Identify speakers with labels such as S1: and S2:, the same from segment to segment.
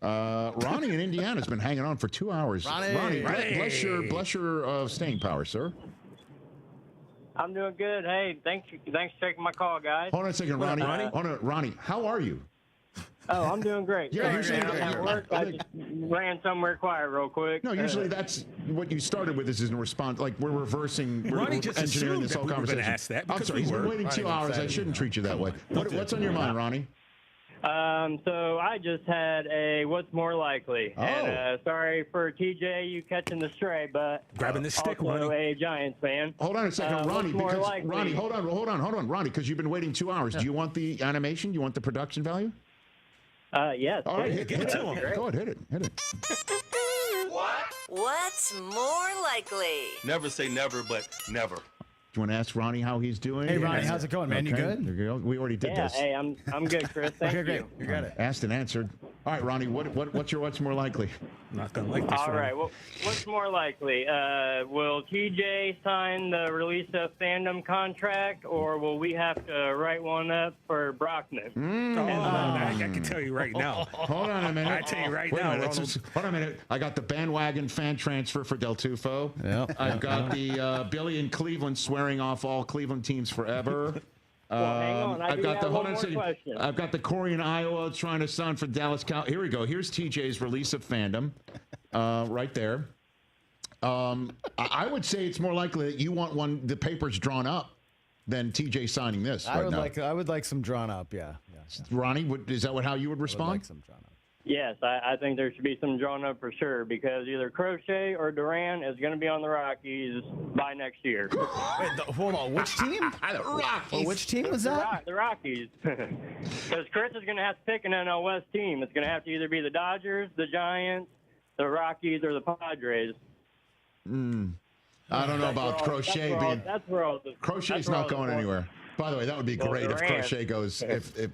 S1: Ronnie in Indiana has been hanging on for 2 hours. Ronnie, bless your staying power, sir.
S2: I'm doing good. Hey, thanks for taking my call, guys.
S1: Hold on a second, Ronnie. Ronnie, how are you?
S2: Oh, I'm doing great.
S1: Yeah, usually
S2: at work. I just ran somewhere quiet real quick.
S1: No, usually that's what you started with. Is in response, like we're reversing. We're
S3: just
S1: engineering this whole
S3: that we
S1: conversation.
S3: Were ask that
S1: I'm sorry, he's been waiting 2 hours. I shouldn't treat you that way. What's on your mind, Ronnie?
S2: So I just had a what's more likely.
S1: Oh.
S2: And, sorry for TJ, you catching the stray, but
S3: grabbing the stick,
S2: also
S3: Ronnie.
S2: a Giants fan.
S1: Hold on a second, Ronnie.
S2: Ronnie,
S1: hold on, Ronnie, because you've been waiting 2 hours. Do you want the animation? You want the production value?
S2: Yes.
S1: All right, hit it to him. Go ahead, hit it.
S4: What's more likely?
S5: Never say never, but never.
S1: Do you want to ask Ronnie how he's doing?
S6: Hey, Ronnie, how's it going, man?
S1: Okay.
S6: You good?
S1: There you go. We already did this.
S2: Hey, I'm good, Chris. Thank you.
S6: Great. You got it.
S1: Asked and answered. All right, Ronnie, what's more likely?
S3: I'm not gonna like this.
S2: All right. Well, what's more likely? Will TJ sign the release of fandom contract, or will we have to write one up for Brockman?
S3: I can tell you right now.
S1: Hold on a minute.
S3: I tell you right
S1: Wait
S3: now.
S1: a minute, hold on a minute. I got the bandwagon fan transfer for Del Tufo.
S6: Yep.
S1: I've got the Billy in Cleveland swearing off all Cleveland teams forever.
S2: Well, hang on.
S1: I've got the
S2: one more
S1: second.
S2: question.
S1: I've got the Corey in Iowa trying to sign for Dallas Cow. Here we go. Here's TJ's release of fandom, right there. I would say it's more likely that you want the papers drawn up than TJ signing this.
S6: I would like some drawn up. Yeah.
S1: Ronnie, is that how you would respond?
S6: I would like some drawn up.
S2: Yes, I think there should be some drawn up for sure because either Crochet or Duran is going to be on the Rockies by next year.
S6: Wait, hold on. Which team?
S1: The Rockies.
S6: Which team was that?
S2: The Rockies. Because Chris is going to have to pick an NL West team. It's going to have to either be the Dodgers, the Giants, the Rockies, or the Padres.
S1: I don't know about Crochet being. Crochet's not going anywhere. By the way, that would be great if Crochet goes. If send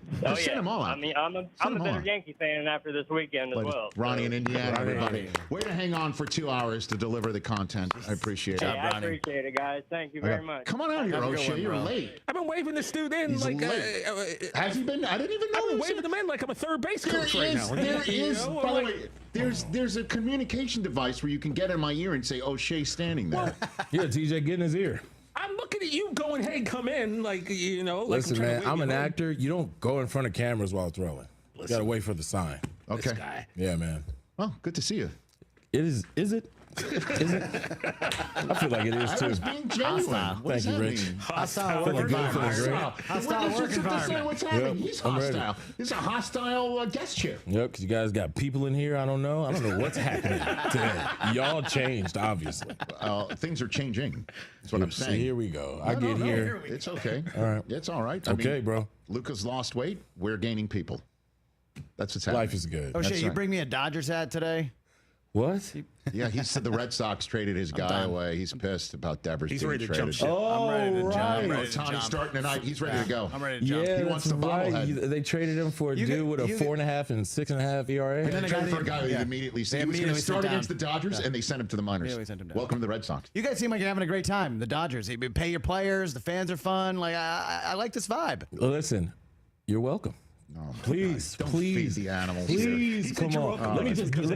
S1: them all out.
S2: I mean, I'm a better Yankee fan after this weekend as well.
S1: Ronnie in Indiana, everybody. Way to hang on for 2 hours to deliver the content. I appreciate it.
S2: I appreciate it, guys. Thank you very much.
S1: Come on out here, O'Shea. You're late.
S3: I've been waving this dude in.
S1: He's
S3: like,
S1: late. Has he been? I didn't even know.
S3: I've been waving him in like I'm a third base coach right now.
S1: There is. By the way, there's a communication device where you can get in my ear and say O'Shea's standing there.
S7: Yeah, TJ, get in his ear.
S3: I'm looking at you going, hey, come in. Like, you know. Like
S7: Listen, man, I'm an actor. You don't go in front of cameras while throwing. You got to wait for the sign.
S1: Okay.
S3: This guy.
S7: Yeah, man.
S1: Well, good to see you.
S7: Is it? Is it? I feel like it is, too.
S1: I was being genuine. What
S7: Thank you, Rich.
S6: Hostile work
S1: Hostile work environment. What's happening?
S7: Yep,
S1: He's
S7: I'm ready.
S1: hostile. This is a hostile guest chair.
S7: Yep, because you guys got people in here. I don't know what's happening today. Y'all changed, obviously.
S1: Things are changing. That's what I'm saying.
S7: See, here we go. I get here.
S1: It's okay.
S7: All right.
S1: It's all right.
S7: Okay, bro.
S1: Luca's lost weight. We're gaining people. That's what's happening.
S7: Life is good.
S6: Oh, shit, you
S1: right.
S6: bring me a Dodgers hat today?
S7: What?
S1: Yeah, he said the Red Sox traded his guy away. He's pissed about Devers
S3: He's
S1: being
S3: ready to
S1: traded.
S3: jump ship.
S7: Oh,
S6: I'm ready to jump.
S7: right.
S1: Tommy starting tonight. He's ready to go.
S6: I'm ready to jump.
S7: Yeah,
S1: He wants
S7: that's
S1: the
S7: right.
S1: bobblehead.
S7: They traded him for a
S6: You
S7: dude
S6: get-
S7: with a
S6: you
S7: 4.5 and 6.5 ERA.
S1: They
S6: then
S1: traded
S6: the
S1: for a guy who
S6: yeah.
S1: immediately
S6: They
S1: said he was going to
S6: immediately
S1: start
S6: sent
S1: against
S6: down.
S1: the Dodgers, and they sent him to the minors.
S6: Yeah, we sent him down.
S1: Welcome to the Red Sox.
S6: You guys seem like you're having a great time. The Dodgers. You pay your players. The fans are fun. Like I like this vibe.
S7: Listen, you're welcome.
S1: No,
S7: Please,
S1: don't
S7: please,
S1: feed the animals.
S7: please, come
S3: you're
S7: on.
S3: welcome.
S7: Let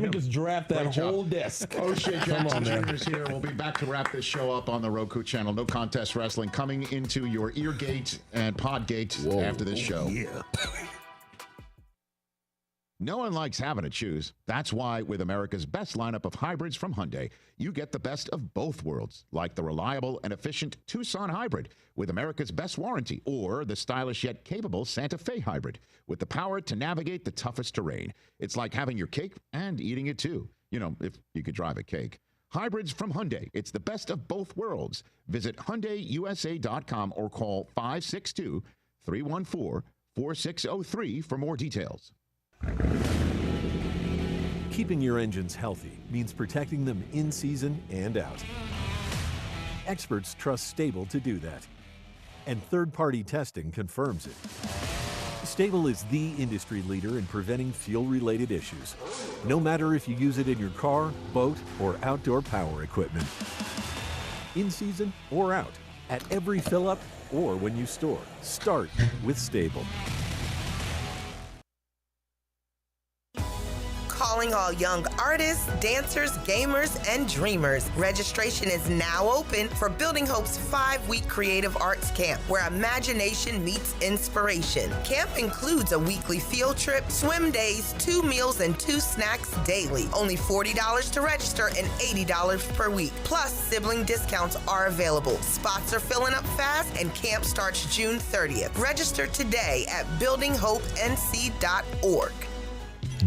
S7: me just draft that
S1: Great job.
S7: whole desk.
S1: O'Shea
S7: Come
S1: Jackson
S7: on, man.
S1: Jr. is here. We'll be back to wrap this show up on the Roku channel. No Contest Wrestling coming into your Eargate and Podgate after this show.
S3: Yeah.
S1: No one likes having to choose. That's why with America's best lineup of hybrids from Hyundai, you get the best of both worlds, like the reliable and efficient Tucson hybrid with America's best warranty, or the stylish yet capable Santa Fe hybrid with the power to navigate the toughest terrain. It's like having your cake and eating it too. You know, if you could drive a cake. Hybrids from Hyundai. It's the best of both worlds. Visit HyundaiUSA.com or call 562-314-4603 for more details.
S8: Keeping your engines healthy means protecting them in season and out. Experts trust Stable to do that, and third-party testing confirms it. Stable is the industry leader in preventing fuel-related issues, no matter if you use it in your car, boat, or outdoor power equipment. In season or out, at every fill-up or when you store, start with Stable.
S9: calling all young artists, dancers, gamers, and dreamers. Registration is now open for Building Hope's 5-week creative arts camp, where imagination meets inspiration. Camp includes a weekly field trip, swim days, 2 meals, and 2 snacks daily. Only $40 to register and $80 per week. Plus, sibling discounts are available. Spots are filling up fast, and camp starts June 30th. Register today at buildinghopennc.org.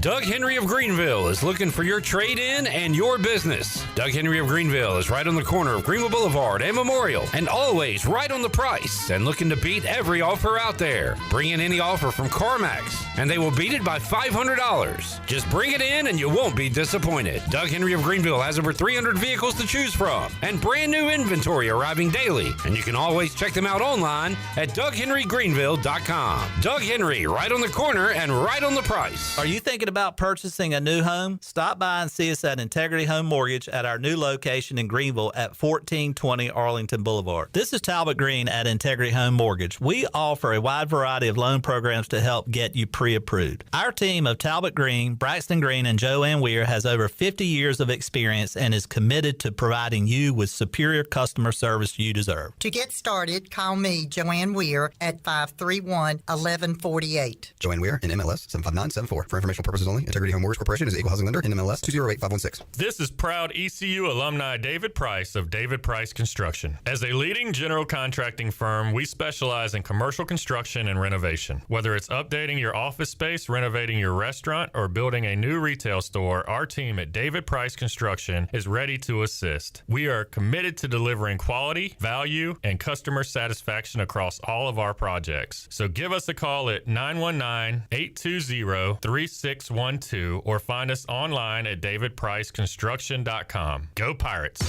S10: Doug Henry of Greenville is looking for your trade-in and your business. Doug Henry of Greenville is right on the corner of Greenville Boulevard and Memorial, and always right on the price and looking to beat every offer out there. Bring in any offer from CarMax, and they will beat it by $500. Just bring it in and you won't be disappointed. Doug Henry of Greenville has over 300 vehicles to choose from and brand new inventory arriving daily, and you can always check them out online at DougHenryGreenville.com. Doug Henry, right on the corner and right on the price.
S11: Are you thinking about purchasing a new home? Stop by and see us at Integrity Home Mortgage at our new location in Greenville at 1420 Arlington Boulevard. This is Talbot Green at Integrity Home Mortgage. We offer a wide variety of loan programs to help get you pre-approved. Our team of Talbot Green, Braxton Green, and Joanne Weir has over 50 years of experience and is committed to providing you with superior customer service you deserve.
S12: To get started, call me, Joanne Weir, at 531-1148.
S13: Joanne Weir, in MLS 75974. For informational purposes only, Integrity Home Mortgage Corporation is an equal housing lender in MLS 208516.
S14: This is proud ECU alumni David Price of David Price Construction. As a leading general contracting firm, we specialize in commercial construction and renovation. Whether it's updating your office space, renovating your restaurant, or building a new retail store, our team at David Price Construction is ready to assist. We are committed to delivering quality, value, and customer satisfaction across all of our projects. So give us a call at 919-820-3612 or find us online at davidpriceconstruction.com. Go Pirates!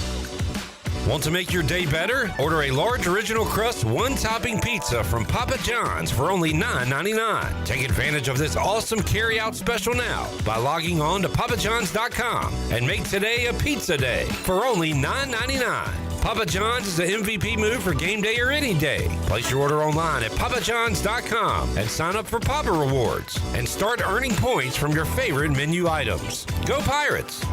S10: Want to make your day better? Order a large original crust one-topping pizza from Papa John's for only $9.99. Take advantage of this awesome carry-out special now by logging on to papajohns.com and make today a pizza day for only $9.99. Papa John's is the MVP move for game day or any day. Place your order online at papajohns.com and sign up for Papa Rewards and start earning points from your favorite menu items. Go Pirates!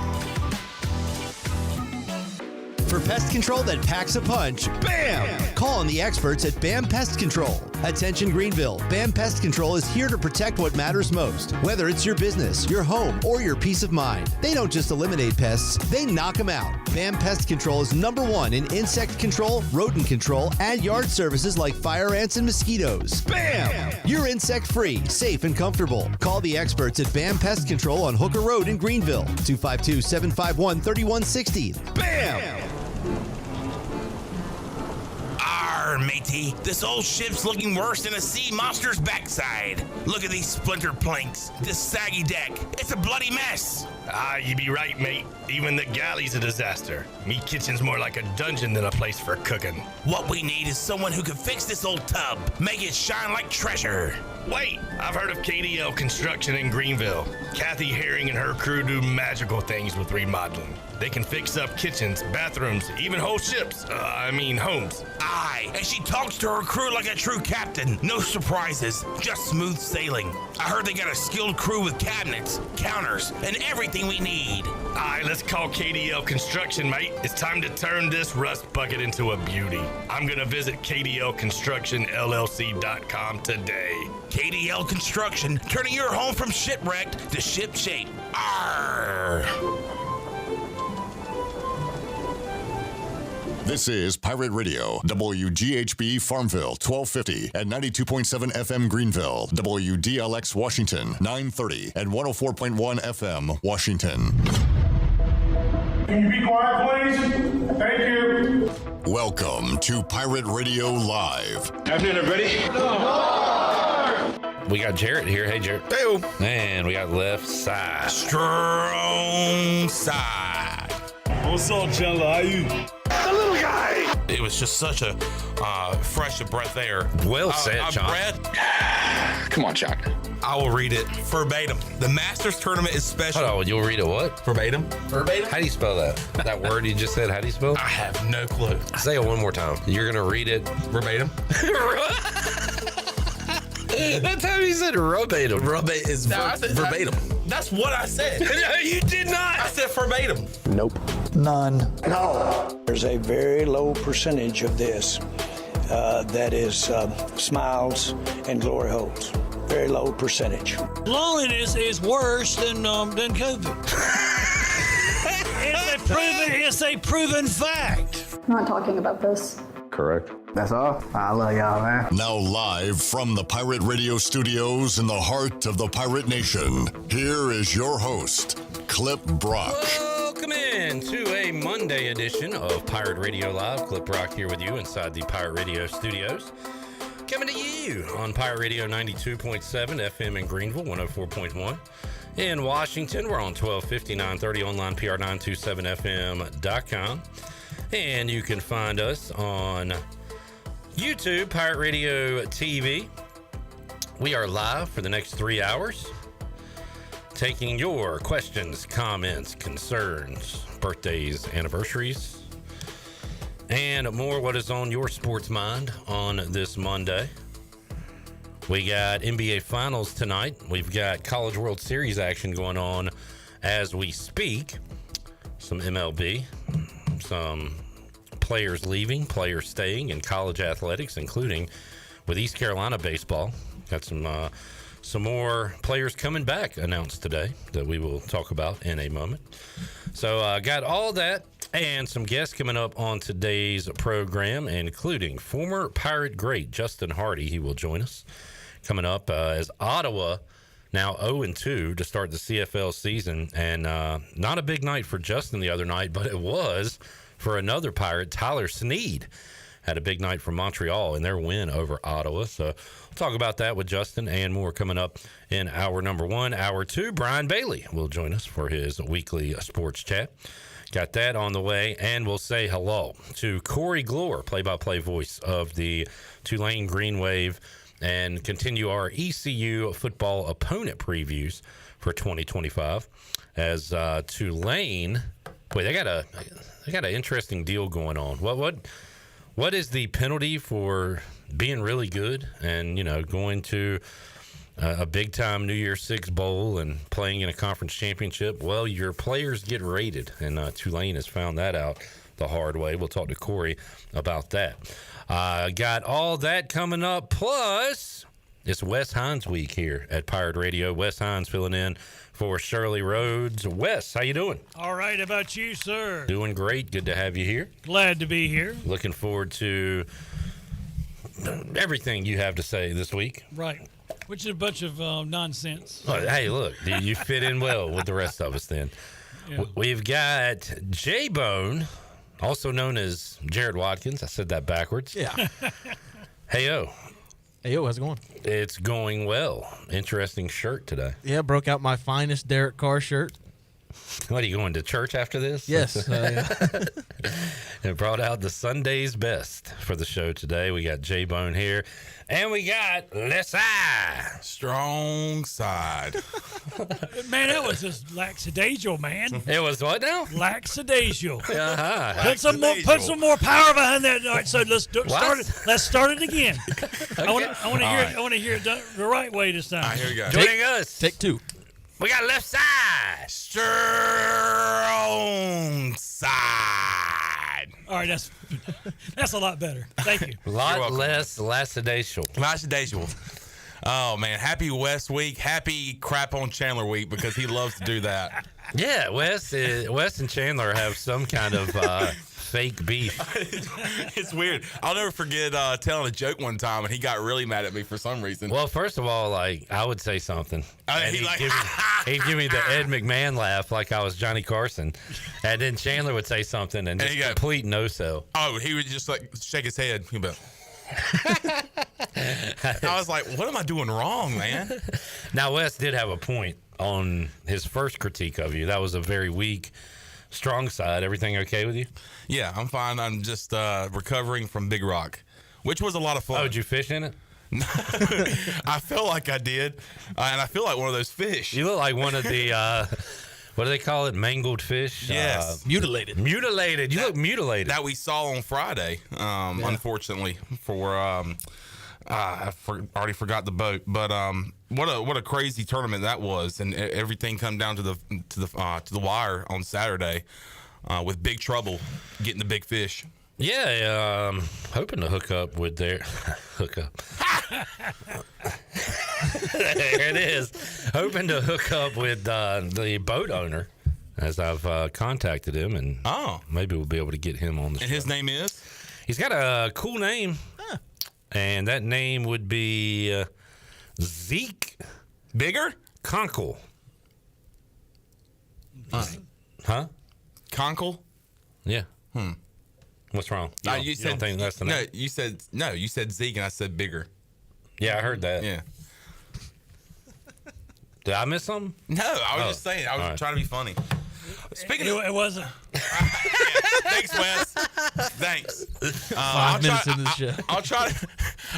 S15: For pest control that packs a punch, BAM! Call on the experts at BAM Pest Control. Attention Greenville, BAM Pest Control is here to protect what matters most, whether it's your business, your home, or your peace of mind. They don't just eliminate pests, they knock them out. BAM Pest Control is #1 in insect control, rodent control, and yard services like fire ants and mosquitoes. BAM! You're insect-free, safe, and comfortable. Call the experts at BAM Pest Control on Hooker Road in Greenville, 252-751-3160. BAM!
S16: Arr, matey, this old ship's looking worse than a sea monster's backside. Look at these splintered planks, this saggy deck. It's a bloody mess.
S5: Ah, you be right, mate. Even the galley's a disaster. Me kitchen's more like a dungeon than a place for cooking.
S16: What we need is someone who can fix this old tub, make it shine like treasure.
S5: Wait, I've heard of KDL Construction in Greenville. Kathy Herring and her crew do magical things with remodeling. They can fix up kitchens, bathrooms, even whole ships. Homes.
S16: Aye, and she talks to her crew like a true captain. No surprises, just smooth sailing. I heard they got a skilled crew with cabinets, counters, and everything we need.
S5: Aye, let's call KDL Construction, mate. It's time to turn this rust bucket into a beauty. I'm gonna visit KDLConstructionLLC.com today.
S16: KDL Construction, turning your home from shipwrecked to shipshape. Arr!
S17: This is Pirate Radio, WGHB Farmville, 1250 and 92.7 FM Greenville, WDLX Washington, 930 and 104.1 FM Washington.
S18: Can you be quiet, please? Thank you.
S17: Welcome to Pirate Radio Live.
S18: Afternoon, everybody.
S10: We got Jarrett here. Hey, Jarrett.
S16: Hey.
S10: And we got left side.
S16: Strong side.
S18: What's up, Chandler? How you?
S16: The little guy. It was just such a fresh of breath air.
S10: Well said, Chuck.
S16: Come on, Chuck. I will read it verbatim. The Masters tournament is special.
S10: Hold on, you'll read it what?
S16: Verbatim. Verbatim.
S10: How do you spell that? That word you just said, how do you spell it?
S16: I have no clue.
S10: Say it one more time. You're going to read it
S16: verbatim.
S10: That's how you said verbatim.
S16: Verbatim is verbatim. That's what I said.
S5: No, you did not.
S16: I said verbatim.
S19: Nope. None. No. There's a very low percentage of this that is smiles and glory holes. Very low percentage.
S20: Loneliness is worse than COVID. It's a proven fact.
S21: I'm not talking about this.
S17: Correct.
S19: That's all. I love y'all, man.
S17: Now live from the Pirate Radio studios in the heart of the Pirate Nation, here is your host, Clip Brock.
S10: Welcome in to a Monday edition of Pirate Radio Live. Clip Brock here with you inside the Pirate Radio studios. Coming to you on Pirate Radio 92.7 FM in Greenville, 104.1. In Washington, we're on 1250, 930, online, PR927FM.com. And you can find us on YouTube, Pirate Radio TV. We are live for the next 3 hours, taking your questions, comments, concerns, birthdays, anniversaries, and more what is on your sports mind on this Monday. We got NBA Finals tonight. We've got College World Series action going on as we speak. Some MLB, some players leaving, players staying in college athletics, including with East Carolina baseball. Got some more players coming back announced today that we will talk about in a moment. So got all that and some guests coming up on today's program, including former Pirate great Justin Hardy. He will join us coming up as Ottawa now 0-2 to start the CFL season. And not a big night for Justin the other night, but it was for another Pirate. Tyler Sneed had a big night for Montreal in their win over Ottawa. So we'll talk about that with Justin and more coming up in hour number one. Hour two, Brian Bailey will join us for his weekly sports chat. Got that on the way, and we'll say hello to Corey Gloor, play-by-play voice of the Tulane Green Wave, and continue our ECU football opponent previews for 2025 as Tulane. Boy, they got an interesting deal going on. What is the penalty for being really good and going to a big time New Year's Six bowl and playing in a conference championship? Well, your players get rated, and Tulane has found that out the hard way. We'll talk to Corey about that. Got all that coming up. Plus, it's Wes Hines week here at Pirate Radio. Wes Hines filling in for Shirley Rhodes. Wes, how you doing?
S20: All right, how about you, sir?
S10: Doing great. Good to have you here.
S20: Glad to be here.
S10: Looking forward to everything you have to say this week.
S20: Right, which is a bunch of nonsense.
S10: Oh, hey, look, you fit in well with the rest of us then.
S20: Yeah.
S10: We've got J-Bone, also known as Jared Watkins. I said that backwards.
S22: Yeah.
S10: Hey-o.
S22: Hey, yo, how's it going?
S10: It's going well. Interesting shirt today.
S22: Yeah, broke out my finest Derek Carr shirt.
S10: What, are you going to church after this?
S22: Yes.
S10: And brought out the Sunday's best for the show today. We got J-Bone here. And we got Less Eye.
S16: Strong side.
S20: Man, that was just lackadaisical, man.
S10: It was what now?
S20: Lackadaisical.
S10: Uh-huh.
S20: Put some more power behind that. All right, so let's start it. Let's start it again. Okay. I want to hear it done the right way this time.
S16: All right, here we go.
S10: Joining us.
S22: Take two.
S10: We got Left Side.
S16: Strong side.
S20: All right, that's a lot better. Thank you.
S10: A lot less lackadaisical.
S16: Oh, man. Happy West week. Happy crap on Chandler week because he loves to do that.
S10: Yeah, Wes and Chandler have some kind of fake beef.
S16: It's weird. I'll never forget telling a joke one time, and he got really mad at me for some reason.
S10: Well, first of all, I would say something.
S16: He'd
S10: give me the Ed McMahon laugh like I was Johnny Carson. And then Chandler would say something and just complete no-sell.
S16: Oh, he would just shake his head. He'd be like, I was like, what am I doing wrong, man?
S10: Now, Wes did have a point on his first critique of you. That was a very weak, strong side. Everything okay with you?
S16: Yeah, I'm fine. I'm just recovering from Big Rock, which was a lot of fun.
S10: Oh, did you fish in it?
S16: I felt like I did, and I feel like one of those fish.
S10: You look like one of the, what do they call it, mangled fish?
S16: Yes.
S22: Mutilated.
S10: Mutilated. You look mutilated.
S16: That we saw on Friday, unfortunately, for, I already forgot the boat, but
S4: what a crazy tournament that was, and everything come down to the wire on Saturday, with Big Trouble getting the big fish.
S10: Yeah, hoping to hook up with their hook up. There it is. Hoping to hook up with the boat owner, as I've contacted him, and maybe we'll be able to get him on the show.
S4: And his name is?
S10: He's got a cool name, and that name would be Zeke
S4: Bigger
S10: Conkle. Huh?
S4: Conkle?
S10: Yeah. What's wrong? You don't think that's the name?
S4: You said Zeke, and I said Bigger.
S10: Yeah, I heard that.
S4: Yeah.
S10: Did I miss something?
S4: No, I was just saying. I was trying to be funny. Speaking of,
S20: it wasn't.
S4: Thanks, Wes. Thanks.
S22: 5 minutes into the show.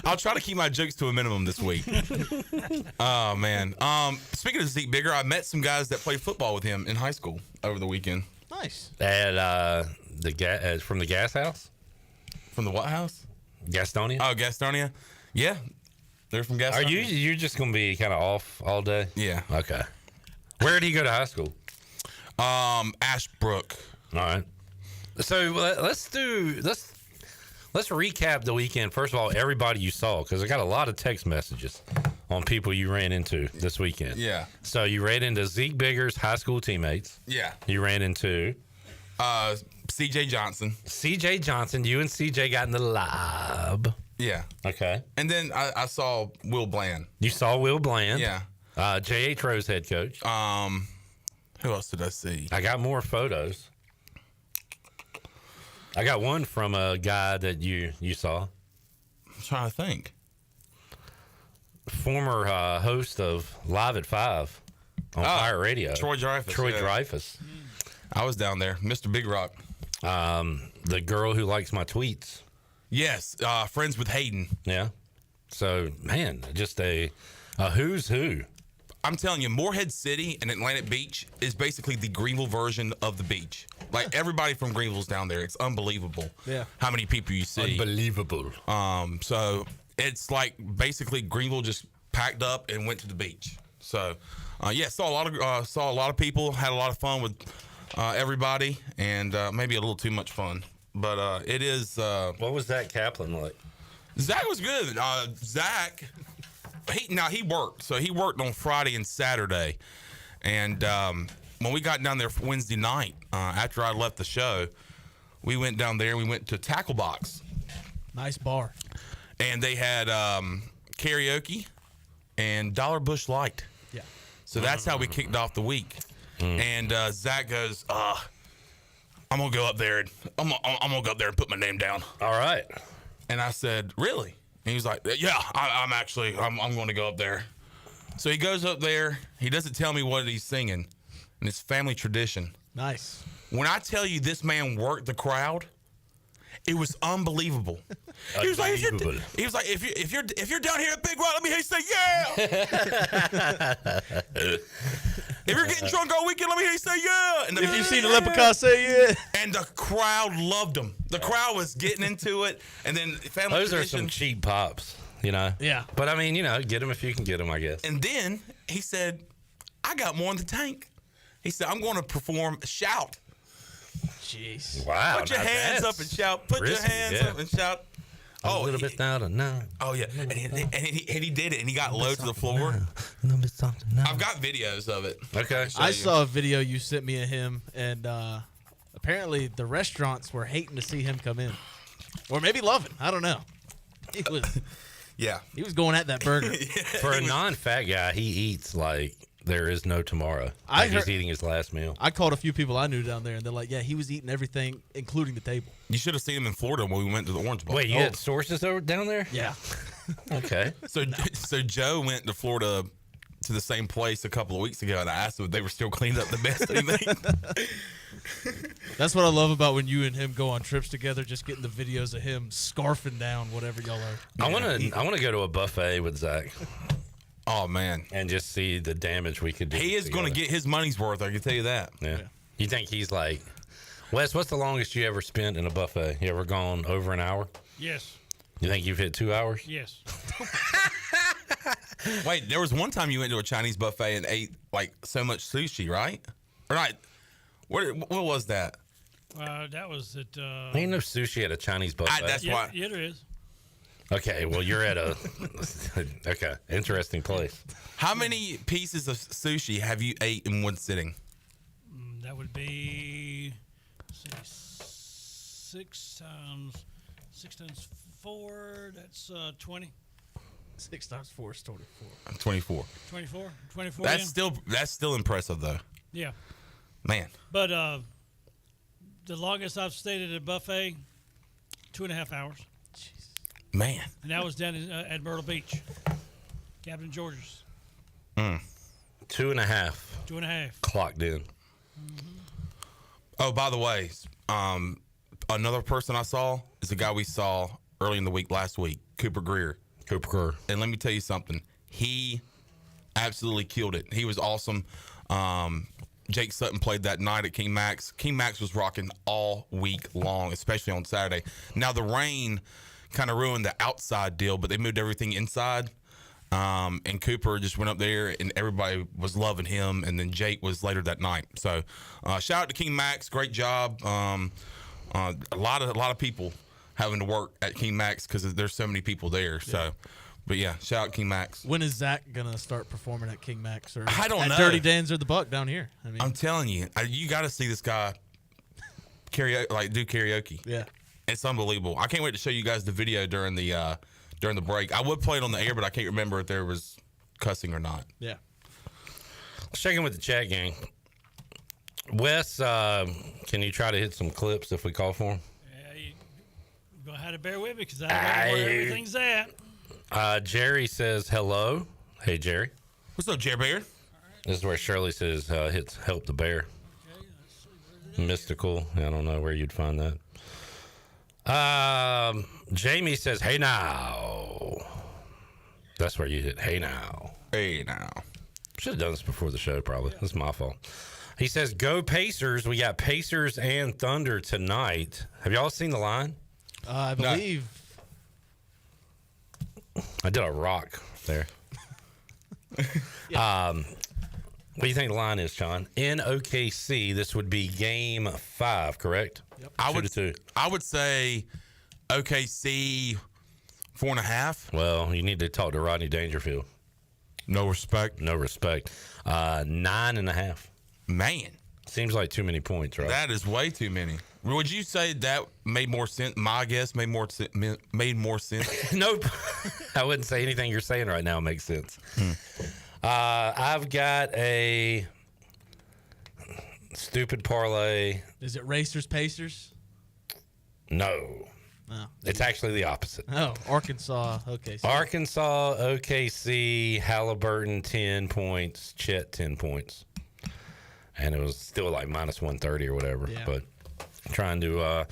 S4: I'll try to keep my jokes to a minimum this week. Oh man. Speaking of Zeke Bigger, I met some guys that played football with him in high school over the weekend.
S22: Nice.
S10: At from the gas house?
S4: From the what house?
S10: Gastonia.
S4: Oh, Gastonia. Yeah. They're from Gastonia.
S10: Are you're just gonna be kind of off all day?
S4: Yeah.
S10: Okay. Where did he go to high school?
S4: Ashbrook.
S10: All right. So let's recap the weekend. First of all, everybody you saw, because I got a lot of text messages on people you ran into this weekend.
S4: Yeah.
S10: So you ran into Zeke Bigger's high school teammates.
S4: Yeah.
S10: You ran into
S4: CJ Johnson.
S10: CJ Johnson. You and CJ got in the lab.
S4: Yeah.
S10: Okay.
S4: And then I saw Will Bland.
S10: You saw Will Bland.
S4: Yeah.
S10: J.H. Rose head coach.
S4: Who else did I see?
S10: I got more photos. I got one from a guy that you saw.
S4: I'm trying to think.
S10: Former host of Live at 5 on Fire Radio.
S4: Troy Dreyfus.
S10: Dreyfus.
S4: I was down there. Mr. Big Rock.
S10: The girl who likes my tweets.
S4: Yes. Friends with Hayden.
S10: Yeah. So, man, just a who's who.
S4: I'm telling you, Morehead City and Atlantic Beach is basically the Greenville version of the beach. Like, everybody from Greenville's down there. It's unbelievable.
S22: Yeah.
S4: How many people you see.
S10: Unbelievable.
S4: So it's like basically Greenville just packed up and went to the beach. So, saw a lot of people, had a lot of fun with everybody, and maybe a little too much fun. But it is.
S10: What was Zach Kaplan like?
S4: Zach was good. Zach. He worked. So he worked on Friday and Saturday. And when we got down there for Wednesday night, after I left the show, we went down there and we went to Tackle Box.
S22: Nice bar.
S4: And they had karaoke and Dollar Bush Light.
S22: Yeah.
S4: So that's how we kicked off the week. And Zach goes, I'm going to go up there. I'm going to go up there and put my name down.
S10: All right.
S4: And I said, really? And he was like, yeah, I'm going to go up there. So he goes up there. He doesn't tell me what he's singing. And it's family tradition.
S22: Nice.
S4: When I tell you this man worked the crowd, it was unbelievable. He was like, if you're down here at Big Rock, let me hear you say yeah. If you're getting drunk all weekend, let me hear you say yeah. And
S22: if you've seen the leprechaun, say yeah.
S4: And the crowd loved him. The crowd was getting into it. And then family
S10: Those
S4: tradition.
S10: are some cheap pops, you know?
S22: Yeah.
S10: But I mean, get them if you can get them, I guess.
S4: And then he said, I got more in the tank. He said, I'm going to perform Shout.
S22: Jeez.
S10: Wow.
S4: Put your hands up and shout. Put your hands up and shout.
S10: A little bit louder now.
S4: Oh, yeah. And he did it, and he got low to the floor.
S10: A little bit softer now.
S4: I've got videos of it.
S10: Okay.
S22: I saw a video you sent me of him, and apparently the restaurants were hating to see him come in. Or maybe loving. I don't know. He was going at that burger.
S10: For a non-fat guy, he eats like there is no tomorrow. He's eating his last meal.
S22: I called a few people I knew down there, and they're like, yeah, he was eating everything, including the table.
S4: You should have seen him in Florida when we went to the Orange Bowl.
S10: Wait, you had sources down there?
S22: Yeah.
S10: Okay.
S4: So Joe went to Florida to the same place a couple of weeks ago, and I asked them if they were still cleaning up the mess that he made.
S22: That's what I love about when you and him go on trips together, just getting the videos of him scarfing down whatever y'all are.
S10: I want to go to a buffet with Zach.
S4: Oh, man.
S10: And just see the damage we could do.
S4: He is going to get his money's worth, I can tell you that.
S10: Yeah. You think he's like, Wes, what's the longest you ever spent in a buffet? You ever gone over an hour?
S20: Yes.
S10: You think you've hit 2 hours?
S20: Yes.
S4: Wait, there was one time you went to a Chinese buffet and ate like so much sushi, right? Or not? What was that?
S20: That was at.
S10: Ain't no sushi at a Chinese buffet.
S4: That's why.
S20: Yeah, there is.
S10: Okay, well, you're at a interesting place.
S4: How many pieces of sushi have you ate in one sitting?
S20: That would be, let's see, 6 times 4. That's 20. 6 times 4 is 24.
S4: 24.
S20: 24.
S4: That's still impressive though.
S20: Yeah.
S4: Man.
S20: But the longest I've stayed at a buffet, 2.5 hours.
S4: Man.
S20: And that was down at Myrtle Beach, Captain George's.
S10: 2.5.
S20: 2.5.
S10: Clocked in.
S4: Oh, by the way, another person I saw is a guy we saw early in the week last week, Cooper Greer. And let me tell you something. He absolutely killed it. He was awesome. Jake Sutton played that night at King Max. King Max was rocking all week long, especially on Saturday. Now, the rain kind of ruined the outside deal, but they moved everything inside. And Cooper just went up there, and everybody was loving him. And then Jake was later that night. So, shout out to King Max, great job. A lot of people having to work at King Max because there's so many people there. So, but yeah, shout out King Max.
S22: When is Zach gonna start performing at King Max or
S4: I don't
S22: at
S4: know.
S22: Dirty Dan's or the Buck down here? I mean,
S4: I'm telling you, you got to see this guy do karaoke.
S22: Yeah,
S4: it's unbelievable. I can't wait to show you guys the video during the break. I would play it on the air, but I can't remember if there was cussing or not.
S22: Yeah.
S10: Let's check in with the chat gang. Wes, can you try to hit some clips if we call for them?
S20: Yeah, you're going to have to bear with me because I don't know where everything's at.
S10: Jerry says hello. Hey, Jerry.
S4: What's up, Jerry Bear?
S10: This is where Shirley says hits help the bear. Mystical. I don't know where you'd find that. Jamie says, hey now. That's where you hit hey now.
S4: Hey now.
S10: Should have done this before the show, probably. That's my fault. He says, go Pacers. We got Pacers and Thunder tonight. Have y'all seen the line?
S22: I believe.
S10: I did a rock there. What do you think the line is, Sean? In OKC, this would be game 5, correct?
S22: Yep.
S10: I
S4: would say OKC 4.5.
S10: Well, you need to talk to Rodney Dangerfield.
S4: No respect.
S10: 9.5.
S4: Man.
S10: Seems like too many points, right?
S4: That is way too many. Would you say that made more sense? My guess made more sense.
S10: Nope. I wouldn't say anything you're saying right now makes sense. I've got a stupid parlay.
S22: Is it Racers Pacers?
S10: No.
S22: Oh.
S10: It's actually the opposite.
S22: Oh, Arkansas, OKC.
S10: Arkansas, OKC, Halliburton, 10 points, Chet, 10 points. And it was still like minus 130 or whatever.
S22: Yeah.
S10: But trying to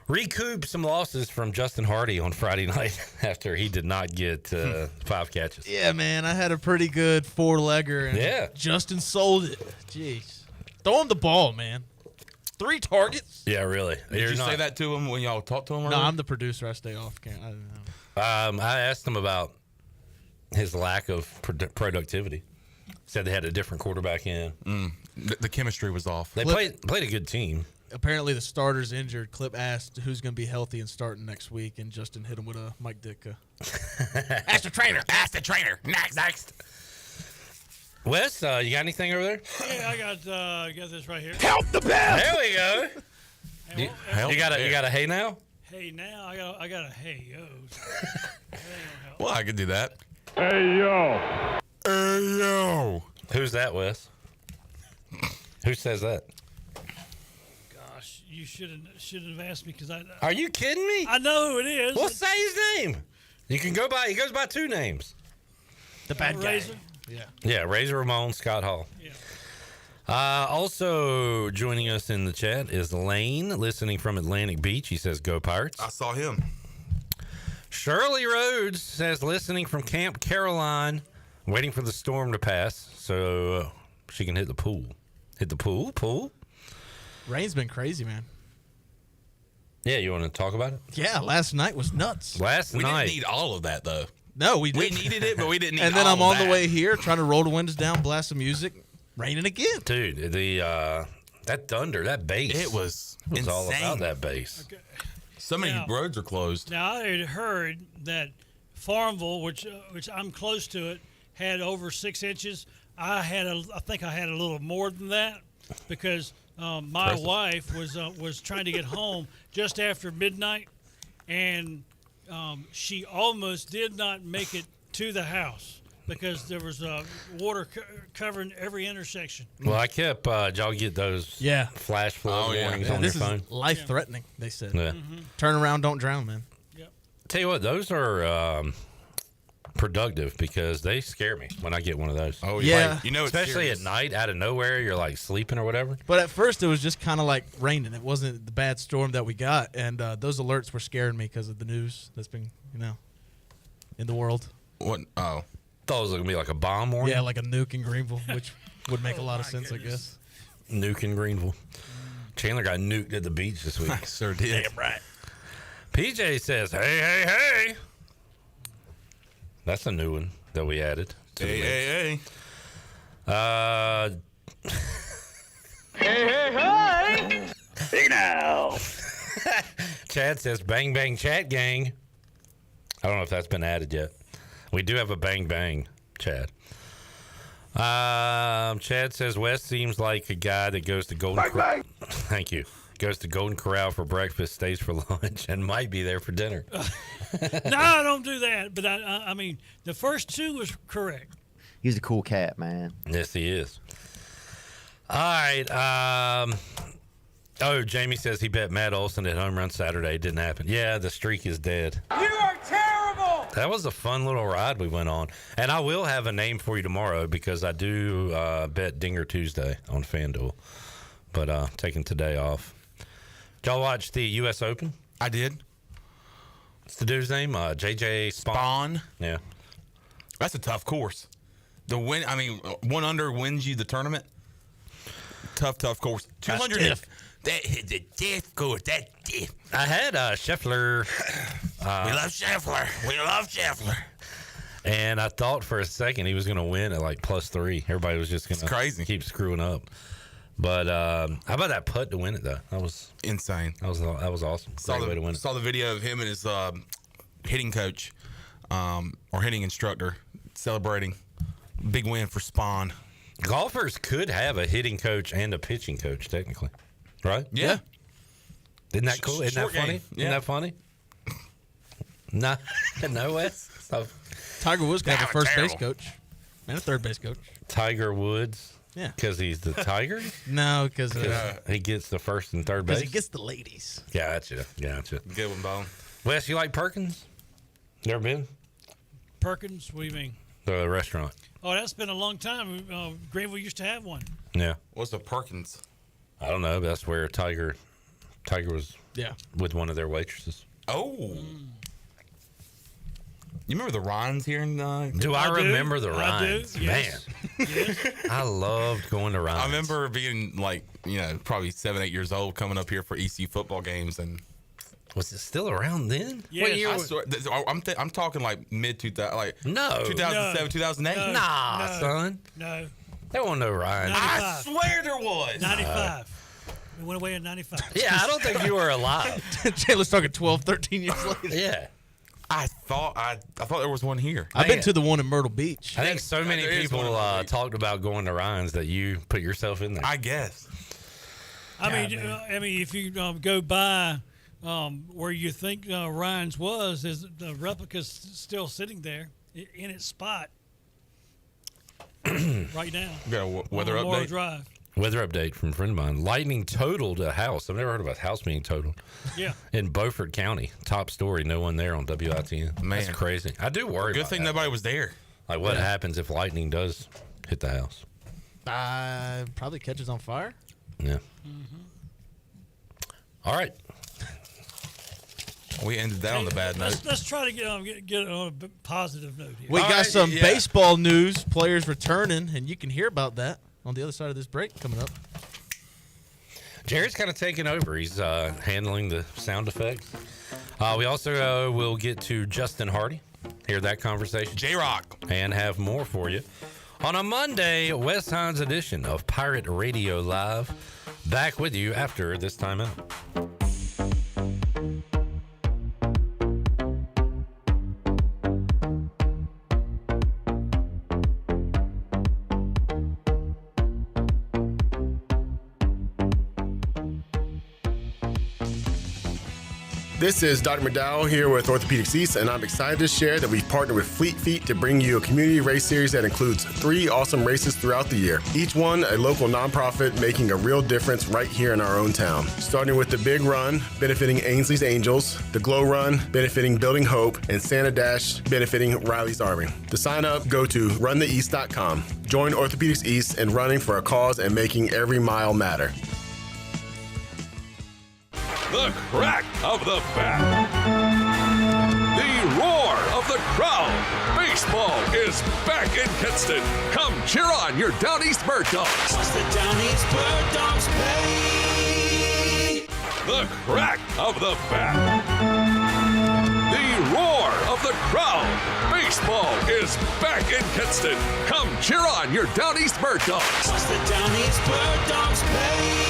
S10: recoup some losses from Justin Hardy on Friday night after he did not get 5 catches.
S22: Yeah, man, I had a pretty good 4-legger. And Justin sold it. Jeez. Throw him the ball, man. 3 targets.
S10: Yeah, really.
S4: Did you say that to him when y'all talked to him earlier?
S22: No, I'm the producer. I stay off. I don't know.
S10: I asked him about his lack of productivity. Said they had a different quarterback in.
S4: The chemistry was off.
S10: They played a good team.
S22: Apparently, the starter's injured. Clip asked who's going to be healthy and starting next week, and Justin hit him with a Mike Ditka.
S16: Ask the trainer. Ask the trainer. Next.
S10: Wes, you got anything over there?
S20: Yeah, I got this right here.
S16: Help the best.
S10: There we go. You got a hey now?
S20: Hey now, I got a hey yo.
S4: Well, I could do that.
S18: Hey, yo.
S4: Hey yo.
S10: Who's that, Wes? Who says that?
S20: Gosh, you should have asked me because I.
S10: Are you kidding me?
S20: I know who it is.
S10: Well, say his name. You can go by. He goes by 2 names.
S22: The bad guy.
S20: Razor?
S10: Yeah, Razor Ramon, Scott Hall.
S20: Yeah.
S10: Also joining us in the chat is Lane, listening from Atlantic Beach. He says, "Go Pirates."
S4: I saw him.
S10: Shirley Rhodes says, listening from Camp Caroline, waiting for the storm to pass so she can hit the pool. Hit the pool?
S22: Rain's been crazy, man.
S10: Yeah, you want to talk about it?
S22: Yeah, last night was nuts.
S10: We didn't
S4: need all of that, though.
S22: No, we
S4: We
S22: didn't.
S4: needed it, but we didn't need
S22: And then
S4: all
S22: I'm on
S4: that.
S22: the way here trying to roll the windows down, blast some music, raining again.
S10: Dude, that thunder, that bass.
S4: It was
S10: all
S4: insane.
S10: about that bass.
S4: So many
S2: Now-
S4: roads are closed.
S2: Now I had heard that Farmville, which I'm close to it, had over 6 inches. I think I had a little more than that because my
S4: Impressive.
S2: wife was trying to get home just after midnight, and she almost did not make it to the house because there was water covering every intersection.
S10: Well, I kept, y'all get those flash flood warnings on
S22: This
S10: your phone?
S22: is life-threatening, they said.
S10: Yeah.
S22: Turn around, don't drown, man.
S10: Tell you what, those are productive because they scare me when I get one of those.
S22: Oh, yeah.
S4: You know it's
S10: especially
S4: serious.
S10: at night, out of nowhere, you're like sleeping or whatever.
S22: But at first, it was just kind of like raining. It wasn't the bad storm that we got, and those alerts were scaring me because of the news that's been, in the world.
S4: What? Oh,
S10: thought it was gonna be like a bomb warning.
S22: Yeah, like a nuke in Greenville, which would make a lot of sense, I guess.
S10: Nuke in Greenville. Chandler got nuked at the beach this week.
S4: Sure did.
S22: Damn right.
S10: PJ says, hey. That's a new one that we added. To the list.
S18: Hey. Hey now.
S10: Chad says, bang, bang, chat gang. I don't know if that's been added yet. We do have a bang, bang, Chad. Chad says, Wes seems like a guy that goes to Golden Corral. Thank you. Goes to Golden Corral for breakfast, stays for lunch, and might be there for dinner.
S2: No, I don't do that. But I mean, the first two was correct.
S21: He's a cool cat, man.
S10: Yes, he is. All right. Jamie says he bet Matt Olson at home run Saturday. Didn't happen. Yeah, the streak is dead.
S18: You are terrible.
S10: That was a fun little ride we went on. And I will have a name for you tomorrow because I do bet Dinger Tuesday on FanDuel. But taking today off. Did y'all watch the U.S. Open?
S4: I did.
S10: What's the dude's name? JJ
S4: Spawn.
S10: Yeah.
S4: That's a tough course. The win. I mean, 1 under wins you the tournament. Tough course. 200. That is the death course. That death.
S10: I had Scheffler.
S4: We love Scheffler.
S10: And I thought for a second he was going to win at like +3. Everybody was just going to keep screwing up. But how about that putt to win it though? That was
S4: insane.
S10: That was awesome. Great way to win it.
S4: Saw the video of him and his hitting coach or hitting instructor celebrating. Big win for Spawn.
S10: Golfers could have a hitting coach and a pitching coach technically, right?
S4: Yeah.
S10: Isn't that cool? Isn't that
S4: Short
S10: funny?
S4: game.
S10: Isn't that funny? No, Wes.
S22: Tiger Woods got a first base coach and a third base coach.
S10: Tiger Woods.
S22: Yeah.
S10: Because he's the Tiger?
S22: No, because
S10: he gets the first and third base.
S22: he gets the ladies.
S10: Gotcha.
S4: Good one, Bone.
S10: Wes, you like Perkins? Never been?
S2: Perkins, what do you mean?
S10: The restaurant.
S2: Oh, that's been a long time. Greenville used to have one.
S10: Yeah.
S4: What's the Perkins?
S10: I don't know. That's where Tiger was with one of their waitresses.
S4: Oh. You remember the Rhines here in
S10: Do I remember the Rhines?
S2: I do, yes.
S10: Man.
S2: Yes.
S10: I loved going to Rhines.
S4: I remember being like, probably 7, 8 years old coming up here for EC football games. And
S10: was it still around then?
S2: Yes.
S4: What year? I'm talking like mid 2000, like 2007, 2008.
S10: Nah, son.
S2: No.
S10: There wasn't no Rhines.
S2: 95.
S4: I swear there was.
S2: 95. It went away in 95.
S10: Yeah, I don't think you were alive.
S22: Taylor's talking 12, 13 years later.
S10: Yeah.
S4: I thought there was one here.
S22: I've been to the one in Myrtle Beach.
S10: I think so many people talked about going to Rhines that you put yourself in there.
S4: I guess.
S2: I mean, if you go by where you think Ryan's was, is the replica's still sitting there in its spot right now.
S4: We got a weather
S2: Memorial
S4: update.
S2: Drive.
S10: Weather update from a friend of mine. Lightning totaled a house. I've never heard about a house being totaled.
S2: Yeah.
S10: In Beaufort County. Top story. No one there on WITN.
S4: Man.
S10: That's crazy. I do worry
S4: Good
S10: about
S4: thing
S10: that.
S4: nobody was there.
S10: Like what happens if lightning does hit the house?
S22: Probably catches on fire.
S10: Yeah. All right.
S4: We ended that on the bad note.
S2: Let's try to get on a positive note here.
S22: We got some baseball news, players returning, and you can hear about that on the other side of this break coming up.
S10: Jared's kind of taking over. He's handling the sound effects. We also will get to Justin Hardy. hear that conversation.
S4: J-Rock.
S10: And have more for you. On a Monday, West Hines edition of Pirate Radio Live. Back with you after this time out.
S6: This is Dr. McDowell here with Orthopedics East, and I'm excited to share that we've partnered with Fleet Feet to bring you a community race series that includes 3 awesome races throughout the year. Each one a local nonprofit making a real difference right here in our own town. Starting with the Big Run, benefiting Ainsley's Angels, the Glow Run, benefiting Building Hope, and Santa Dash, benefiting Riley's Army. To sign up, go to runtheeast.com. Join Orthopedics East in running for a cause and making every mile matter.
S7: The crack of the bat. The roar of the crowd. Baseball is back in Kinston. Come cheer on your Down East Bird Dogs.
S23: What's the Down East Bird Dogs pay?
S7: The crack of the bat. The roar of the crowd. Baseball is back in Kinston. Come cheer on your Down East Bird Dogs.
S23: What's the Down East Bird Dogs pay?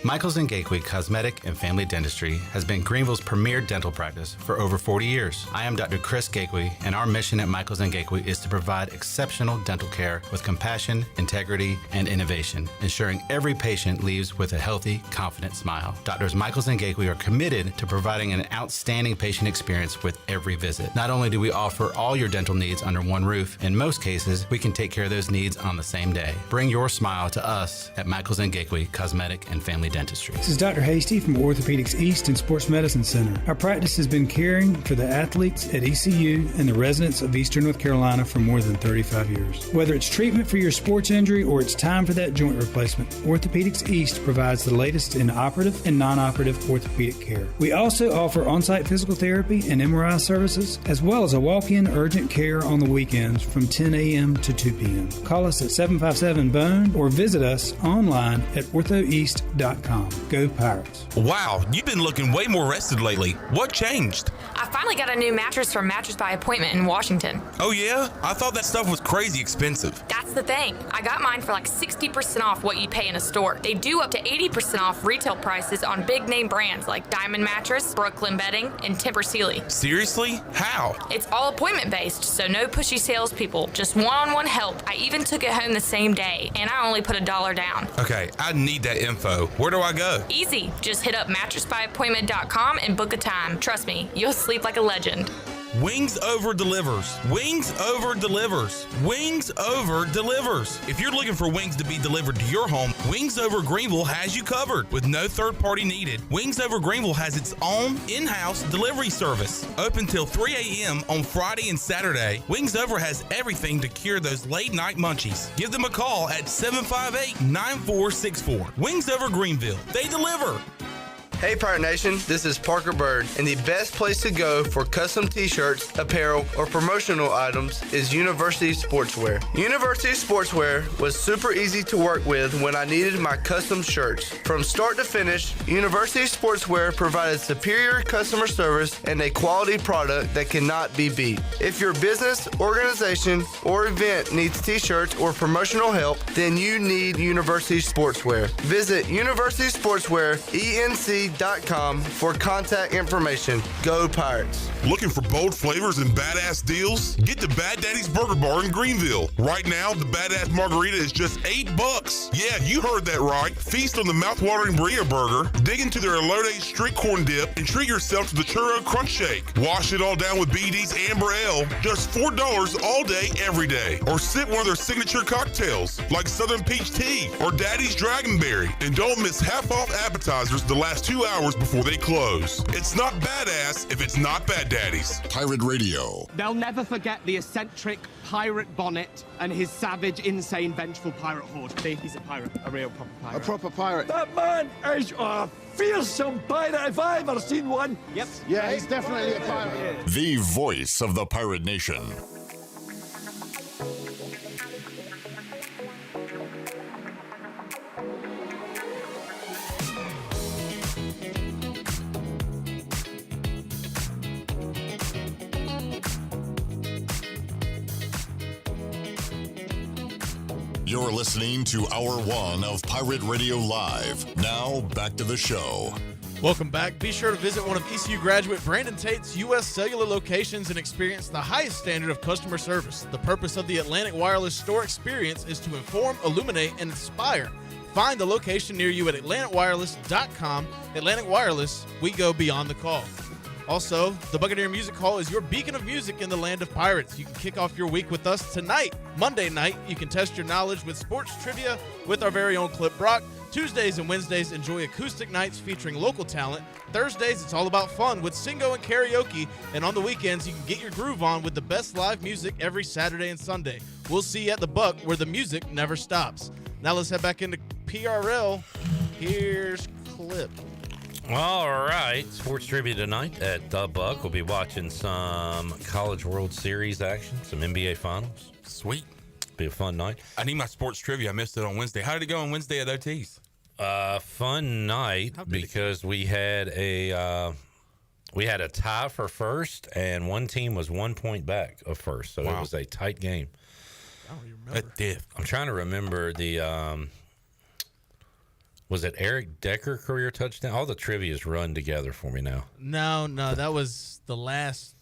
S24: Michaels & Gateway Cosmetic and Family Dentistry has been Greenville's premier dental practice for over 40 years. I am Dr. Chris Gateway, and our mission at Michaels & Gateway is to provide exceptional dental care with compassion, integrity, and innovation, ensuring every patient leaves with a healthy, confident smile. Doctors Michaels & Gateway are committed to providing an outstanding patient experience with every visit. Not only do we offer all your dental needs under one roof, in most cases, we can take care of those needs on the same day. Bring your smile to us at Michaels & Gateway Cosmetic and Family Dentistry.
S25: This is Dr. Hasty from Orthopedics East and Sports Medicine Center. Our practice has been caring for the athletes at ECU and the residents of Eastern North Carolina for more than 35 years. Whether it's treatment for your sports injury or it's time for that joint replacement, Orthopedics East provides the latest in operative and non-operative orthopedic care. We also offer on-site physical therapy and MRI services, as well as a walk-in urgent care on the weekends from 10 a.m. to 2 p.m. Call us at 757-BONE or visit us online at orthoeast.com. Go Pirates.
S16: Wow, you've been looking way more rested lately. What changed?
S26: I finally got a new mattress from Mattress by Appointment in Washington.
S16: Oh yeah? I thought that stuff was crazy expensive.
S26: That's the thing. I got mine for like 60% off what you pay in a store. They do up to 80% off retail prices on big name brands like Diamond Mattress, Brooklyn Bedding, and Tempur Sealy.
S16: Seriously? How?
S26: It's all appointment based, so no pushy salespeople, just one-on-one help. I even took it home the same day, and I only put $1 down.
S16: Okay, I need that info. Where do I go?
S26: Easy. Just hit up mattressbyappointment.com and book a time. Trust me, you'll sleep like a legend.
S16: Wings Over delivers. Wings Over delivers. Wings Over delivers. If you're looking for wings to be delivered to your home, Wings Over Greenville has you covered with no third party needed. Wings Over Greenville has its own in-house delivery service. Open till 3 a.m. on Friday and Saturday, Wings Over has everything to cure those late night munchies. Give them a call at 758-9464. Wings Over Greenville. They deliver.
S27: Hey Pirate Nation, this is Parker Bird, and the best place to go for custom t-shirts, apparel, or promotional items is University Sportswear. University Sportswear was super easy to work with when I needed my custom shirts. From start to finish, University Sportswear provided superior customer service and a quality product that cannot be beat. If your business, organization, or event needs t-shirts or promotional help, then you need University Sportswear. Visit University Sportswear, ENC.com for contact information. Go Pirates.
S28: Looking for bold flavors and badass deals? Get to Bad Daddy's Burger Bar in Greenville. Right now, the Badass Margarita is just $8. Yeah, you heard that right. Feast on the mouthwatering burrito burger, dig into their elote street corn dip, and treat yourself to the churro crunch shake. Wash it all down with BD's Amber Ale. Just $4 all day, every day. Or sip one of their signature cocktails, like Southern Peach Tea or Daddy's Dragonberry. And don't miss half-off appetizers the last 2 hours before they close. It's not badass if it's not Bad Daddy's.
S17: Pirate Radio.
S29: They'll never forget the eccentric pirate Bonnet and his savage, insane, vengeful pirate horde. He's a pirate, a real proper pirate.
S30: A proper pirate.
S29: That man is a fearsome pirate if I've ever seen one. Yep.
S30: Yeah, he's definitely a pirate.
S17: The voice of the Pirate Nation. You're listening to Hour 1 of Pirate Radio Live. Now, back to the show.
S22: Welcome back. Be sure to visit one of ECU graduate Brandon Tate's U.S. Cellular locations and experience the highest standard of customer service. The purpose of the Atlantic Wireless store experience is to inform, illuminate, and inspire. Find the location near you at AtlanticWireless.com. Atlantic Wireless, we go beyond the call. Also, the Buccaneer Music Hall is your beacon of music in the land of pirates. You can kick off your week with us tonight, Monday night. You can test your knowledge with sports trivia with our very own Clip Brock. Tuesdays and Wednesdays, enjoy acoustic nights featuring local talent. Thursdays, it's all about fun with Singo and karaoke. And on the weekends, you can get your groove on with the best live music every Saturday and Sunday. We'll see you at the Buck, where the music never stops. Now let's head back into PRL. Here's Clip.
S10: All right, sports trivia tonight at the Buck. We'll be watching some College World Series action, some NBA Finals.
S4: Sweet.
S10: Be a fun night.
S4: I need my sports trivia. I missed it on Wednesday. How did it go on Wednesday at OTs?
S10: Fun night because we had a tie for first, and one team was 1 point back of first, so It was a tight game.
S22: I don't even remember.
S10: I'm trying to remember the. Was it Eric Decker career touchdown? All the trivia's run together for me now.
S22: No, that was the last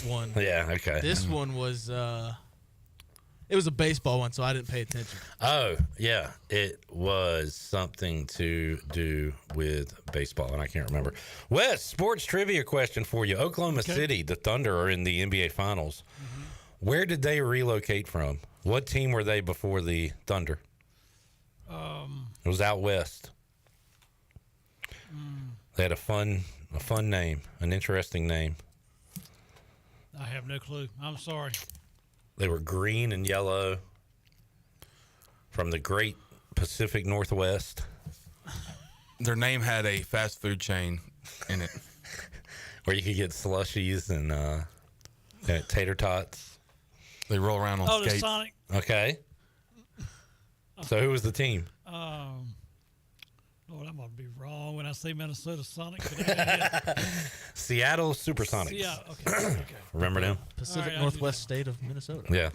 S22: one.
S10: Yeah, okay.
S22: This one was. It was a baseball one, so I didn't pay attention.
S10: Oh, yeah. It was something to do with baseball, and I can't remember. Wes, sports trivia question for you. Oklahoma City, the Thunder, are in the NBA Finals. Mm-hmm. Where did they relocate from? What team were they before the Thunder? It was out west. They had a fun name, an interesting name.
S2: I have no clue. I'm sorry.
S10: They were green and yellow from the great Pacific Northwest.
S4: Their name had a fast food chain in it.
S10: Where you could get slushies and tater tots.
S4: They roll around on skates.
S2: The Sonic.
S10: Okay. So who was the team?
S2: Lord, I'm going to be wrong when I say Minnesota Sonic.
S10: Seattle Supersonics.
S2: Yeah, okay.
S10: Remember them?
S22: Pacific Northwest state of Minnesota.
S10: Yeah.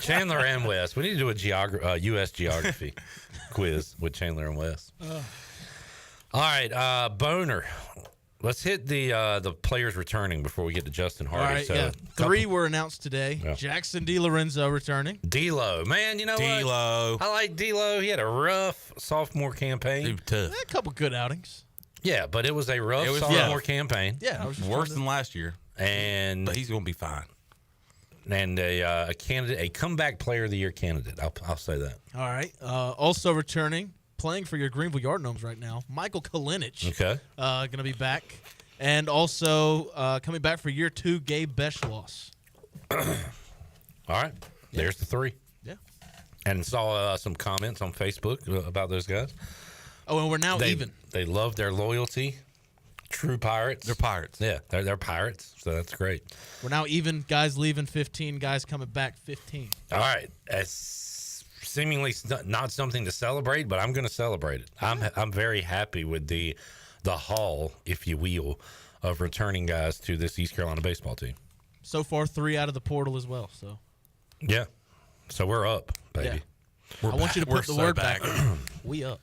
S10: Chandler and West. We need to do a U.S. geography quiz with Chandler and West. All right, Boner. Let's hit the players returning before we get to Justin Hardy.
S22: All right,
S10: so,
S22: 3 were announced today.
S10: Yeah.
S22: Jackson DiLorenzo returning.
S10: D-Lo. Man, you know
S4: D-Lo.
S10: what? I like D-Lo. He had a rough sophomore campaign.
S4: He was tough.
S22: A couple good outings.
S10: Yeah, but it was a rough sophomore campaign.
S22: Yeah, I was just
S4: worse than last year.
S10: But
S4: he's going to be fine.
S10: And a candidate, a comeback player of the year candidate. I'll say that.
S22: All right. Also returning, playing for your Greenville Yard Gnomes right now, Michael Kalinich.
S10: Okay.
S22: Going to be back. And also coming back for year 2, Gabe Beschloss.
S10: All right. There's the 3.
S22: Yeah.
S10: And saw some comments on Facebook about those guys.
S22: Oh, and we're now even.
S10: They love their loyalty. True Pirates.
S4: They're Pirates.
S10: Yeah, they're Pirates, so that's great.
S22: We're now even. Guys leaving 15, guys coming back 15.
S10: All right. It's seemingly not something to celebrate, but I'm going to celebrate it. I'm very happy with the haul, if you will, of returning guys to this East Carolina baseball team.
S22: So far, 3 out of the portal as well. So.
S10: Yeah. So we're up, baby.
S22: Yeah. I want you to put the word back. We up.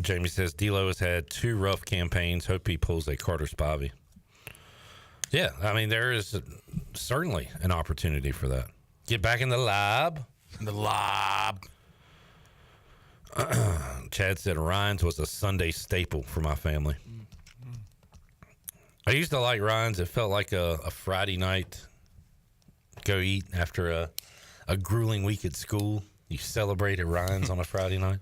S10: Jamie says D-Lo has had 2 rough campaigns. Hope he pulls a Carter Spivey. Yeah, I mean, there is certainly an opportunity for that. Get back in the lab. Chad said Ryan's was a Sunday staple for my family. I used to like Ryan's. It felt like a Friday night go eat after a grueling week at school. You celebrate at Ryan's on a Friday night.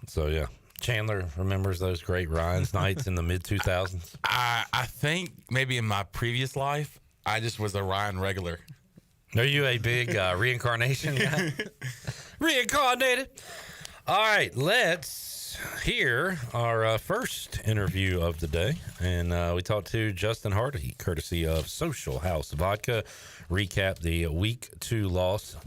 S10: So, yeah. Chandler remembers those great Ryan's nights in the mid-2000s.
S4: I think maybe in my previous life, I just was a Ryan regular.
S10: Are you a big reincarnation guy? Reincarnated. All right, let's hear our first interview of the day. And we talked to Justin Hardy, courtesy of Social House Vodka. Recap the Week 2 loss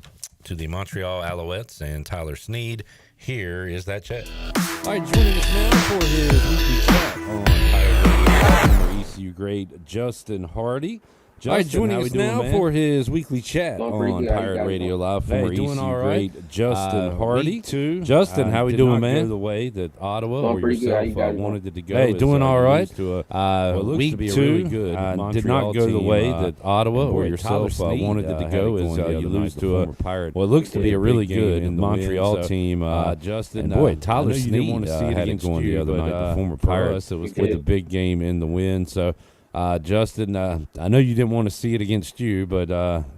S10: to the Montreal Alouettes and Tyler Snead. Here is that chat.
S1: All right, joining us now for his weekly chat on Pirate Radio, former ECU great Justin Hardy. All right,
S3: Justin,
S1: joining
S3: how we
S1: us
S3: doing,
S1: now
S3: man?
S1: for his weekly chat
S3: Doing pretty
S1: on
S3: good. How you
S1: Pirate
S3: guys
S1: Radio
S3: doing?
S1: Live,
S3: Hey,
S1: former
S3: doing
S1: ECU
S3: all right.
S1: great Justin Hardy.
S3: Week 2,
S1: Justin, how we
S3: did
S1: doing,
S3: not
S1: man?
S3: go the way that Ottawa
S29: Doing
S3: or
S29: pretty good. How
S3: yourself
S29: you guys
S3: wanted
S29: doing?
S3: it to go.
S1: Hey,
S3: as,
S1: doing all
S3: you
S1: right.
S3: lose to a, what looks
S1: Week
S3: to be a
S1: 2
S3: really good
S1: did
S3: Montreal
S1: not go the
S3: team,
S1: way that Ottawa
S3: and boy,
S1: or yourself
S3: Tyler Snead,
S1: wanted it to
S3: had
S1: go.
S3: it
S1: As
S3: going the
S1: you
S3: other
S1: lose
S3: night,
S1: to
S3: the
S1: a
S3: former Pirate.
S1: what looks to be
S3: Did
S1: a
S3: a
S1: really
S3: big game
S1: good
S3: in the
S1: Montreal
S3: win, so,
S1: team.
S3: Justin,
S1: and boy,
S3: I
S1: Tyler
S3: know you didn't
S1: Snead
S3: want to see it
S1: had it
S3: against
S1: going
S3: you,
S1: the other
S3: but,
S1: night. The former
S3: for
S1: Pirate
S3: us, it was
S1: with
S3: good.
S1: a big game in the win. So. Justin, I know you didn't want to see it against you, but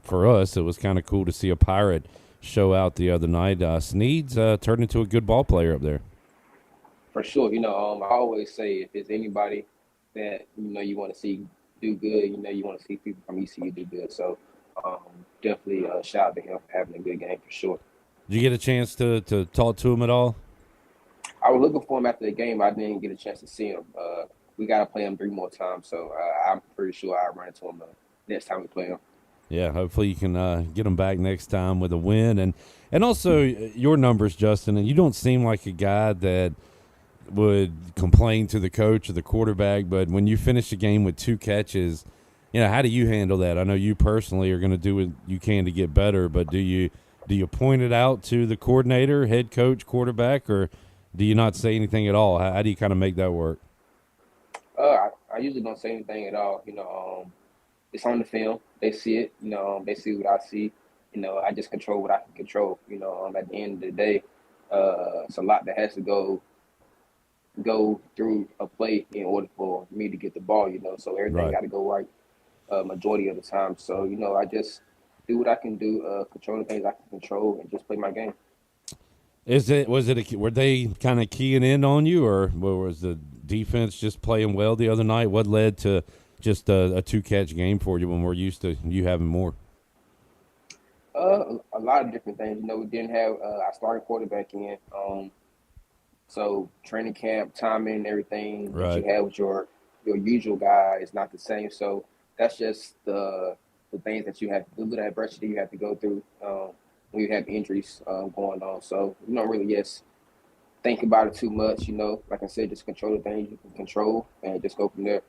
S1: for us, it was kind of cool to see a Pirate show out the other night. Snead's turned into a good ball player up there.
S29: For sure. I always say if there's anybody that, you want to see do good, you want to see people from ECU do good. So definitely shout out to him for having a good game for sure.
S1: Did you get a chance to talk to him at all?
S29: I was looking for him after the game. I didn't get a chance to see him. We got to play him 3 more times, so I'm pretty sure I'll run into him next time we play him.
S1: Yeah, hopefully you can get him back next time with a win. And also your numbers, Justin, and you don't seem like a guy that would complain to the coach or the quarterback, but when you finish a game with 2 catches, how do you handle that? I know you personally are going to do what you can to get better, but do you point it out to the coordinator, head coach, quarterback, or do you not say anything at all? How do you kind of make that work?
S29: I usually don't say anything at all. It's on the film. They see it. They see what I see. I just control what I can control. At the end of the day, it's a lot that has to go through a play in order for me to get the ball. So everything got to go right majority of the time. So I just do what I can do, control the things I can control, and just play my game.
S1: Were they kind of keying in on you, or was the defense just playing well the other night? What led to just a 2-catch game for you when we're used to you having more?
S29: A lot of different things. We didn't have our starting quarterback in. So training camp, timing, and everything that you have with your usual guy is not the same. So that's just the things that you have, the little adversity you have to go through when you have injuries going on. So you don't really just think about it too much. Like I said, just control the things you can control and just go from there.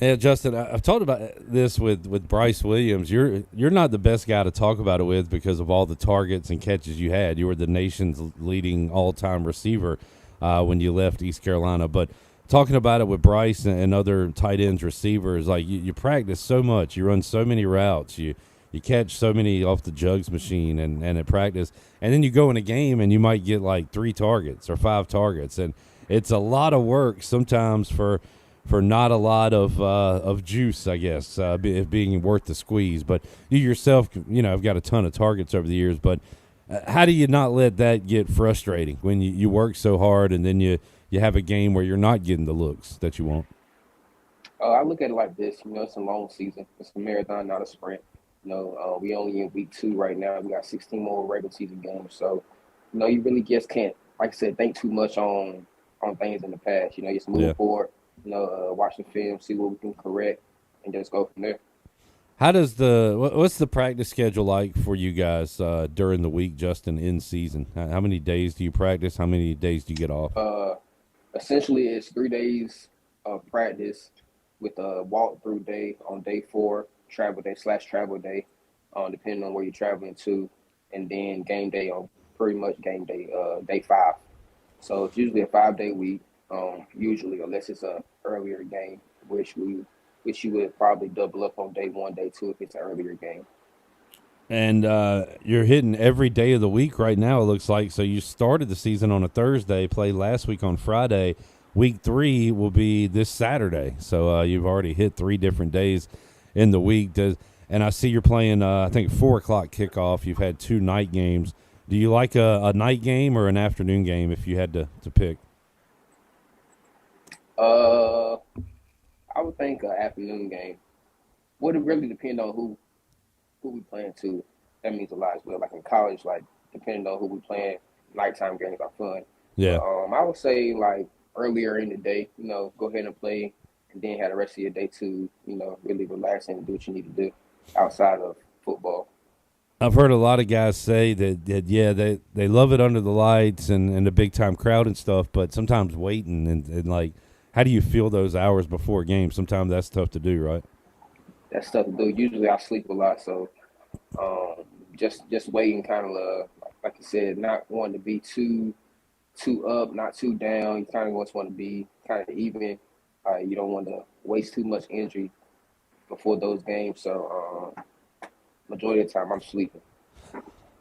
S1: Yeah, Justin, I've talked about this with Bryce Williams. You're not the best guy to talk about it with because of all the targets and catches you had. You were the nation's leading all-time receiver when you left East Carolina. But talking about it with Bryce and other tight ends receivers, like you practice so much. You run so many routes. You catch so many off the jugs machine and at practice. And then you go in a game and you might get like 3 targets or 5 targets. And it's a lot of work sometimes for not a lot of juice, I guess, being worth the squeeze. But you yourself, have got a ton of targets over the years. But how do you not let that get frustrating when you work so hard and then you have a game where you're not getting the looks that you want?
S29: I look at it like this. It's a long season. It's a marathon, not a sprint. We only in week 2 right now. We got 16 more regular season games. So, you really just can't, like I said, think too much on things in the past. Just move forward. Watch the film, see what we can correct, and just go from there.
S1: How does what's the practice schedule like for you guys during the week, Justin, in season? How many days do you practice? How many days do you get off?
S29: Essentially, it's 3 days of practice with a walkthrough day on day 4, travel day, depending on where you're traveling to, and then game day on pretty much game day, day 5. So it's usually a 5-day week. Usually, unless it's a earlier game, which you would probably double up on day 1, day 2 if it's an earlier game.
S1: And you're hitting every day of the week right now, it looks like. So you started the season on a Thursday, played last week on Friday. Week 3 will be this Saturday. So you've already hit 3 different days in the week. And I see you're playing, I think, 4 o'clock kickoff. You've had 2 night games. Do you like a night game or an afternoon game if you had to pick?
S29: I would think an afternoon game. Would it really depend on who we playing to? That means a lot as well. Like in college, depending on who we playing, nighttime games are fun.
S1: Yeah.
S29: But, I would say earlier in the day, go ahead and play, and then have the rest of your day to, really relax and do what you need to do outside of football.
S1: I've heard a lot of guys say that they love it under the lights and the big time crowd and stuff, but sometimes waiting and how do you feel those hours before a game? Sometimes that's tough to do, right?
S29: that's tough to do. Usually I sleep a lot, so just waiting, kind of like you said, not wanting to be too up, not too down. You kind of just want to be kind of even. You don't want to waste too much energy before those games. So majority of the time I'm sleeping.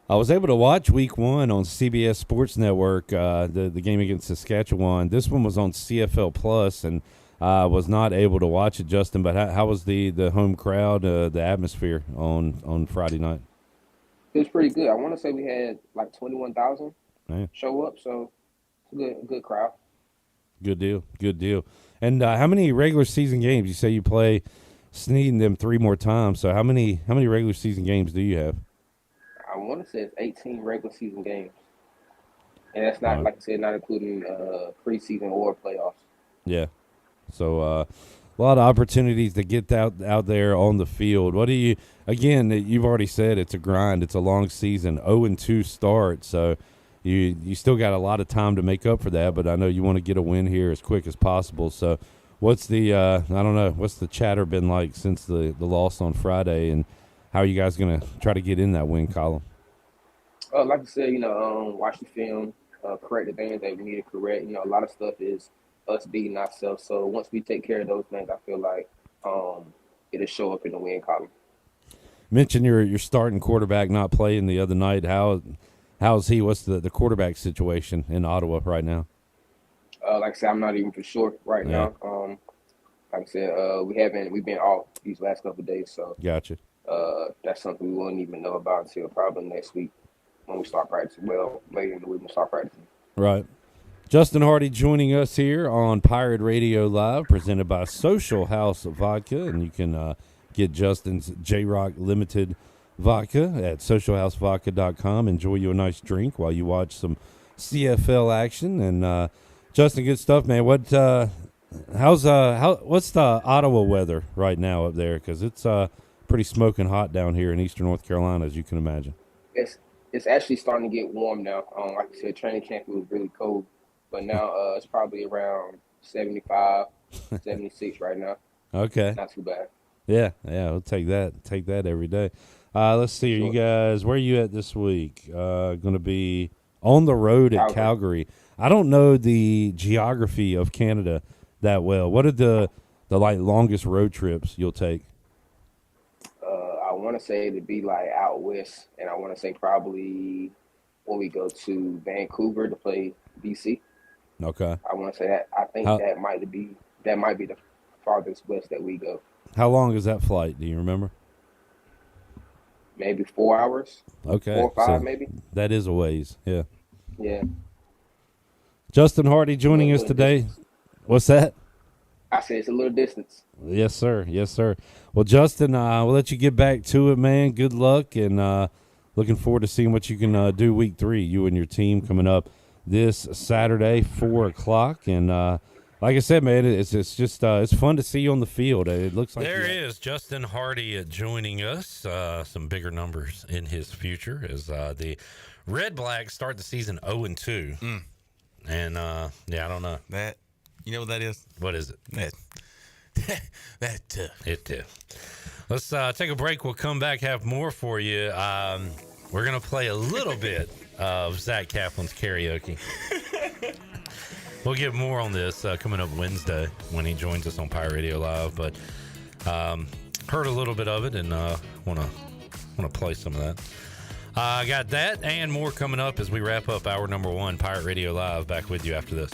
S1: I was able to watch Week 1 on CBS Sports Network, the game against Saskatchewan. This one was on CFL Plus, and was not able to watch it, Justin. But how was the home crowd, the atmosphere on Friday night?
S29: It was pretty good. I want to say we had like 21,000
S1: Man.
S29: show up, so it's a good crowd.
S1: Good deal. And how many regular season games? You say you play Snead and them 3 more times. So how many regular season games do you have?
S29: I want to say it's 18 regular season games, and that's not, like I said, not including preseason or playoffs.
S1: Yeah. So a lot of opportunities to get out there on the field. What do you? Again, you've already said it's a grind. It's a long season. 0-2 start. So you still got a lot of time to make up for that. But I know you want to get a win here as quick as possible. So what's the I don't know, what's the chatter been like since the loss on Friday, and how are you guys going to try to get in that win column?
S29: Like I said, watch the film, correct the things that we need to correct. A lot of stuff is us beating ourselves. So once we take care of those things, I feel like it'll show up in the win column.
S1: Mention your starting quarterback not playing the other night. How's he? What's the quarterback situation in Ottawa right now?
S29: Like I said, I'm not even for sure right now. Like I said, we've been off these last couple of days, so
S1: gotcha.
S29: That's something we won't even know about until probably next week when we start practicing. Well, later in the week we'll start practicing.
S1: Right. Justin Hardy joining us here on Pirate Radio Live, presented by Social House Vodka, and you can get Justin's J-Rock Limited Vodka at socialhousevodka.com. Enjoy you a nice drink while you watch some CFL action. And Justin, good stuff, man. What's the Ottawa weather right now up there? Because it's pretty smoking hot down here in eastern North Carolina, as you can imagine.
S29: It's actually starting to get warm now. Like I said, training camp was really cold, but now it's probably around 75, 76 right now.
S1: Okay.
S29: Not too bad.
S1: Yeah, we'll take that every day. Let's see, are you guys, where are you at this week? Going to be on the road at Calgary. I don't know the geography of Canada that well. What are the longest road trips you'll take?
S29: I want to say it'd be like out west, and I want to say probably when we go to Vancouver to play BC.
S1: Okay.
S29: I want to say that. I think that might be the farthest west that we go.
S1: How long is that flight? Do you remember?
S29: Maybe 4 hours.
S1: Okay.
S29: 4 or 5, maybe.
S1: That is a ways. Yeah.
S29: Yeah.
S1: Justin Hardy joining us today.
S29: Distance.
S1: What's that?
S29: I say it's a little distance.
S1: Yes, sir. Yes, sir. Well, Justin, we'll let you get back to it, man. Good luck, and looking forward to seeing what you can do week 3, you and your team coming up this Saturday, 4 o'clock. And like I said, man, it's just it's fun to see you on the field. It looks like
S10: there is Justin Hardy joining us. Some bigger numbers in his future as the Red Blacks start the season 0-2. And I don't know
S16: that. You know what that is?
S10: What is it?
S16: That
S10: Let's take a break. We'll come back, have more for you. We're gonna play a little bit of Zach Kaplan's karaoke. We'll get more on this coming up Wednesday when he joins us on Pirate Radio Live. But heard a little bit of it and want to play some of that. I got that and more coming up as we wrap up hour number 1, Pirate Radio Live. Back with you after this.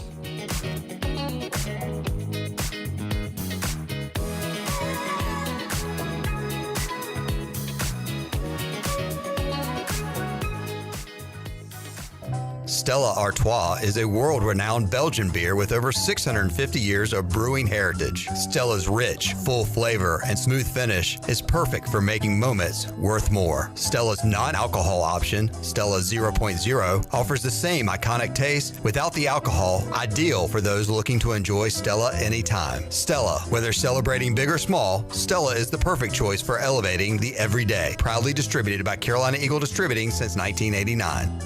S5: Stella Artois is a world-renowned Belgian beer with over 650 years of brewing heritage. Stella's rich, full flavor and smooth finish is perfect for making moments worth more. Stella's non-alcohol option, Stella 0.0, offers the same iconic taste without the alcohol, ideal for those looking to enjoy Stella anytime. Stella, whether celebrating big or small, Stella is the perfect choice for elevating the everyday. Proudly distributed by Carolina Eagle Distributing since 1989.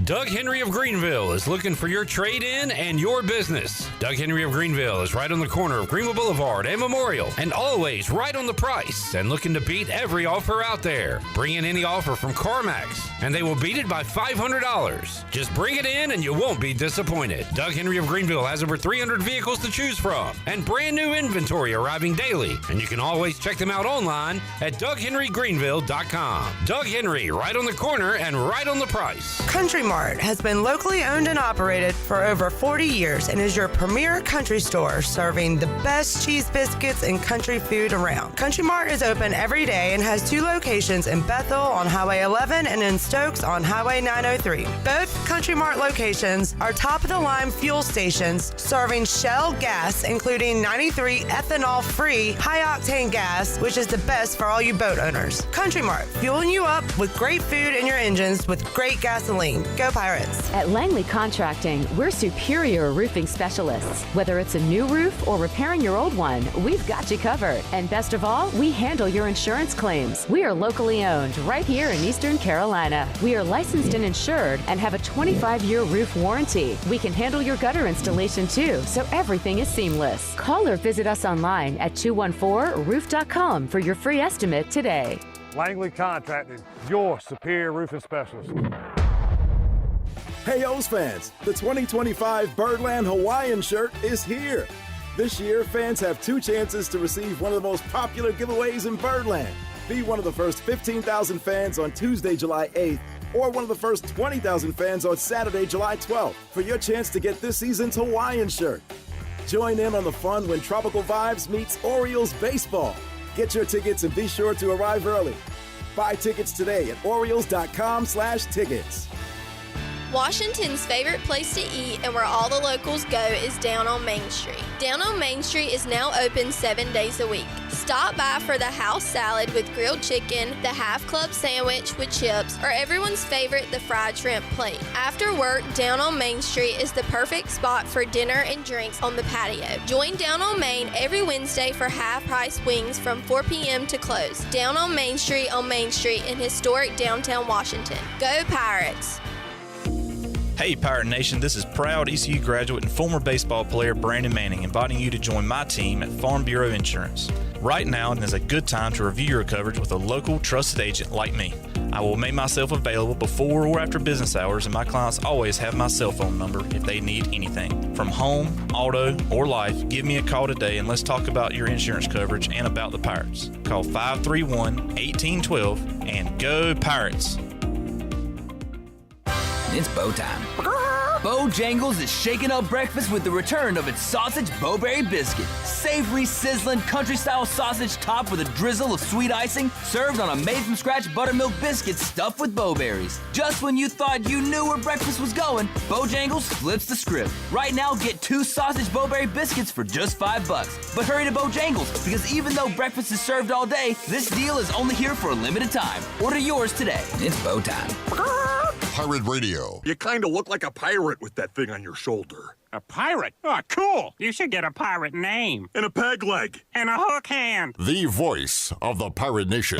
S10: Doug Henry of Greenville is looking for your trade-in and your business. Doug Henry of Greenville is right on the corner of Greenville Boulevard and Memorial, and always right on the price and looking to beat every offer out there. Bring in any offer from CarMax, and they will beat it by $500. Just bring it in and you won't be disappointed. Doug Henry of Greenville has over 300 vehicles to choose from and brand new inventory arriving daily, and you can always check them out online at DougHenryGreenville.com. Doug Henry, right on the corner and right on the price.
S8: Country Mart has been locally owned and operated for over 40 years and is your premier country store serving the best cheese biscuits and country food around. Country Mart is open every day and has 2 locations in Bethel on Highway 11 and in Stokes on Highway 903. Both Country Mart locations are top-of-the-line fuel stations serving Shell gas, including 93 ethanol-free high-octane gas, which is the best for all you boat owners. Country Mart, fueling you up with great food in your engines with great gasoline. Go Pirates.
S9: At Langley Contracting, we're superior roofing specialists. Whether it's a new roof or repairing your old one, we've got you covered. And best of all, we handle your insurance claims. We are locally owned right here in Eastern Carolina. We are licensed and insured and have a 25-year roof warranty. We can handle your gutter installation too, so everything is seamless. Call or visit us online at 214roof.com for your free estimate today.
S11: Langley Contracting, your superior roofing specialist.
S12: Hey O's fans, the 2025 Birdland Hawaiian shirt is here. This year, fans have 2 chances to receive one of the most popular giveaways in Birdland. Be one of the first 15,000 fans on Tuesday, July 8th, or one of the first 20,000 fans on Saturday, July 12th, for your chance to get this season's Hawaiian shirt. Join in on the fun when Tropical Vibes meets Orioles baseball. Get your tickets and be sure to arrive early. Buy tickets today at Orioles.com/tickets.
S13: Washington's favorite place to eat and where all the locals go is down on Main Street. Down on Main Street is now open 7 days a week. Stop by for the house salad with grilled chicken, the half club sandwich with chips, or everyone's favorite, the fried shrimp plate. After work, Down on Main Street is the perfect spot for dinner and drinks on the patio. Join Down on Main every Wednesday for half-price wings from 4 p.m. to close. Down on Main Street in historic downtown Washington. Go Pirates!
S14: Hey Pirate Nation, this is proud ECU graduate and former baseball player Brandon Manning inviting you to join my team at Farm Bureau Insurance. Right now is a good time to review your coverage with a local trusted agent like me. I will make myself available before or after business hours, and my clients always have my cell phone number if they need anything. From home, auto, or life, give me a call today and let's talk about your insurance coverage and about the Pirates. Call 531-1812 and go Pirates!
S15: It's bow time. Bojangles is shaking up breakfast with the return of its sausage Bowberry biscuit. Savory, sizzling, country-style sausage topped with a drizzle of sweet icing, served on a made-from-scratch buttermilk biscuit stuffed with bowberries. Just when you thought you knew where breakfast was going, Bojangles flips the script. Right now, get 2 sausage Bowberry biscuits for just $5. But hurry to Bojangles, because even though breakfast is served all day, this deal is only here for a limited time. Order yours today. It's bow time.
S17: Pirate Radio.
S7: You kind of look like a pirate with that thing on your shoulder.
S19: A pirate? Oh, cool. You should get a pirate name.
S7: And a peg leg.
S19: And a hook hand.
S17: The voice of the Pirate Nation.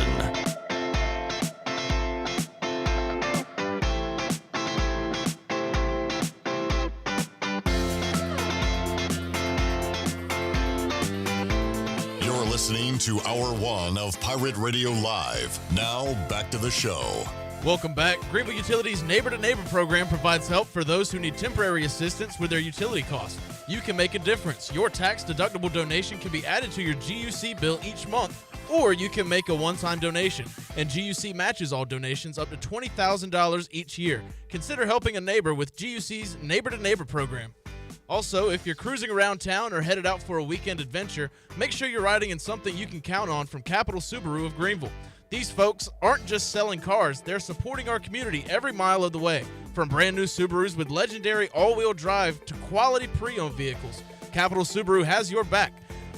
S17: You're listening to Hour 1 of Pirate Radio Live. Now, back to the show.
S22: Welcome back. Greenville Utilities Neighbor-to-Neighbor program provides help for those who need temporary assistance with their utility costs. You can make a difference. Your tax-deductible donation can be added to your GUC bill each month, or you can make a one-time donation, and GUC matches all donations up to $20,000 each year. Consider helping a neighbor with GUC's Neighbor-to-Neighbor program. Also, if you're cruising around town or headed out for a weekend adventure, make sure you're riding in something you can count on from Capital Subaru of Greenville. These folks aren't just selling cars, they're supporting our community every mile of the way. From brand new Subarus with legendary all-wheel drive to quality pre-owned vehicles, Capital Subaru has your back.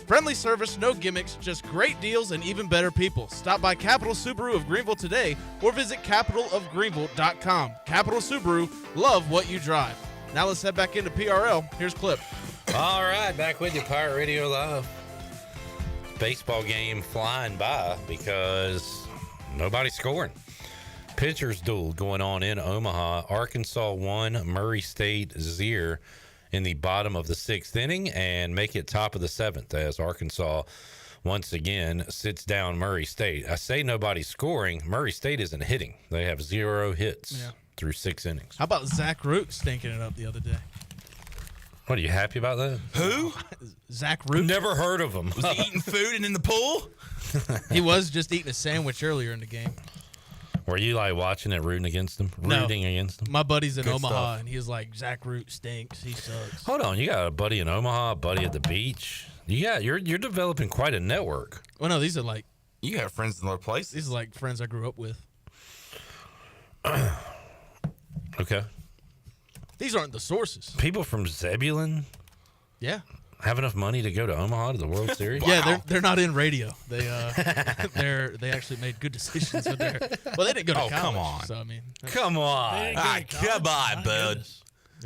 S22: Friendly service, no gimmicks, just great deals and even better people. Stop by Capital Subaru of Greenville today or visit capitalofgreenville.com. Capital Subaru, love what you drive. Now let's head back into PRL. Here's Clip.
S10: All right, back with you, Pirate Radio Live. Baseball game flying by because nobody's scoring. pitchers duel going on in Omaha. Arkansas 1, Murray State 0 in the bottom of the 6th inning, and make it top of the 7th as Arkansas once again sits down Murray State. I say nobody's scoring. Murray State isn't hitting. They have 0 hits through 6 innings.
S22: How about Zach Root stinking it up the other day?
S10: What, are you happy about that?
S4: Who?
S22: Zach Root.
S10: Never heard of him.
S4: Was he eating food and in the pool?
S22: He was just eating a sandwich earlier in the game.
S10: Were you like watching it, rooting against him? Rooting against him?
S22: My buddy's in
S10: Good
S22: Omaha,
S10: stuff.
S22: and he's like, Zach Root stinks. He sucks.
S10: Hold on, you got a buddy in Omaha, a buddy at the beach. You're developing quite a network.
S22: Well, no, these are like
S4: you got friends in other places.
S22: These are like friends I grew up with.
S10: Okay.
S22: These aren't the sources.
S10: People from Zebulon
S22: Yeah.
S10: have enough money to go to Omaha to the World Series?
S22: Yeah, they're not in radio. They they actually made good decisions with their. Well, they didn't go to college.
S4: Come on.
S22: So I mean,
S10: Come on.
S4: Come on, bud.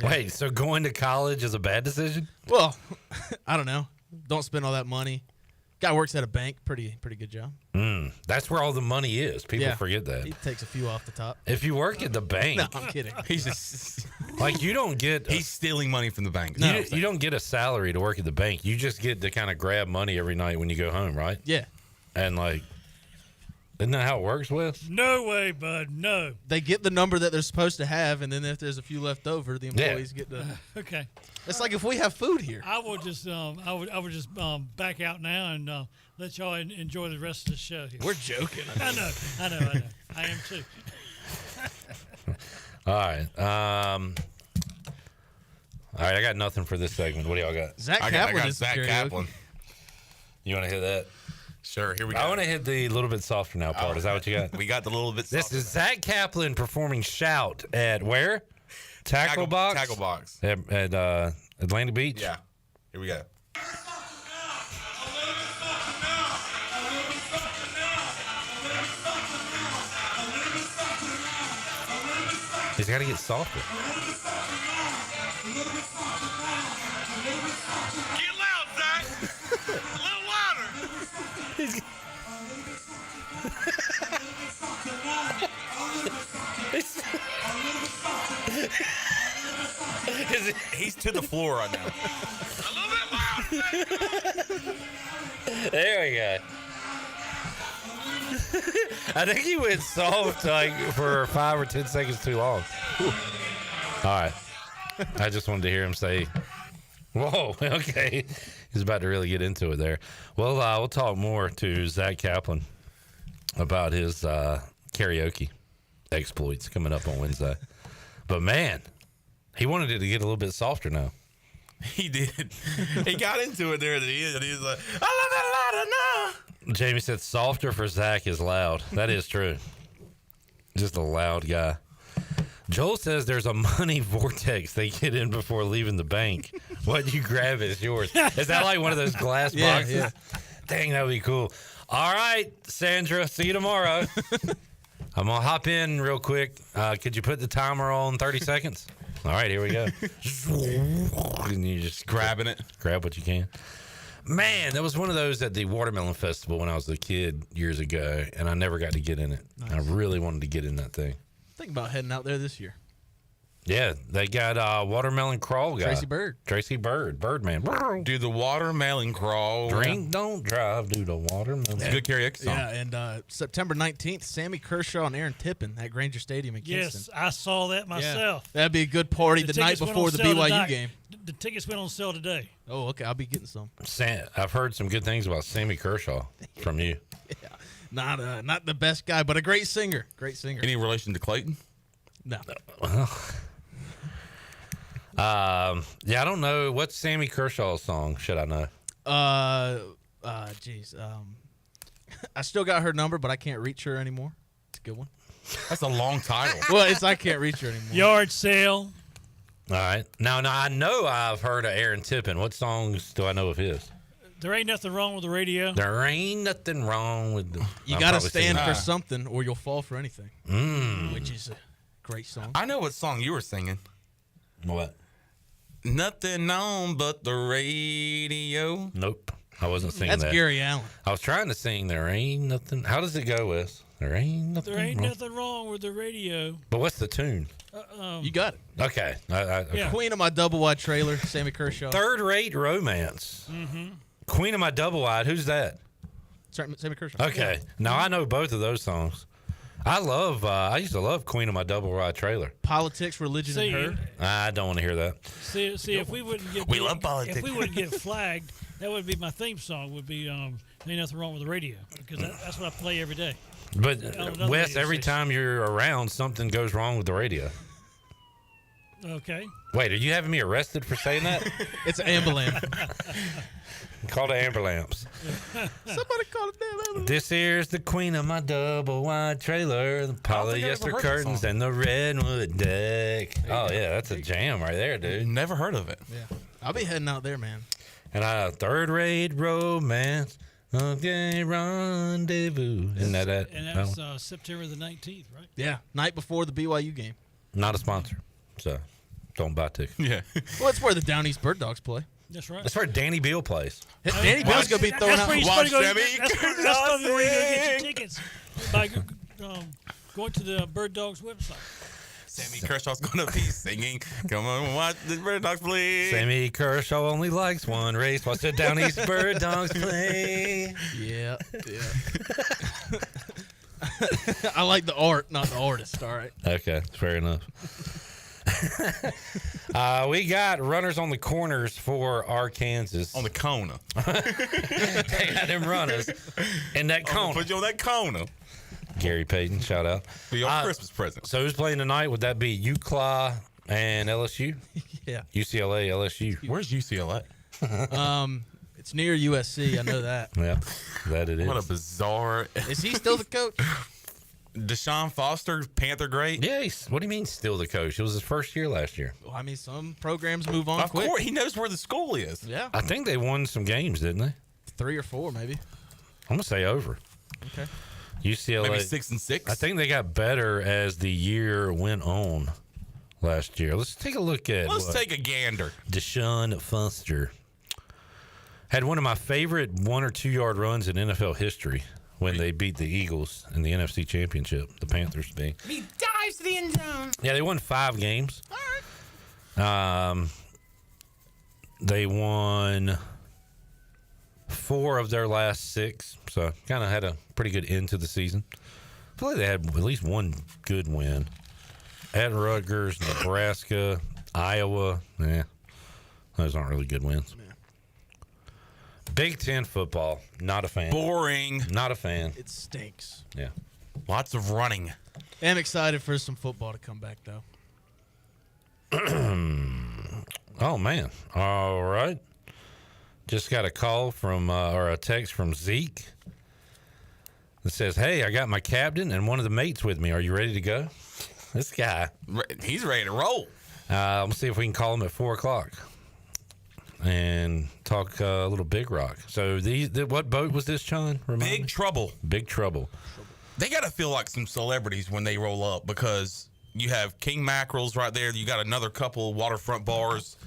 S10: Wait, so going to college is a bad decision?
S22: Well, I don't know. Don't spend all that money. Guy works at a bank. Pretty good job.
S10: That's where all the money is. People
S22: Yeah.
S10: forget that.
S22: He takes a few off the top.
S10: If you work at the bank,
S22: No, I'm kidding.
S4: He's just
S10: like you don't get.
S4: he's stealing money from the bank.
S10: You don't get a salary to work at the bank. You just get to kind of grab money every night when you go home, right?
S22: Yeah.
S10: And like, isn't that how it works, Wes?
S2: No way, bud. No.
S22: They get the number that they're supposed to have, and then if there's a few left over, the employees get the.
S2: Okay.
S22: It's like if we have food here.
S2: I will just I would just back out now and let y'all enjoy the rest of the show here.
S22: We're joking.
S2: I know. I am too.
S10: All right. All right, I got nothing for this segment. What do y'all got?
S22: Zach
S4: I
S22: Kaplan
S4: got
S22: is
S4: Zach Kaplan.
S10: You want to hear that?
S4: Sure, here we go.
S10: I want to hit the little bit softer now part. Is that what you got?
S4: We got the little bit
S10: This
S4: softer.
S10: is Zach Kaplan performing Shout at where? Tackle Box?
S4: Tackle Box.
S10: At Atlantic Beach?
S4: Yeah. Here we go.
S10: He's got to get softer.
S7: Get loud, Zach. A little louder.
S4: He's to the floor right now.
S10: There we go. I think he went soft like for 5 or 10 seconds too long. All right. I just wanted to hear him say, whoa, okay. He's about to really get into it there. Well, we'll talk more to Zach Kaplan about his karaoke exploits coming up on Wednesday. But, man, he wanted it to get a little bit softer now.
S4: He did. He got into it there at the end. He was like, I love that louder now.
S10: Jamie said softer for Zach is loud. That is true. Just a loud guy. Joel says there's a money vortex they get in before leaving the bank. What you grab is yours. Is that like one of those glass boxes?
S22: Yeah.
S10: Dang, that would be cool. All right, Sandra, see you tomorrow. I'm going to hop in real quick. Could you put the timer on 30 seconds? All right, here we go. And you just
S4: Grabbing it.
S10: grab what you can. Man, that was one of those at the Watermelon Festival when I was a kid years ago, and I never got to get in it.
S22: Nice.
S10: I really wanted to get in that thing.
S22: Think about heading out there this year.
S10: Yeah, they got Watermelon Crawl guy.
S22: Tracy Bird.
S10: Birdman.
S4: Do the watermelon crawl.
S10: Drink, don't drive, do the watermelon.
S4: It's a good karaoke song.
S22: Yeah, and September 19th, Sammy Kershaw and Aaron Tippin at Granger Stadium in Kingston.
S2: Yes, I saw that myself.
S22: Yeah. That'd be a good party the night
S2: tickets went
S22: before
S2: on
S22: the
S2: sale
S22: BYU
S2: tonight.
S22: game.
S2: The tickets went on sale today.
S22: Oh, okay. I'll be getting some.
S10: I've heard some good things about Sammy Kershaw from you.
S22: Yeah, not the best guy, but a great singer. Great singer.
S4: Any relation to Clayton?
S22: No.
S10: Yeah, I don't know. What's Sammy Kershaw's song? Should I know?
S22: Geez. I still got her number, but I can't reach her anymore. It's a good one.
S4: That's a long title.
S22: Well, I can't reach her anymore.
S2: Yard sale.
S10: All right. Now, I know I've heard of Aaron Tippin. What songs do I know of his?
S2: There ain't nothing wrong with the radio.
S10: There ain't nothing wrong with the...
S22: You got to stand for something or you'll fall for anything, which is a great song.
S4: I know what song you were singing.
S10: What?
S4: Nothing on but the radio.
S10: Nope. I wasn't singing
S22: That's
S10: that.
S22: Gary Allen.
S10: I was trying to sing There Ain't Nothing. How does it go, Wes? There ain't nothing
S2: wrong with the radio.
S10: But what's the tune?
S22: You got it.
S10: Okay.
S2: Yeah.
S22: Queen of My Double Wide Trailer, Sammy Kershaw.
S10: Third-Rate Romance.
S2: Mm-hmm.
S10: Queen of My Double Wide. Who's that?
S22: Sammy Kershaw.
S10: Okay. Now I know both of those songs. I used to love Queen of My Double Wide Trailer.
S22: Politics, Religion, and Her.
S10: I don't want to hear that.
S2: See, if we wouldn't get
S10: love politics.
S2: If we wouldn't get flagged, that would be my theme song. Would be Ain't Nothing Wrong with the Radio, because that's what I play every day.
S10: But
S2: Another
S10: Wes,
S2: radio
S10: every
S2: station.
S10: time you're around, something goes wrong with the radio.
S2: Okay.
S10: Wait, are you having me arrested for saying that?
S22: It's an ambulance.
S10: Call the ambulance.
S22: Somebody call it damn ambulance.
S10: This here's the Queen of My Double Wide Trailer, the polyester curtains, and the redwood deck. Oh, yeah, that's a jam right there, dude.
S4: Never heard of it.
S22: Yeah. I'll be heading out there, man.
S10: And Third-Rate Romance, okay, rendezvous. Isn't that it?
S2: And that's September the 19th, right?
S22: Yeah, night before the BYU game.
S10: Not a sponsor, so don't buy tickets.
S4: Yeah.
S22: Well, it's where the Down East Bird Dogs play.
S2: That's right.
S10: That's where Danny Beal plays.
S22: Danny Beal's going to be throwing out.
S2: That's where you get your tickets by going to the Bird Dogs website.
S4: Sammy Kershaw's going to be singing, "Come on, watch the Bird Dogs play."
S10: Sammy Kershaw only likes one race. Watch the Down East Bird Dogs play.
S22: Yeah. I like the art, not the artist. All right.
S10: Okay, fair enough. We got runners on the corners for Arkansas.
S4: On the corner.
S10: They got them runners in that corner.
S4: Put you on that corner.
S10: Gary Payton, shout out.
S4: Be your Christmas present.
S10: So who's playing tonight? Would that be UCLA and LSU?
S22: Yeah.
S10: UCLA, LSU.
S4: Where's UCLA?
S22: It's near USC. I know that.
S10: Yeah, that it is.
S4: What a bizarre.
S22: Is he still the coach?
S4: Deshaun Foster, Panther great.
S10: Yeah, what do you mean still the coach? It was his first year last year.
S22: Well, I mean, some programs move on
S4: Of
S22: quick.
S4: course, he knows where the school is.
S22: Yeah.
S10: I think they won some games, didn't they?
S22: 3 or 4, maybe.
S10: I'm going to say over.
S22: Okay.
S10: UCLA.
S4: Maybe 6-6.
S10: I think they got better as the year went on last year. Let's take a look at
S4: Let's take a gander.
S10: Deshaun Foster had one of my favorite 1 or 2 yard runs in NFL history when they beat the Eagles in the NFC Championship, the Panthers being.
S6: He dives to the end zone.
S10: Yeah, they won 5 games. All right. They won 4 of their last 6, so kind of had a pretty good end to the season. I feel like they had at least one good win. At Rutgers, Nebraska, Iowa. Those aren't really good wins. Yeah. Big Ten football, not a fan.
S4: Boring.
S10: Not a fan.
S22: It stinks.
S10: Yeah.
S4: Lots of running.
S22: I'm excited for some football to come back, though.
S10: Oh, man. All right. Just got a call from, or a text from Zeke that says, "Hey, I got my captain and one of the mates with me. Are you ready to go?" This guy.
S4: He's ready to roll.
S10: Let's see if we can call him at 4 o'clock and talk a little Big Rock. So what boat was this, John?
S4: Big Trouble.
S10: Big Trouble.
S4: They got to feel like some celebrities when they roll up, because you have King Mackerels right there. You got another couple waterfront bars.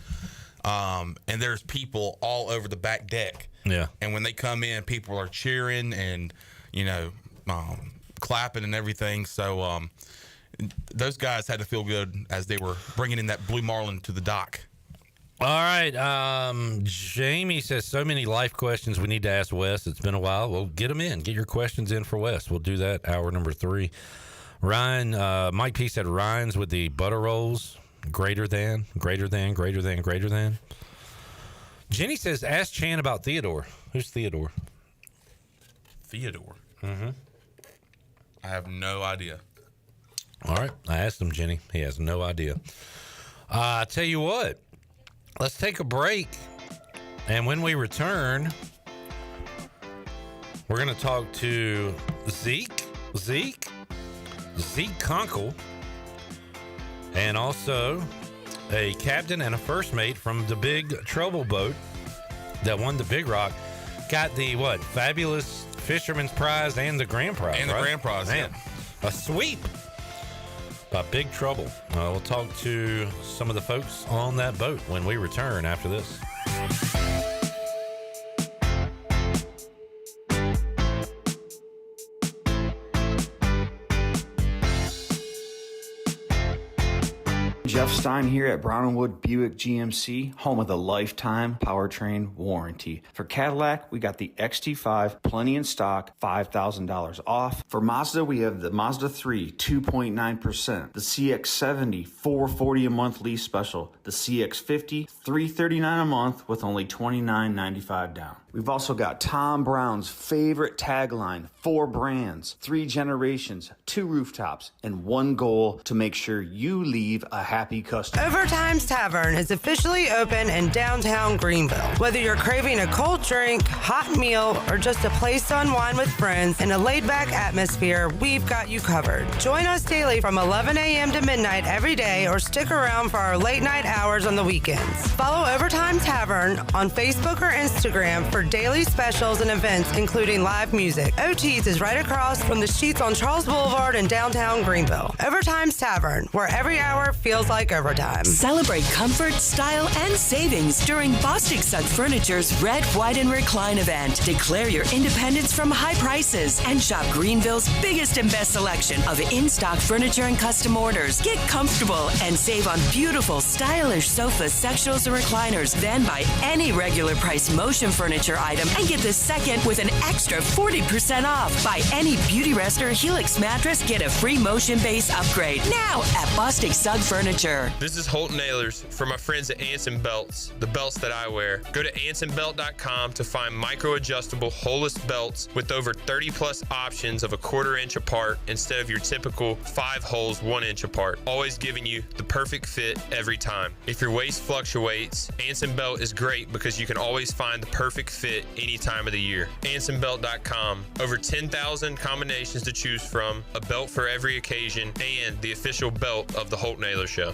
S4: And there's people all over the back deck.
S10: Yeah.
S4: And when they come in, people are cheering and, clapping and everything. So those guys had to feel good as they were bringing in that Blue Marlin to the dock.
S10: All right. Jamie says, so many life questions we need to ask Wes. It's been a while. Well, get them in. Get your questions in for Wes. We'll do that hour number 3. Ryan, Mike P said Ryan's with the butter rolls. Greater than. Jenny says, ask Chan about Theodore. Who's Theodore?
S4: Theodore?
S10: Mm-hmm.
S4: I have no idea.
S10: All right. I asked him, Jenny. He has no idea. I tell you what. Let's take a break. And when we return, we're going to talk to Zeke Conkle. And also a captain and a first mate from the Big Trouble boat that won the Big Rock. Got the, fabulous Fisherman's Prize and the Grand Prize,
S4: And the Grand Prize,
S10: Man, a sweep by Big Trouble. We'll talk to some of the folks on that boat when we return after this.
S18: Jeff Stein here at Brown & Wood Buick GMC, home of the lifetime powertrain warranty. For Cadillac, we got the XT5, plenty in stock, $5,000 off. For Mazda, we have the Mazda 3, 2.9%, the CX-70, $440 a month lease special, the CX-50, $339 a month with only $29.95 down. We've also got Tom Brown's favorite tagline, 4 brands, 3 generations, 2 rooftops, and 1 goal to make sure you leave a happy customer.
S8: Overtime's Tavern is officially open in downtown Greenville. Whether you're craving a cold drink, hot meal, or just a place to unwind with friends in a laid-back atmosphere, we've got you covered. Join us daily from 11 a.m. to midnight every day, or stick around for our late-night hours on the weekends. Follow Overtime Tavern on Facebook or Instagram for daily specials and events, including live music. OT's is right across from the Sheets on Charles Boulevard in downtown Greenville. Overtime's Tavern, where every hour feels like overtime.
S20: Celebrate comfort, style, and savings during Bostic Sugg Furniture's Red, White, and Recline event. Declare your independence from high prices and shop Greenville's biggest and best selection of in-stock furniture and custom orders. Get comfortable and save on beautiful, stylish sofas, sectionals, and recliners. Then buy any regular price Motion Furniture item and get the second with an extra 40% off. Buy any Beauty Rest or Helix mattress, get a free Motion Base upgrade now at Bostic Sugg Furniture.
S21: This is Holt Nailers for my friends at Anson Belts, the belts that I wear. Go to ansonbelt.com to find micro-adjustable holeless belts with over 30 plus options of a 1/4 inch apart instead of your typical 5 holes 1 inch apart, always giving you the perfect fit every time. If your waist fluctuates, Anson Belt is great because you can always find the perfect fit any time of the year. AnsonBelt.com. Over 10,000 combinations to choose from, a belt for every occasion, and the official belt of the Holt Nailor Show.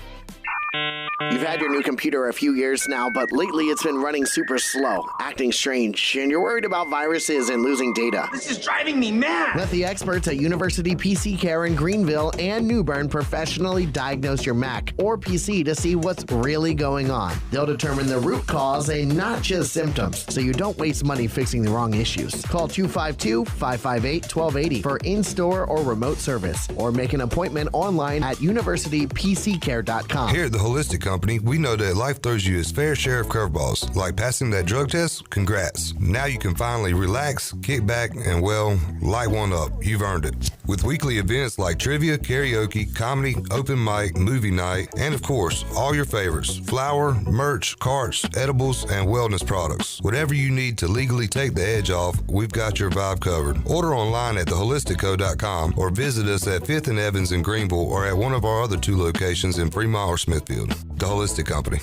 S23: You've had your new computer a few years now, but lately it's been running super slow, acting strange, and you're worried about viruses and losing data.
S6: This is driving me mad.
S23: Let the experts at University PC Care in Greenville and New Bern professionally diagnose your Mac or PC to see what's really going on. They'll determine the root cause and not just symptoms, so you don't waste money fixing the wrong issues. Call 252-558-1280 for in-store or remote service, or make an appointment online at universitypccare.com.
S24: Here at the Holistic Company, we know that life throws you its fair share of curveballs. Like passing that drug test? Congrats. Now you can finally relax, kick back, and, well, light one up. You've earned it. With weekly events like trivia, karaoke, comedy, open mic, movie night, and, of course, all your favorites: flour, merch, carts, edibles, and wellness products. Whatever you need to legally take the edge off, we've got your vibe covered. Order online at theholisticco.com or visit us at 5th and Evans in Greenville or at one of our other 2 locations in Fremont or Smithfield. The Holistic Company.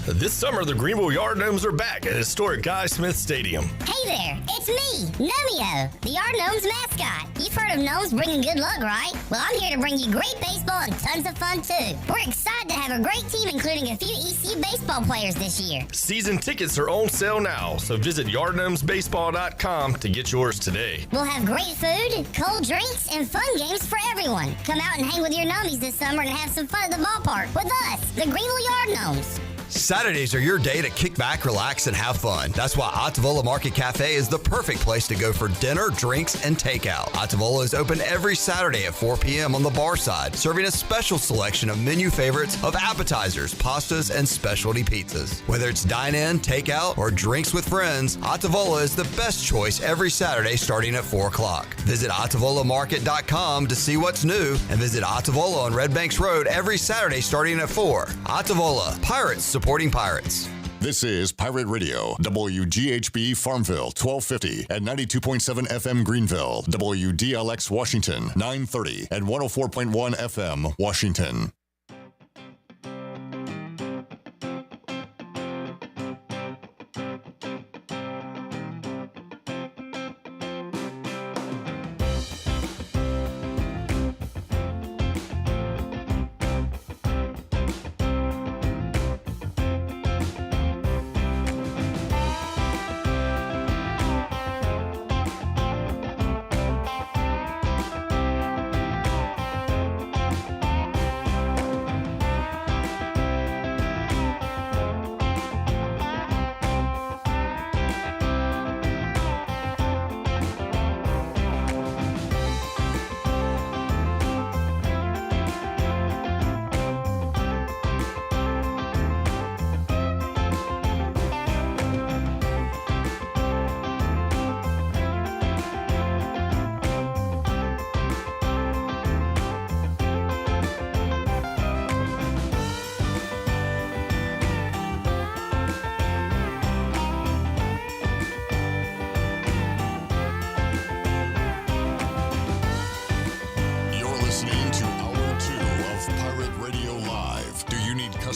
S25: This summer, the Greenville Yard Gnomes are back at historic Guy Smith Stadium.
S26: Hey there, it's me, Nomeo, the Yard Gnomes mascot. You've heard of gnomes bringing good luck, right? Well, I'm here to bring you great baseball and tons of fun, too. We're excited to have a great team, including a few ECU baseball players this year.
S25: Season tickets are on sale now, so visit yardgnomesbaseball.com to get yours today.
S26: We'll have great food, cold drinks, and fun games for everyone. Come out and hang with your gnomies this summer and have some fun at the ballpark with us, the Greenville Yard Gnomes.
S5: Saturdays are your day to kick back, relax, and have fun. That's why Ottavola Market Cafe is the perfect place to go for dinner, drinks, and takeout. Ottavola is open every Saturday at 4 p.m. on the bar side, serving a special selection of menu favorites of appetizers, pastas, and specialty pizzas. Whether it's dine-in, takeout, or drinks with friends, Ottavola is the best choice every Saturday starting at 4 o'clock. Visit OttavolaMarket.com to see what's new, and visit Ottavola on Red Banks Road every Saturday starting at 4. Ottavola, Pirates supporting Pirates.
S17: This is Pirate Radio, WGHB Farmville, 1250 at 92.7 FM Greenville, WDLX Washington, 930 and 104.1 FM Washington.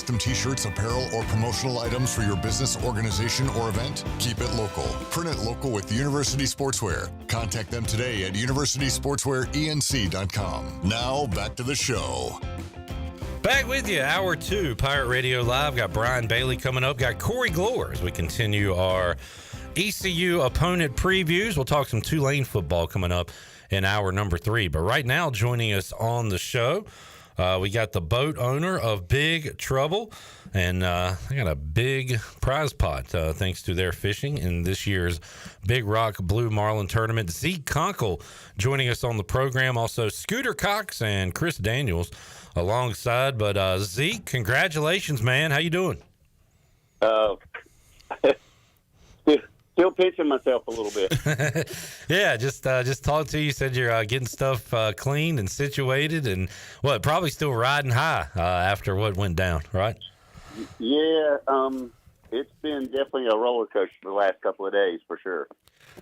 S17: custom t-shirts, apparel, or promotional items for your business, organization, or event? Keep it local. Print it local with University Sportswear. Contact them today at universitysportswearenc.com. Now, back to the show.
S10: Back with you, Hour 2, Pirate Radio Live. Got Brian Bailey coming up. Got Corey Gloor as we continue our ECU opponent previews. We'll talk some Tulane football coming up in hour number 3. But right now, joining us on the show, we got the boat owner of Big Trouble, and they got a big prize pot thanks to their fishing in this year's Big Rock Blue Marlin Tournament. Zeke Conkle joining us on the program. Also, Scooter Cox and Chris Daniels alongside. But Zeke, congratulations, man. How you doing?
S1: Still pitching myself a little bit.
S10: Yeah, just talked to you. Said you're getting stuff cleaned and situated, and probably still riding high after what went down, right?
S1: Yeah, it's been definitely a roller coaster the last couple of days for sure.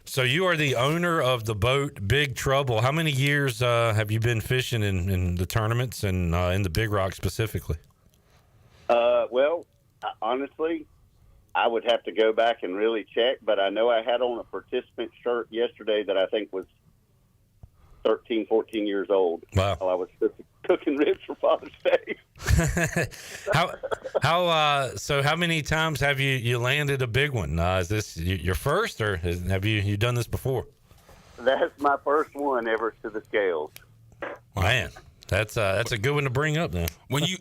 S10: So you are the owner of the boat Big Trouble. How many years have you been fishing in the tournaments and in the Big Rock specifically?
S1: Well, honestly, I would have to go back and really check, but I know I had on a participant shirt yesterday that I think was 13, 14 years old.
S10: Wow.
S1: While I was cooking ribs for Father's Day.
S10: So how many times have you landed a big one? Is this your first, or have you done this before?
S1: That's my first one ever to the scales.
S10: Man, that's a good one to bring up now.
S4: When you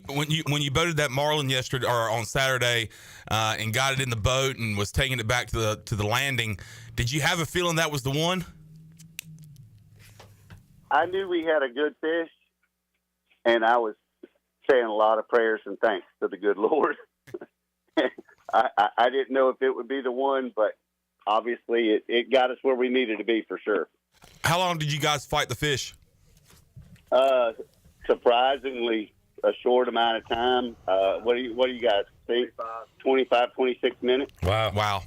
S4: boated that marlin yesterday or on Saturday, and got it in the boat and was taking it back to the landing, did you have a feeling that was the one?
S1: I knew we had a good fish, and I was saying a lot of prayers and thanks to the good Lord. I didn't know if it would be the one, but obviously it got us where we needed to be for sure.
S4: How long did you guys fight the fish?
S1: Surprisingly, a short amount of time. What do you guys think? 25, 26 minutes.
S4: Wow.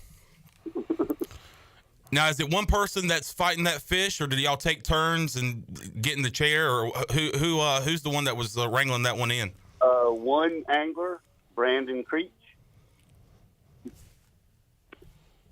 S4: Now, is it one person that's fighting that fish, or did y'all take turns and get in the chair, or who's the one that was wrangling that one in?
S1: One angler, Brandon Creech.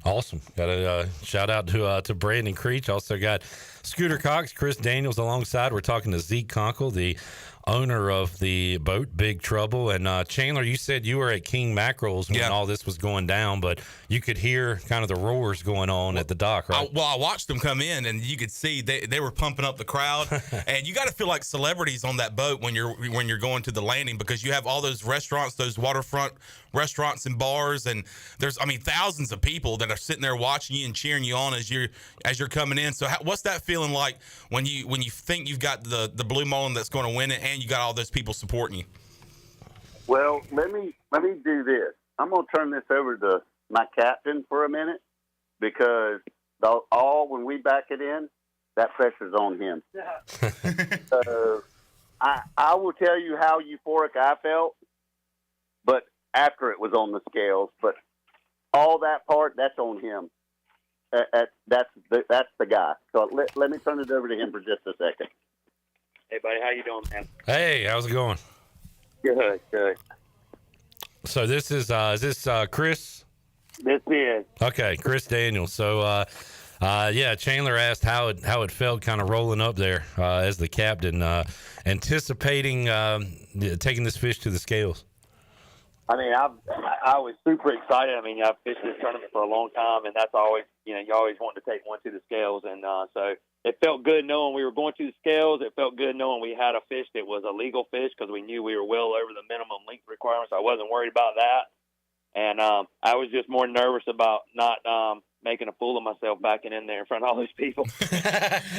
S10: Awesome. Got a shout out to Brandon Creech. Also got Scooter Cox, Chris Daniels alongside. We're talking to Zeke Conkle, the owner of the boat Big Trouble. And Chandler, you said you were at King Mackerel's when all this was going down, but you could hear kind of the roars going on at the dock, right?
S4: I watched them come in, and you could see they were pumping up the crowd. And you got to feel like celebrities on that boat when you're going to the landing, because you have all those restaurants, those waterfront restaurants and bars, and there's thousands of people that are sitting there watching you and cheering you on as you're coming in. So what's that feeling like when you think you've got the blue marlin that's going to win it, and you got all those people supporting you?
S1: Well, let me do this. I'm going to turn this over to my captain for a minute, because when we back it in, that pressure's on him. I will tell you how euphoric I felt, but after it was on the scales. But all that part, that's on him. That's the guy. So let me turn it over to him for just a second. Hey, buddy, how you doing, man?
S10: Hey, how's it going?
S1: Good.
S10: So this is this Chris?
S1: This is.
S10: Okay, Chris Daniels. So Chandler asked how it felt kind of rolling up there as the captain, anticipating taking this fish to the scales.
S3: I was super excited. I've fished this tournament for a long time, and that's always, you always want to take one to the scales. And so it felt good knowing we were going to the scales. It felt good knowing we had a fish that was a legal fish, because we knew we were well over the minimum length requirements. I wasn't worried about that. And I was just more nervous about not making a fool of myself backing in there in front of all these people.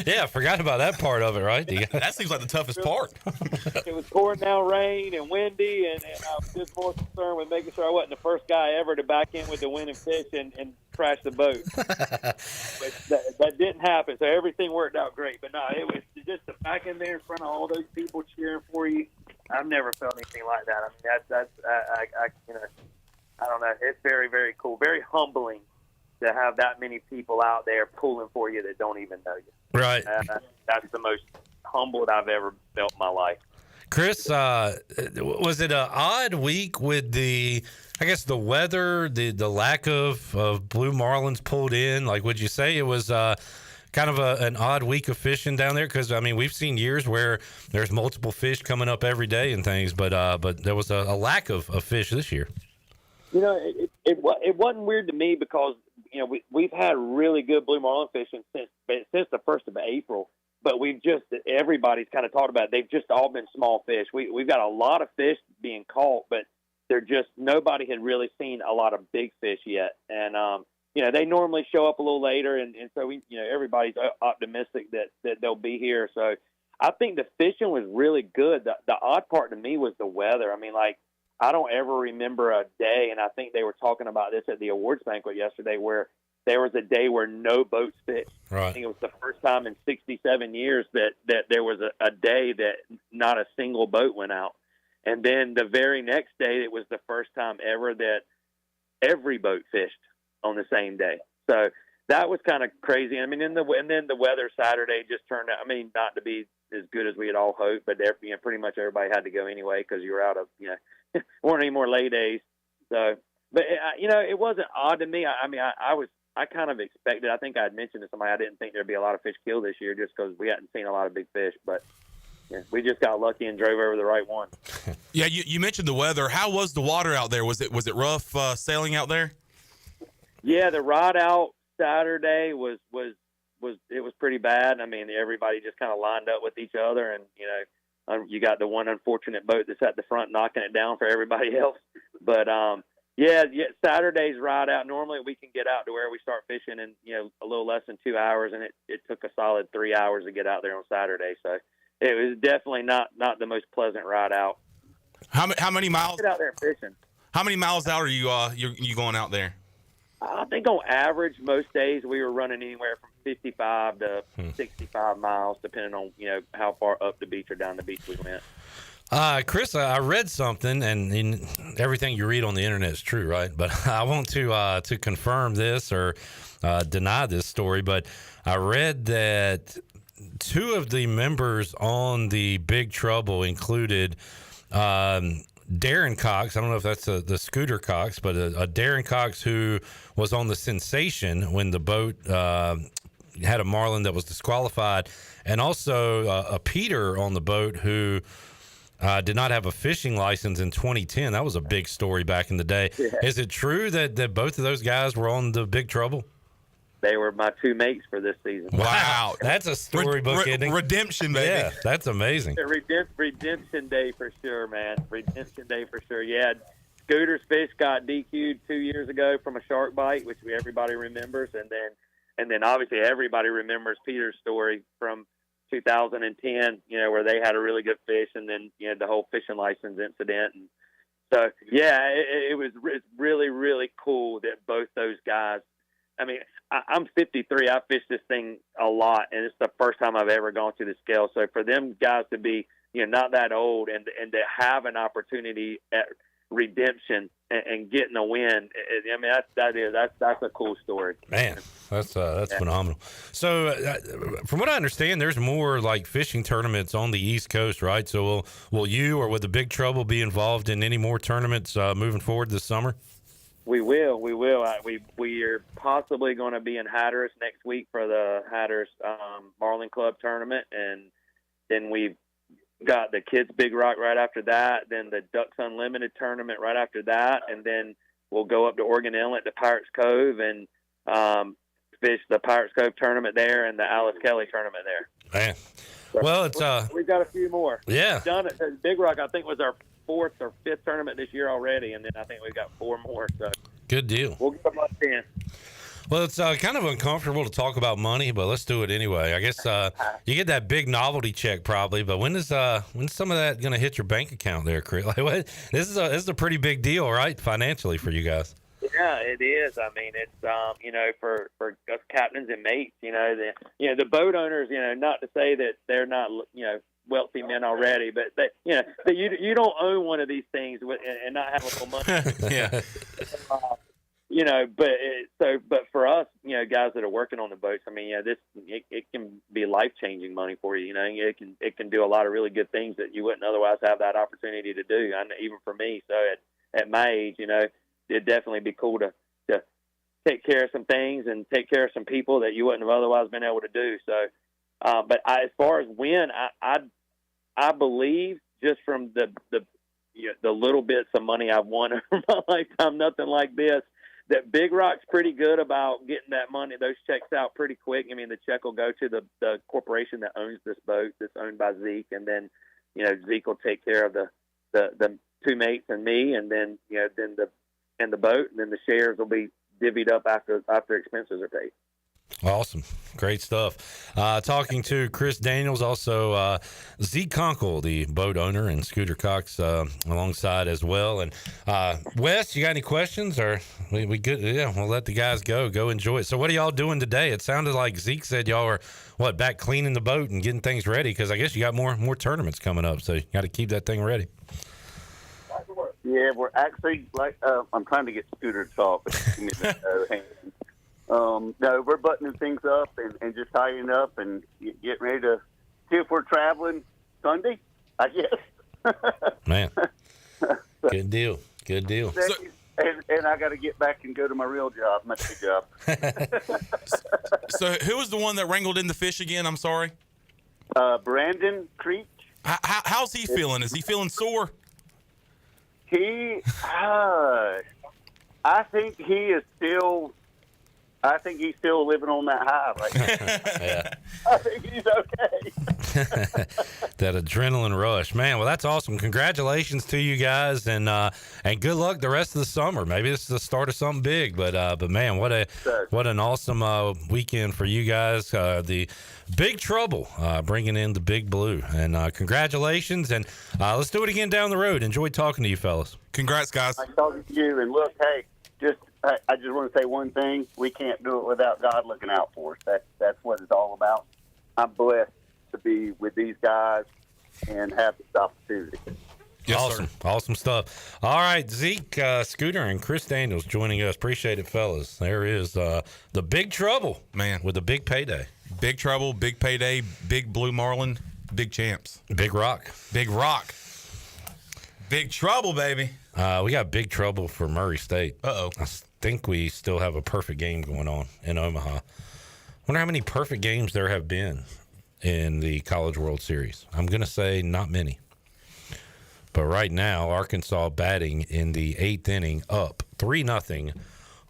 S10: Yeah, I forgot about that part of it, right?
S4: That seems like the toughest part.
S3: It was pouring down rain and windy, and I was just more concerned with making sure I wasn't the first guy ever to back in with the winning fish and crash the boat. But that didn't happen, so everything worked out great. But no, it was just to back in there in front of all those people cheering for you. I've never felt anything like that. I don't know. It's very, very cool, very humbling to have that many people out there pulling for you that don't even know you.
S10: Right.
S3: That's the most humbled I've ever felt in my life.
S10: Chris, was it an odd week with the weather, the lack of blue marlins pulled in? Like, would you say it was kind of an odd week of fishing down there? Because, I mean, we've seen years where there's multiple fish coming up every day and things, but there was a lack of fish this year.
S3: You know, it wasn't weird to me because, you know, we've had really good blue marlin fishing since the 1st of April. But everybody's kind of talked about it. They've just all been small fish. We've got a lot of fish being caught, but nobody had really seen a lot of big fish yet. And, you know, they normally show up a little later. And so everybody's optimistic that they'll be here. So I think the fishing was really good. The odd part to me was the weather. I mean, like, I don't ever remember a day, and I think they were talking about this at the awards banquet yesterday, where there was a day where no boats fished.
S10: Right.
S3: I think it was the first time in 67 years that there was a day that not a single boat went out. And then the very next day, it was the first time ever that every boat fished on the same day. So that was kind of crazy. I mean, and then the weather Saturday just turned out, I mean, not to be as good as we had all hoped, but pretty much everybody had to go anyway because you were out of, weren't any more lay days. So, but, it wasn't odd to me. I kind of expected. I think I had mentioned to somebody I didn't think there'd be a lot of fish killed this year just because we hadn't seen a lot of big fish. But we just got lucky and drove over the right one.
S4: Yeah, you mentioned the weather. How was the water out there? Was it rough sailing out there?
S3: Yeah, the ride out Saturday was pretty bad. I mean, everybody just kind of lined up with each other, and you got the one unfortunate boat that's at the front knocking it down for everybody else. But Yeah, Saturday's ride out. Normally we can get out to where we start fishing in, a little less than 2 hours, and it took a solid 3 hours to get out there on Saturday. So it was definitely not the most pleasant ride out.
S4: How many miles?
S3: Get out there fishing.
S4: How many miles out are you you going out there?
S3: I think on average, most days we were running anywhere from 55 to 65 miles, depending on how far up the beach or down the beach we went.
S10: Chris, I read something, and everything you read on the internet is true, right? But I want to confirm this or deny this story. But I read that two of the members on the Big Trouble included Darren Cox. I don't know if that's the Scooter Cox, but a Darren Cox who was on the Sensation when the boat had a marlin that was disqualified, and also a Peter on the boat who did not have a fishing license in 2010. That was a big story back in the day. Yeah. Is it true that both of those guys were on the Big Trouble?
S3: They were my two mates for this season.
S10: Wow. That's a storybook ending.
S4: Redemption, baby.
S10: Yeah, that's amazing.
S3: Redemption day for sure, man. Redemption day for sure. Yeah, Scooter's fish got DQ'd 2 years ago from a shark bite, which everybody remembers. And then obviously everybody remembers Peter's story from 2010, where they had a really good fish, and then the whole fishing license incident. And so it's really, really cool that both those guys. I mean, I'm 53. I fished this thing a lot, and it's the first time I've ever gone to the scale. So for them guys to be not that old and to have an opportunity at redemption and getting a win, I mean that's a cool story.
S10: Man, that's phenomenal. So from what I understand, there's more like fishing tournaments on the East Coast, right? So will you or will the Big Trouble be involved in any more tournaments moving forward this summer?
S3: We will. We are possibly going to be in Hatteras next week for the Hatteras Marlin Club tournament, and then we've got the Kids Big Rock right after that, then the Ducks Unlimited tournament right after that, and then we'll go up to Oregon Inlet to Pirates Cove and fish the Pirates Cove tournament there and the Alice Kelly tournament there.
S10: Man, well, it's
S3: we've got a few more.
S10: Yeah,
S3: we've done it. Big Rock, I think, was our 4th or 5th tournament this year already, and then I think we've got 4 more. So
S10: good deal.
S3: We'll get them up in.
S10: Well, it's kind of uncomfortable to talk about money, but let's do it anyway. I guess you get that big novelty check probably, but when's some of that going to hit your bank account there, Chris? Like, what? This is a pretty big deal, right, financially for you guys.
S3: Yeah, it is. I mean, it's for us captains and mates. The boat owners. Not to say that they're not wealthy men already, but you don't own one of these things and not have a little money.
S4: Yeah.
S3: but for us, guys that are working on the boats, I mean, it can be life-changing money for you. It can do a lot of really good things that you wouldn't otherwise have that opportunity to do. Even for me, so at my age, it'd definitely be cool to take care of some things and take care of some people that you wouldn't have otherwise been able to do. So, as far as win, I believe just from the little bits of money I've won over my lifetime, nothing like this, that Big Rock's pretty good about getting that money, those checks out pretty quick. I mean, the check will go to the corporation that owns this boat, that's owned by Zeke, and then, Zeke will take care of the two mates and me, and then, the boat, and then the shares will be divvied up after expenses are paid.
S10: Awesome. Great stuff. Talking to Chris Daniels, also Zeke Conkle, the boat owner, and Scooter Cox alongside as well. And Wes, you got any questions? Or we good? Yeah, we'll let the guys go enjoy it. So what are y'all doing today? It sounded like Zeke said y'all are back cleaning the boat and getting things ready, because I guess you got more tournaments coming up, so you got to keep that thing ready.
S1: Yeah, we're actually I'm trying to get Scooter to talk. No, we're buttoning things up and just tying up and getting ready to see if we're traveling Sunday, I guess.
S10: Man, good deal.
S1: And I got to get back and go to my real job, my day job.
S4: So who was the one that wrangled in the fish again? I'm sorry.
S1: Brandon Creech.
S4: How's he feeling? Is he feeling sore?
S1: I think he's still living on that high right now.
S10: Yeah.
S1: I think he's okay.
S10: That adrenaline rush, man. Well, that's awesome. Congratulations to you guys, and good luck the rest of the summer. Maybe this is the start of something big, but man, what an awesome weekend for you guys. The Big Trouble bringing in the Big Blue, and congratulations. And let's do it again down the road. Enjoyed talking to you, fellas.
S4: Congrats, guys.
S1: I'm talking to you, and look, hey, I just want to say one thing: we can't do it without God looking out for us. That's what it's all about. I'm blessed to be with these guys and have this opportunity.
S10: Yes, awesome. Sir. Awesome stuff. All right, Zeke, Scooter, and Chris Daniels joining us. Appreciate it, fellas. There is the Big Trouble,
S4: man,
S10: with a big payday.
S4: Big Trouble, big payday, big Blue Marlin, big champs.
S10: Big Rock.
S4: Big Trouble, baby.
S10: We got Big Trouble for Murray State.
S4: Uh-oh.
S10: I think we still have a perfect game going on in Omaha. Wonder how many perfect games there have been in the College World Series. I'm going to say not many. But right now, Arkansas batting in the 8th inning, up 3-0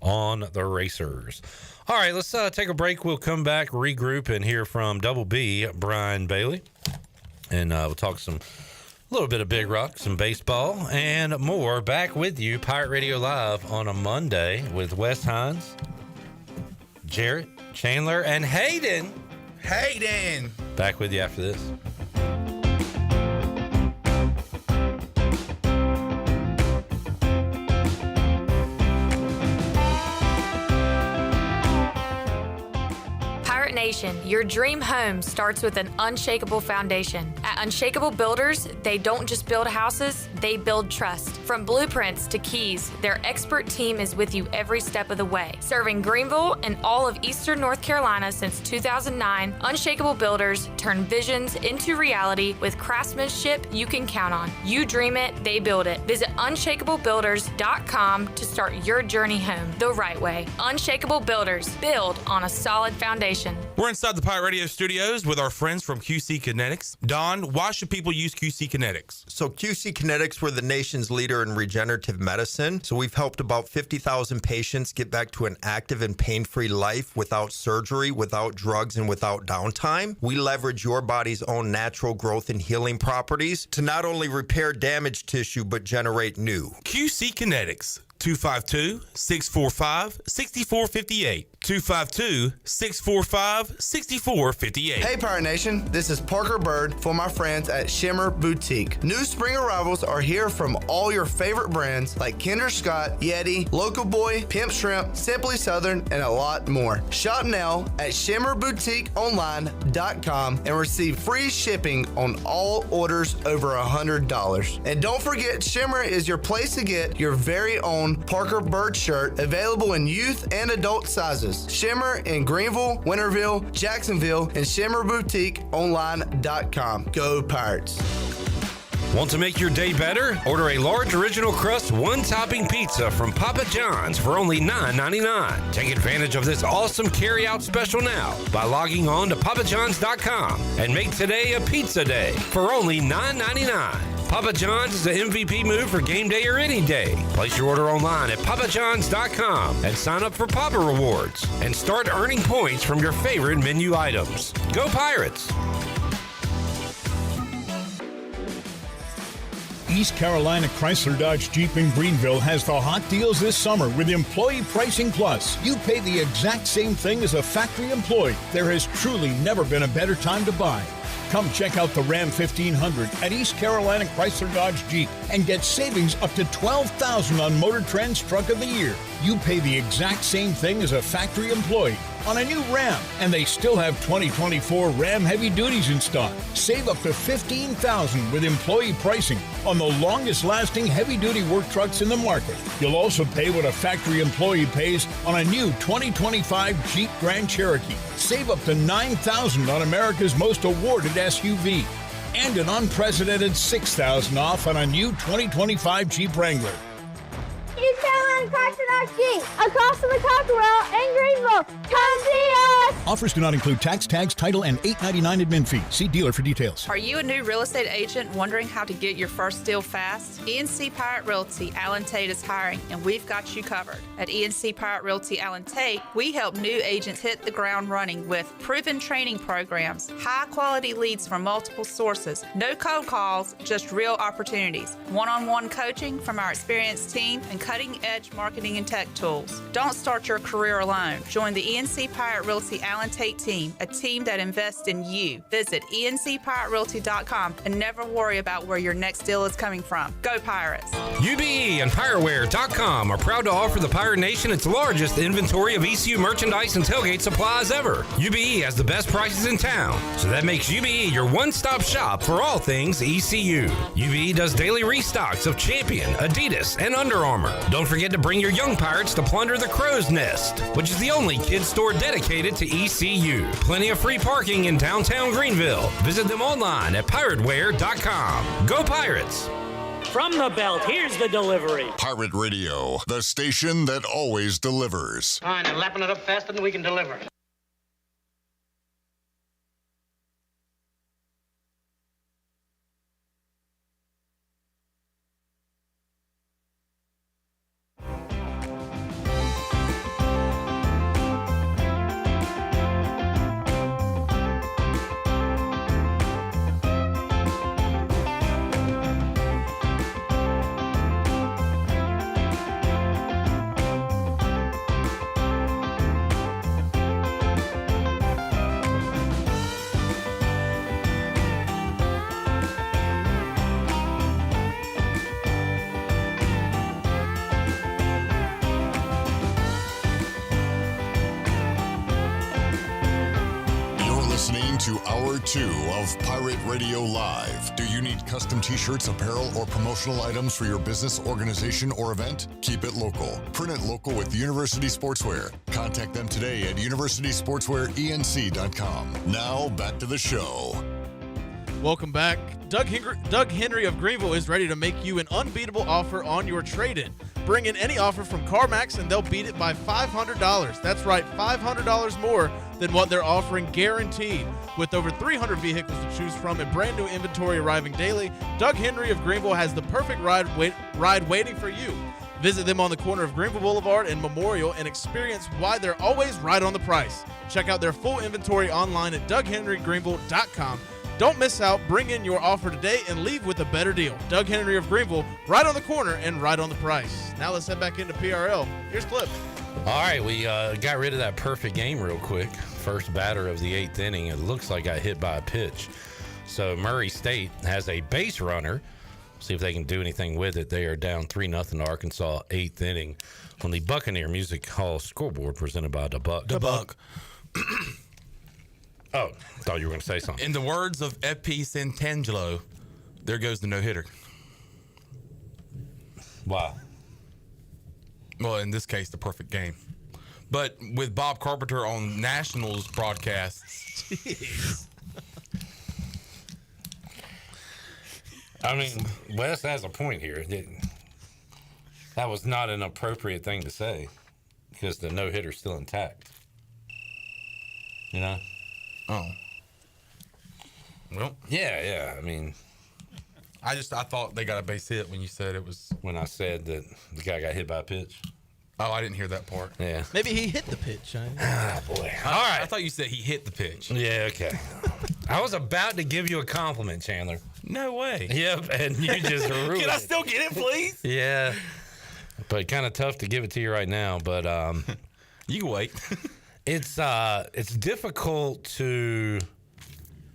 S10: on the Racers. All right, let's take a break. We'll come back, regroup, and hear from Double B, Brian Bailey. And we'll talk a little bit of Big Rock, some baseball, and more. Back with you, Pirate Radio Live on a Monday with Wes Hines, Jarrett, Chandler, and Hayden. Back with you after this.
S9: Nation, your dream home starts with an unshakable foundation. At Unshakable Builders, they don't just build houses, they build trust. From blueprints to keys, their expert team is with you every step of the way. Serving Greenville and all of Eastern North Carolina since 2009, Unshakable Builders turn visions into reality with craftsmanship you can count on. You dream it, they build it. Visit unshakablebuilders.com to start your journey home the right way. Unshakable Builders, build on a solid foundation.
S4: We're inside the Pirate Radio studios with our friends from QC Kinetics. Don, why should people use QC Kinetics?
S11: So QC Kinetics, we're the nation's leader in regenerative medicine. So we've helped about 50,000 patients get back to an active and pain-free life without surgery, without drugs, and without downtime. We leverage your body's own natural growth and healing properties to not only repair damaged tissue, but generate new.
S4: QC Kinetics. 252-645-6458. 252-645-6458.
S23: Hey, Pirate Nation. This is Parker Bird for my friends at Shimmer Boutique. New spring arrivals are here from all your favorite brands like Kinder Scott, Yeti, Local Boy, Pimp Shrimp, Simply Southern, and a lot more. Shop now at shimmerboutiqueonline.com and receive free shipping on all orders over $100. And don't forget, Shimmer is your place to get your very own
S12: own Parker Bird shirt available in youth and adult sizes. Shimmer in Greenville, Winterville, Jacksonville, and ShimmerBoutiqueOnline.com. Go Pirates.
S10: Want to make your day better? Order a large original crust one-topping pizza from Papa John's for only $9.99. Take advantage of this awesome carry-out special now by logging on to papajohns.com and make today a pizza day for only $9.99. Papa John's is the MVP move for game day or any day. Place your order online at papajohns.com and sign up for Papa Rewards and start earning points from your favorite menu items. Go Pirates!
S13: East Carolina Chrysler Dodge Jeep in Greenville has the hot deals this summer with Employee Pricing Plus. You pay the exact same thing as a factory employee. There has truly never been a better time to buy. Come check out the Ram 1500 at East Carolina Chrysler Dodge Jeep and get savings up to $12,000 on Motor Trend's Truck of the Year. You pay the exact same thing as a factory employee on a new Ram, and they still have 2024 Ram Heavy Duties in stock. Save up to $15,000 with employee pricing on the longest-lasting heavy-duty work trucks in the market. You'll also pay what a factory employee pays on a new 2025 Jeep Grand Cherokee. Save up to $9,000 on America's most awarded SUV, and an unprecedented $6,000 off on a new 2025 Jeep Wrangler.
S14: East Carolina Chrysler Dodge Jeep, across from the Cockerell in Greenville. Come see us!
S13: Offers do not include tax, tags, title, and $8.99 admin fee. See dealer for details.
S15: Are you a new real estate agent wondering how to get your first deal fast? ENC Pirate Realty Allen Tate is hiring, and we've got you covered. At ENC Pirate Realty Allen Tate, we help new agents hit the ground running with proven training programs, high-quality leads from multiple sources, no cold calls, just real opportunities, one-on-one coaching from our experienced team, and cutting-edge marketing and tech tools. Don't start your career alone. Join the ENC Pirate Realty Allen Tate team, a team that invests in you. Visit encpiraterealty.com and never worry about where your next deal is coming from. Go Pirates!
S10: UBE and PireWare.com are proud to offer the Pirate Nation its largest inventory of ECU merchandise and tailgate supplies ever. UBE has the best prices in town, so that makes UBE your one-stop shop for all things ECU. UBE does daily restocks of Champion, Adidas, and Under Armour. Don't forget to bring your young Pirates to plunder the Crow's Nest, which is the only kids store dedicated to ECU. Plenty of free parking in downtown Greenville. Visit them online at pirateware.com. Go Pirates!
S16: From the belt, here's the delivery.
S17: Pirate Radio, the station that always delivers.
S16: Fine, and lapping it up faster than we can deliver.
S17: To Hour 2 of Pirate Radio Live. Do you need custom t-shirts, apparel, or promotional items for your business, organization, or event? Keep it local. Print it local with University Sportswear. Contact them today at universitysportswearenc.com. Now, back to the show.
S22: Welcome back. Doug Henry of Greenville is ready to make you an unbeatable offer on your trade-in. Bring in any offer from CarMax and they'll beat it by $500. That's right, $500 more than what they're offering, guaranteed. With over 300 vehicles to choose from and brand new inventory arriving daily, Doug Henry of Greenville has the perfect ride waiting for you. Visit them on the corner of Greenville Boulevard and Memorial and experience why they're always right on the price. Check out their full inventory online at DougHenryGreenville.com. Don't miss out. Bring in your offer today and leave with a better deal. Doug Henry of Greenville, right on the corner and right on the price. Now let's head back into PRL. Here's Cliff.
S10: All right, we got rid of that perfect game real quick. First batter of the 8th inning, it looks like got hit by a pitch. So Murray State has a base runner. See if they can do anything with it. They are down 3-0 to Arkansas, 8th inning on the Buccaneer Music Hall scoreboard presented by the Buck.
S4: The Buck.
S10: Oh, thought you were going to say something.
S4: In the words of F.P. Santangelo, there goes the no-hitter.
S10: Wow.
S4: Well, in this case, the perfect game. But with Bob Carpenter on Nationals broadcasts.
S22: Jeez.
S10: I mean, Wes has a point here. That was not an appropriate thing to say because the no-hitter's still intact. You know?
S4: Oh. Well.
S10: Yeah. I mean,
S4: I thought they got a base hit when you said it was.
S10: When I said that the guy got hit by a pitch.
S4: Oh, I didn't hear that part.
S10: Yeah.
S22: Maybe he hit the pitch.
S10: Ah, boy.
S4: All right. I thought you said he hit the pitch.
S10: Yeah, okay. I was about to give you a compliment, Chandler.
S4: No way.
S10: Yep, and you just ruined it.
S4: Can I still get it, please?
S10: Yeah. But kind of tough to give it to you right now, but
S4: you can wait.
S10: It's difficult to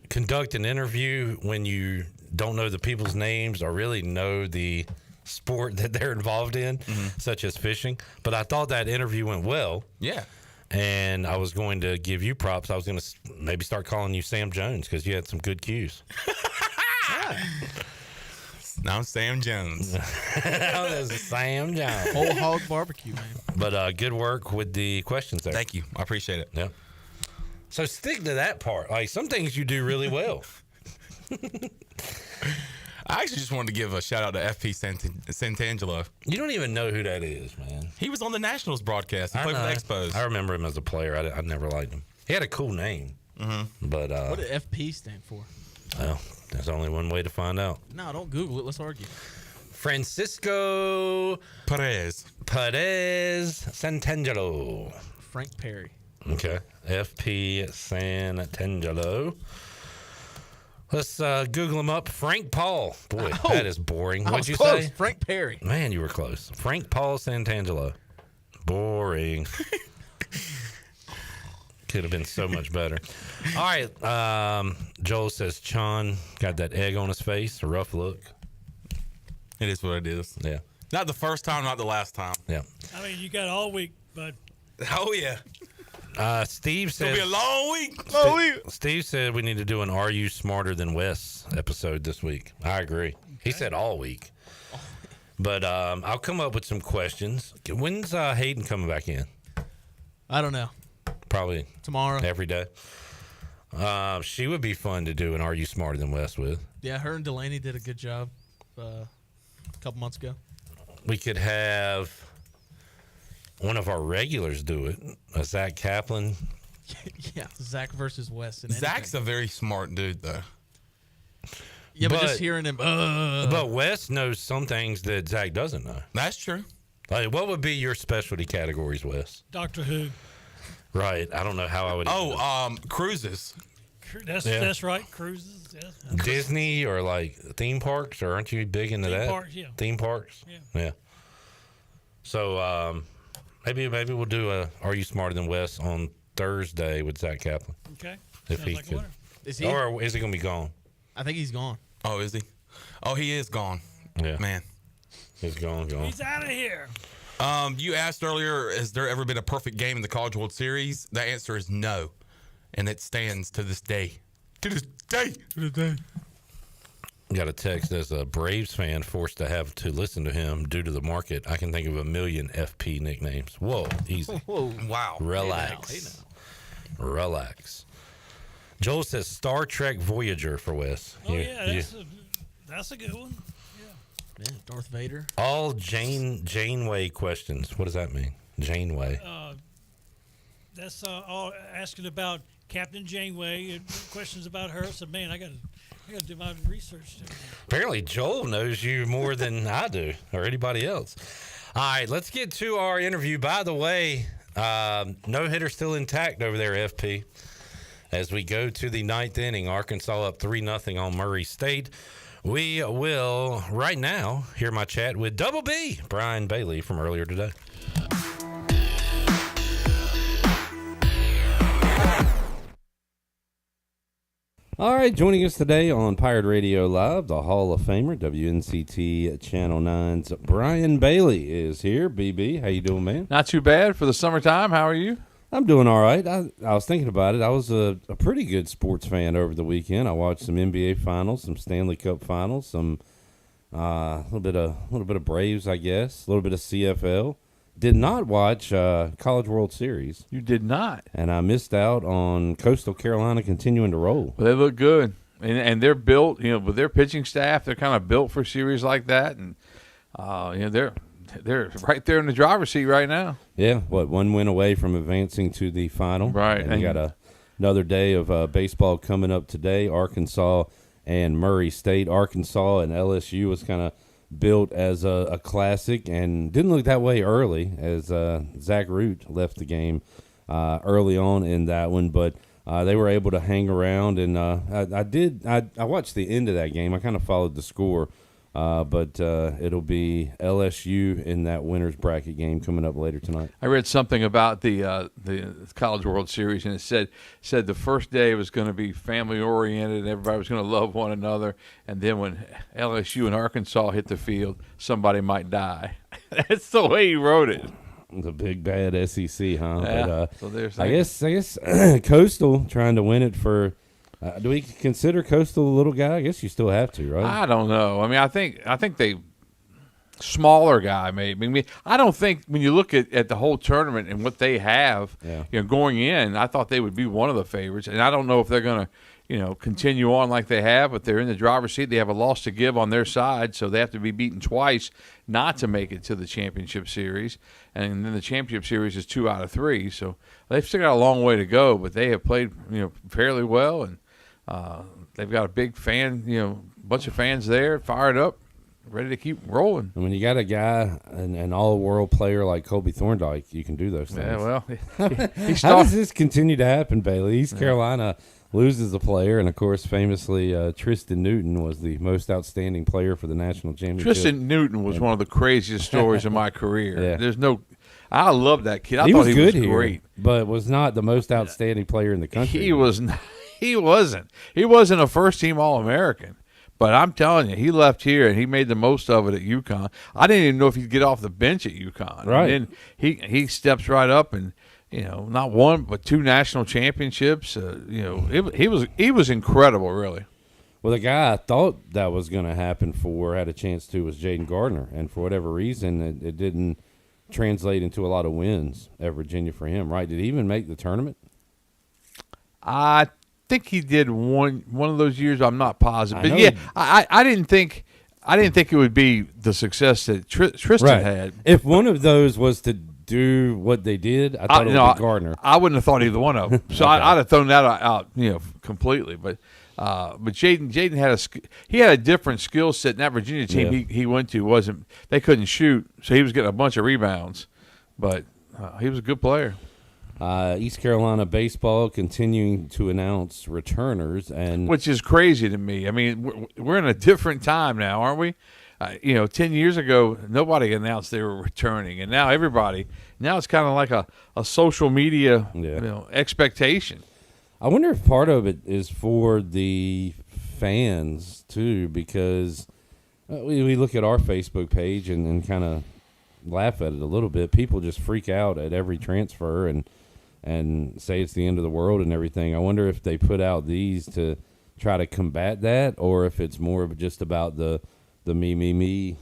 S10: conduct an interview when you don't know the people's names or really know the sport that they're involved in, such as fishing. But I thought that interview went well.
S4: Yeah.
S10: And I was going to give you props. I was going to maybe start calling you Sam Jones because you had some good cues.
S4: Now I'm Sam Jones.
S10: That's Sam Jones.
S22: Whole hog barbecue, man.
S10: But good work with the questions there.
S4: Thank you. I appreciate it.
S10: Yeah. So stick to that part. Like some things you do really well.
S4: I actually just wanted to give a shout out to FP Santangelo.
S10: You don't even know who that is, man.
S4: He was on the Nationals broadcast. He played with Expos.
S10: I remember him as a player. I never liked him. He had a cool name. But
S22: what did FP stand for?
S10: Well, there's only one way to find out.
S22: No, don't Google it. Let's argue.
S10: Francisco
S4: Perez
S10: Santangelo.
S22: Frank Perry.
S10: Okay. FP Santangelo. Let's Google him up. Frank Paul. Boy, that is boring. What'd you
S22: close.
S10: say?
S22: Frank Perry.
S10: Man, you were close. Frank Paul Santangelo. Boring. Could have been so much better. All right. Joel says Chon got that egg on his face. A rough look.
S4: It is what it is.
S10: Yeah.
S4: Not the first time, not the last time.
S10: Yeah.
S6: I mean, you got all week, but.
S4: Oh, yeah.
S10: Steve said.
S4: It's going to be a long week.
S10: Steve said we need to do an Are You Smarter Than Wes episode this week. I agree. He said all week. But I'll come up with some questions. When's Hayden coming back in?
S22: I don't know.
S10: Probably
S22: tomorrow.
S10: Every day. She would be fun to do an Are You Smarter Than Wes with.
S22: Yeah, her and Delaney did a good job a couple months ago.
S10: We could have one of our regulars do it. Zach Kaplan.
S22: Yeah, Zach versus Wes.
S4: Zach's a very smart dude, though.
S22: Yeah, but just hearing him.
S10: But Wes knows some things that Zach doesn't know.
S4: That's true.
S10: Like, what would be your specialty categories, Wes?
S6: Doctor Who.
S10: Right. I don't know how I would.
S4: Cruises.
S6: That's right. Cruises. Yes.
S10: Disney or like theme parks, or aren't you big into that?
S6: Parks, yeah.
S10: Theme parks. Yeah. So maybe we'll do a Are You Smarter Than Wes on Thursday with Zach Kaplan.
S6: Okay.
S10: If
S6: Sounds
S10: he
S6: like a
S10: could.
S6: winner.
S22: Is he?
S10: Or is he gonna be gone?
S22: I think he's gone.
S4: Oh, is he? Oh, he is gone.
S10: Yeah.
S4: Man.
S10: He's gone.
S6: He's out of here.
S4: You asked earlier, has there ever been a perfect game in the College World Series? The answer is no. And it stands to this day. To this day.
S10: Got a text as a Braves fan forced to have to listen to him due to the market. I can think of a million FP nicknames. Whoa, easy.
S22: Whoa.
S4: Wow.
S10: Relax.
S22: Hey now.
S10: Relax. Joel says Star Trek Voyager for Wes.
S6: Oh, yeah, that's a good one.
S22: Yeah, Darth Vader.
S10: All Janeway questions. What does that mean? Janeway.
S6: That's all asking about Captain Janeway and questions about her. So, man, I got to do my research there.
S10: Apparently, Joel knows you more than I do or anybody else. All right, let's get to our interview. By the way, no hitter still intact over there, FP. As we go to the ninth inning, Arkansas up 3-0 on Murray State. We will, right now, hear my chat with Double B, Brian Bailey, from earlier today. All right, joining us today on Pirate Radio Live, the Hall of Famer, WNCT Channel 9's Brian Bailey is here. BB, how you doing, man?
S2: Not too bad for the summertime. How are you?
S10: I'm doing all right. I was thinking about it. I was a pretty good sports fan over the weekend. I watched some NBA finals, some Stanley Cup finals, some a little bit of Braves, I guess, a little bit of CFL. did not watch College World Series.
S2: You did not.
S10: And I missed out on Coastal Carolina continuing to roll.
S2: Well, they look good. And they're built, with their pitching staff, they're kind of built for series like that. And, they're right there in the driver's seat right now.
S10: Yeah, one win away from advancing to the final.
S2: Right.
S10: And you got another day of baseball coming up today. Arkansas and Murray State. Arkansas and LSU was kind of built as a classic and didn't look that way early as Zach Root left the game early on in that one. But they were able to hang around, and I watched the end of that game. I kind of followed the score. But it'll be LSU in that winner's bracket game coming up later tonight.
S2: I read something about the College World Series, and it said the first day was going to be family oriented, and everybody was going to love one another. And then when LSU and Arkansas hit the field, somebody might die. That's the way he wrote it.
S10: The big bad SEC, huh?
S2: Yeah.
S10: But, I guess Coastal trying to win it for. Do we consider Coastal a little guy? I guess you still have to, right?
S2: I don't know. I mean, I think they smaller guy maybe. I mean, I don't think when you look at the whole tournament and what they have, going in, I thought they would be one of the favorites. And I don't know if they're going to, continue on like they have, but they're in the driver's seat. They have a loss to give on their side, so they have to be beaten twice not to make it to the championship series. And then the championship series is 2 out of 3, so they've still got a long way to go. But they have played, fairly well, and they've got a big bunch of fans there, fired up, ready to keep rolling.
S10: I mean, you got a guy, an all-world player like Colby Thorndike, you can do those things.
S2: Yeah, well,
S10: how does this continue to happen, Bailey? East Carolina loses a player, and, of course, famously, Tristan Newton was the most outstanding player for the national championship.
S2: Tristan Newton was one of the craziest stories of my career. Yeah. I love that kid. I
S10: thought
S2: he
S10: was good
S2: was
S10: here,
S2: great.
S10: But was not the most outstanding player in the country.
S2: He was not. He wasn't. He wasn't a first-team All-American. But I'm telling you, he left here, and he made the most of it at UConn. I didn't even know if he'd get off the bench at UConn.
S10: Right.
S2: And then he steps right up and, not one but 2 national championships. He was incredible, really.
S10: Well, the guy I thought that was going to happen for, had a chance to, was Jaden Gardner. And for whatever reason, it didn't translate into a lot of wins at Virginia for him, right? Did he even make the tournament?
S2: I think he did one of those years. I'm not positive, but I didn't think it would be the success that Tristan had.
S10: If one of those was to do what they did, I thought it would be Gardner.
S2: I wouldn't have thought either one of them. So okay. I'd have thrown that out, completely. But Jaden had a different skill set. And that Virginia team he went to they couldn't shoot, so he was getting a bunch of rebounds. But he was a good player.
S10: East Carolina baseball continuing to announce returners,
S2: which is crazy to me. I mean, we're in a different time now, aren't we? 10 years ago, nobody announced they were returning, and now everybody. Now it's kind of like a social media expectation.
S10: I wonder if part of it is for the fans too, because we look at our Facebook page and kind of laugh at it a little bit. People just freak out at every transfer and say it's the end of the world and everything. I wonder if they put out these to try to combat that, or if it's more of just about the me,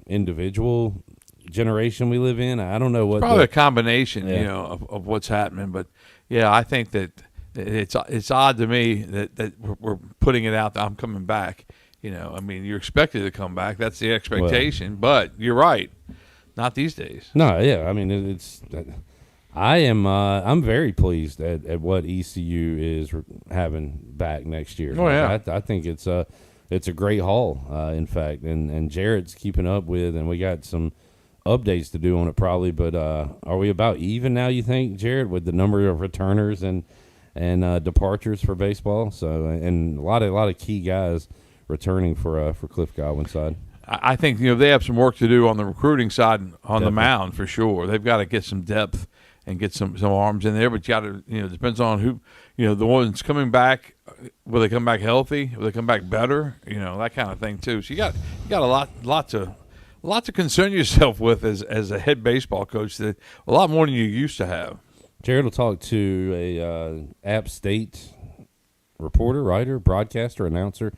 S10: individual generation we live in. I don't know what.
S2: Probably a combination, of what's happening. But yeah, I think that it's odd to me that we're putting it out that I'm coming back. I mean, you're expected to come back. That's the expectation. But you're right, not these days.
S10: No, yeah. I mean, it's. I'm very pleased at what ECU is having back next year.
S2: Oh yeah,
S10: I think it's a great haul. In fact, and Jarrett's keeping up with, and we got some updates to do on it probably. But are we about even now? You think, Jarrett, with the number of returners and departures for baseball? So and a lot of key guys returning for Cliff Godwin's side.
S2: I think they have some work to do on the recruiting side on the mound for sure. They've got to get some depth and get some arms in there, but you got to depends on who the ones coming back. Will they come back healthy? Will they come back better? That kind of thing too. So you got a lot to concern yourself with as a head baseball coach. That a lot more than you used to have.
S10: Jared will talk to a App State reporter, writer, broadcaster, announcer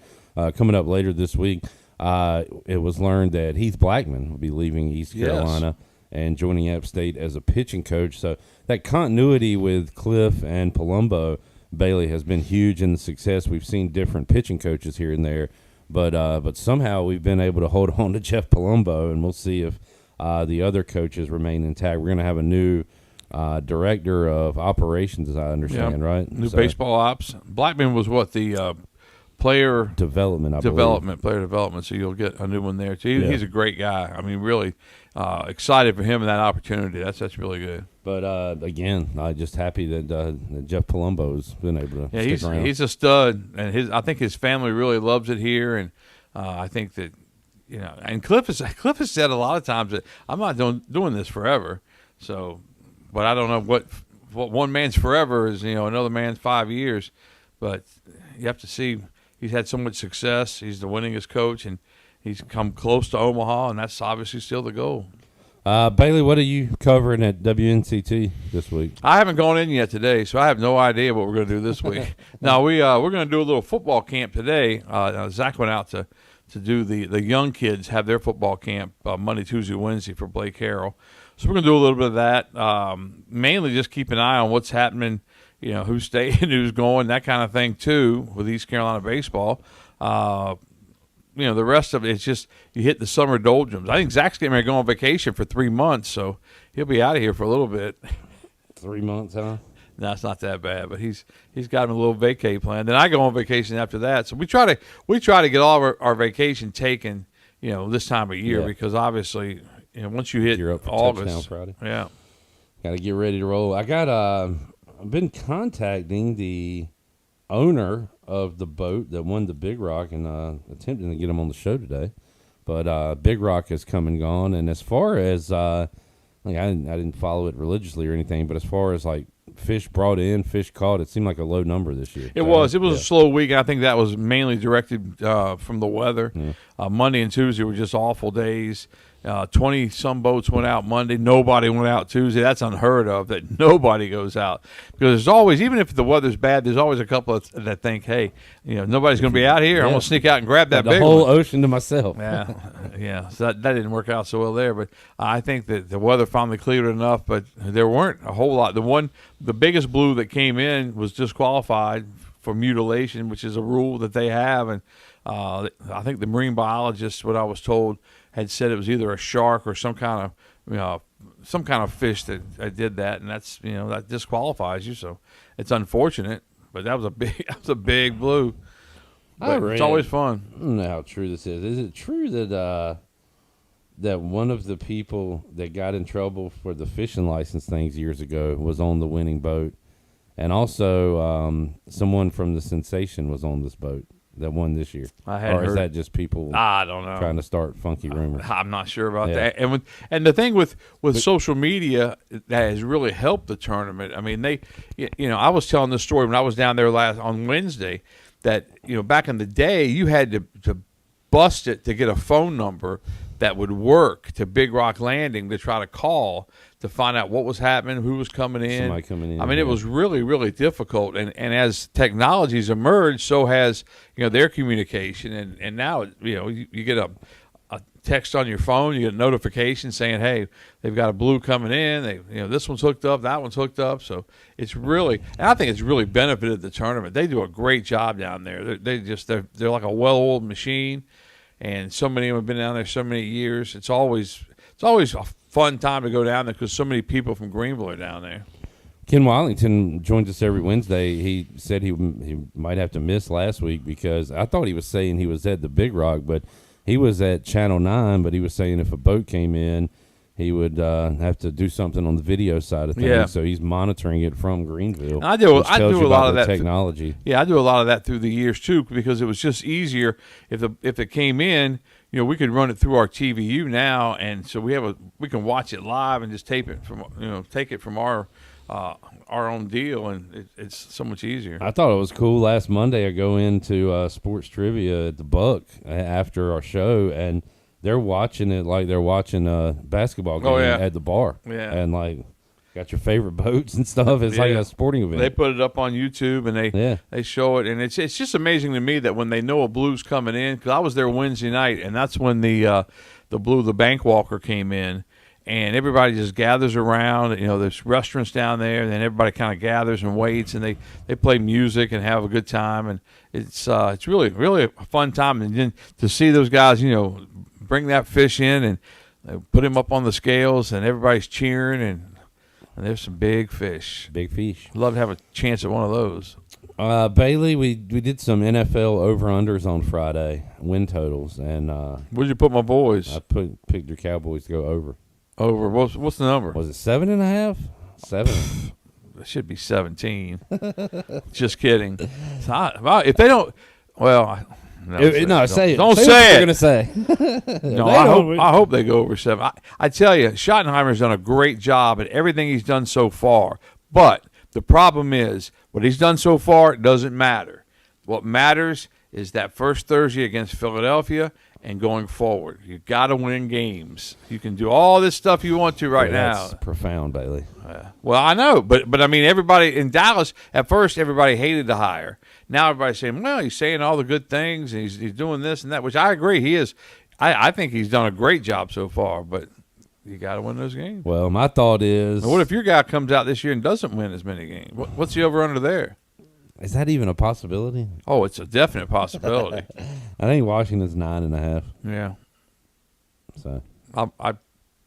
S10: coming up later this week. It was learned that Heath Blackman will be leaving East Carolina.
S7: and joining App State as a pitching coach. So that continuity with Cliff and Palumbo, Bailey, has been huge in the success. We've seen different pitching coaches here and there, but somehow we've been able to hold on to Jeff Palumbo, and we'll see if the other coaches remain intact. We're going to have a new director of operations, as I understand, right?
S2: New baseball ops. Blackman was what, the player
S7: development,
S2: player development. So you'll get a new one there too. He's a great guy. I mean, really excited for him and that opportunity. That's really good.
S7: But again, I'm just happy that Jeff Palumbo's been able to stick around.
S2: He's a stud, and I think his family really loves it here, and I think that and Cliff has said a lot of times that I'm not doing this forever. So, but I don't know what one man's forever is. Another man's 5 years, but you have to see. He's had so much success. He's the winningest coach, and he's come close to Omaha, and that's obviously still the goal.
S7: Bailey, what are you covering at WNCT this week?
S2: I haven't gone in yet today, so I have no idea what we're going to do this week. Now, we're going to do a little football camp today. Zach went out to do the young kids have their football camp Monday, Tuesday, Wednesday for Blake Harrell. So we're going to do a little bit of that, mainly just keep an eye on what's happening, who's staying, who's going, that kind of thing, too, with East Carolina baseball. The rest of it, it's just you hit the summer doldrums. I think Zach's getting ready to go on vacation for 3 months, so he'll be out of here for a little bit.
S7: 3 months, huh?
S2: No, it's not that bad, but he's got him a little vacay plan. Then I go on vacation after that. So we try to get all of our vacation taken, this time of year because obviously, once you hit
S7: You're up for
S2: August,
S7: Touchdown Friday.
S2: Yeah,
S7: got to get ready to roll. I got I've been contacting the owner of the boat that won the Big Rock and attempting to get him on the show today, but Big Rock has come and gone. And as far as I didn't follow it religiously or anything, but as far as like fish brought in, fish caught, it seemed like a low number this year.
S2: It was a slow week. I think that was mainly directed from the weather. Monday and Tuesday were just awful days. 20-some boats went out Monday. Nobody went out Tuesday. That's unheard of, that nobody goes out. Because there's always, even if the weather's bad, there's always a couple that think, hey, nobody's going to be out here. I'm going to sneak out and grab that
S7: the
S2: big
S7: whole
S2: one.
S7: ocean to myself.
S2: Yeah. So that didn't work out so well there. But I think that the weather finally cleared enough, but there weren't a whole lot. The biggest blue that came in was disqualified for mutilation, which is a rule that they have. And I think the marine biologist, what I was told, had said it was either a shark or some kind of fish that did that, and that's that disqualifies you. So it's unfortunate, but that was a big blue. But it's always fun.
S7: I don't know how true this is. Is it true that that one of the people that got in trouble for the fishing license things years ago was on the winning boat, and also someone from the Sensation was on this boat that won this year? Or is that just people
S2: I don't know,
S7: trying to start funky rumors?
S2: I'm not sure about that. And the thing with social media that has really helped the tournament. I mean, I was telling this story when I was down there on Wednesday that back in the day you had to bust it to get a phone number that would work to Big Rock Landing to try to call to find out what was happening, who was coming in.
S7: Somebody coming in.
S2: I mean, it was really, really difficult. And as technologies emerged, so has their communication. And now you get a text on your phone, you get a notification saying, hey, they've got a blue coming in. This one's hooked up, that one's hooked up. So it's really, and I think it's really benefited the tournament. They do a great job down there. They're like a well-oiled machine. And so many of them have been down there so many years. It's always a fun time to go down there because so many people from Greenville are down there.
S7: Ken Wallington joins us every Wednesday. He said he might have to miss last week because I thought he was saying he was at the Big Rock, but he was at Channel 9, but he was saying if a boat came in, he would have to do something on the video side of things.
S2: Yeah.
S7: So he's monitoring it from Greenville.
S2: I do a lot of that
S7: technology.
S2: I do a lot of that through the years too, because it was just easier if it came in. We could run it through our TVU now, and so we can watch it live and just take it from our own deal, and it's so much easier.
S7: I thought it was cool. Last Monday, I go into sports trivia at the Buck after our show, and they're watching it like they're watching a basketball game at the bar.
S2: Yeah.
S7: And like got your favorite boats and stuff. It's like a sporting event.
S2: They put it up on YouTube and they show it, and it's just amazing to me that when they know a blue's coming in, because I was there Wednesday night, and that's when the blue, the Bankwalker, came in, and everybody just gathers around. You know, there's restaurants down there, and then everybody kind of gathers and waits, and they play music and have a good time, and it's really really a fun time. And then to see those guys, you know, bring that fish in and they put him up on the scales, and everybody's cheering, and there's some big fish.
S7: Big fish.
S2: Love to have a chance at one of those.
S7: Bailey, we did some NFL over-unders on Friday, win totals, and
S2: where'd you put my boys?
S7: I picked your Cowboys to go over.
S2: Over. What's the number?
S7: Was it 7.5? 7.
S2: It should be 17. Just kidding. If they don't, well,
S7: no, say it.
S2: Don't
S7: say
S2: say
S7: what
S2: it.
S7: You're gonna say.
S2: No, I hope they go over 7. I tell you, Schottenheimer's done a great job at everything he's done so far. But the problem is, what he's done so far doesn't matter. What matters is that first Thursday against Philadelphia and going forward. You got to win games. You can do all this stuff you want to now.
S7: That's profound, Bailey.
S2: Well, I know, but I mean, everybody in Dallas at first, everybody hated the hire. Now everybody's saying, well, he's saying all the good things, and he's doing this and that, which I agree. He is. I think he's done a great job so far, but you got to win those games.
S7: Well, my thought is,
S2: what if your guy comes out this year and doesn't win as many games? What's the over under there?
S7: Is that even a possibility?
S2: Oh, it's a definite possibility.
S7: I think Washington's 9.5.
S2: Yeah.
S7: So
S2: I'd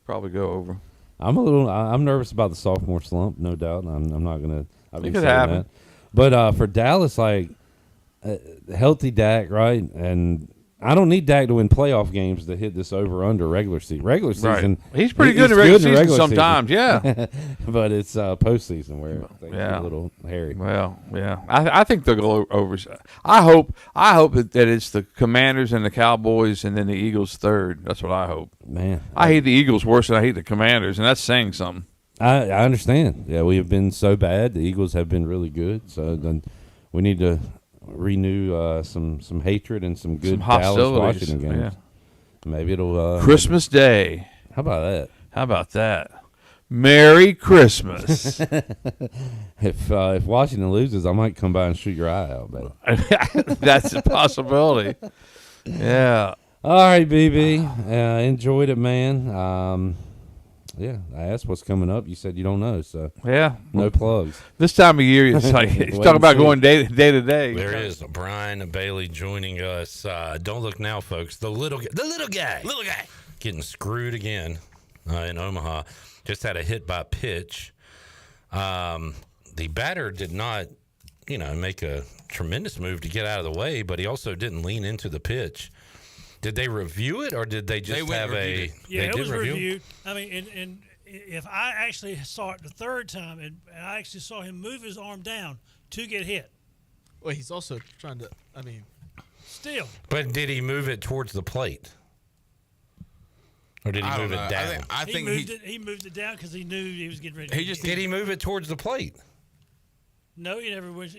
S2: probably go over.
S7: I'm nervous about the sophomore slump, no doubt. I'm not gonna.
S2: It could happen.
S7: That. But for Dallas, like healthy Dak, right? And I don't need Dak to win playoff games to hit this over/under regular season. Regular season,
S2: right. He's pretty good in regular season sometimes, yeah.
S7: But it's postseason where things are a little hairy.
S2: Well, yeah, I think they'll go over. I hope that it's the Commanders and the Cowboys, and then the Eagles third. That's what I hope.
S7: Man,
S2: I hate the Eagles worse than I hate the Commanders, and that's saying something.
S7: I understand. Yeah, we have been so bad. The Eagles have been really good. So then we need to renew some hatred and some good Dallas Washington games.
S2: Yeah.
S7: Maybe it'll
S2: Christmas Day.
S7: How about that?
S2: Merry Christmas.
S7: If Washington loses, I might come by and shoot your eye out, baby.
S2: That's a possibility. Yeah.
S7: All right, BB. Enjoyed it, man. Yeah, I asked what's coming up. You said you don't know, so
S2: yeah,
S7: no plugs.
S2: This time of year, it's like you talk about going day to day.
S10: There is Brian Bailey joining us. Don't look now, folks. The little guy, getting screwed again in Omaha. Just had a hit by pitch. The batter did not, make a tremendous move to get out of the way, but he also didn't lean into the pitch. Did they review it, or did they just have a?
S6: Yeah,
S10: it
S6: was reviewed. I mean, and if I actually saw it the third time, and I actually saw him move his arm down to get hit.
S22: Well, he's also trying to. I mean,
S6: still.
S10: But did he move it towards the plate, or did he move it down?
S22: I think
S6: he moved it down because he knew he was getting ready.
S10: Did he move it towards the plate?
S6: No, he never was.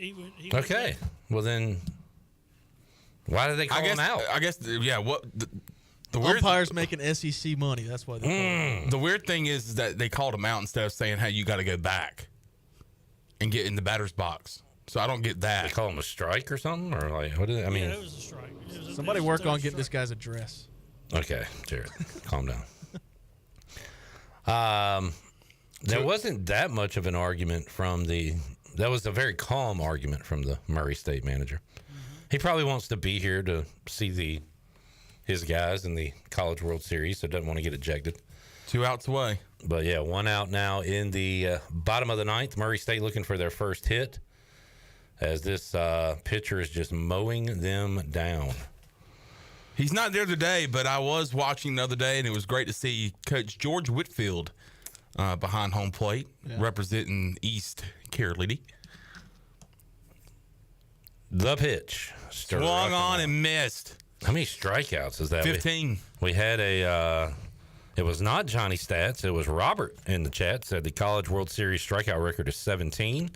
S10: Okay, well then. Why did they call him out?
S4: I guess, yeah. What the
S22: weird umpires making SEC money. That's why.
S4: The weird thing is that they called him out instead of saying, "Hey, you got to go back and get in the batter's box." So I don't get that.
S10: They call him a strike or something, or like what? I mean,
S6: it was a strike.
S22: Somebody work on getting this guy's address.
S10: Okay, Jared, calm down. There wasn't that much of an argument from the. That was a very calm argument from the Murray State manager. He probably wants to be here to see his guys in the College World Series, so doesn't want to get ejected.
S4: 2 outs away.
S10: But, yeah, 1 out now in the bottom of the ninth. Murray State looking for their first hit as this pitcher is just mowing them down.
S4: He's not there today, but I was watching the other day, and it was great to see Coach George Whitfield behind home plate representing East Carolina.
S10: The pitch.
S4: Swung on and missed.
S10: How many strikeouts is that?
S4: 15.
S10: We had it was not Johnny Stats. It was Robert in the chat. Said the College World Series strikeout record is 17.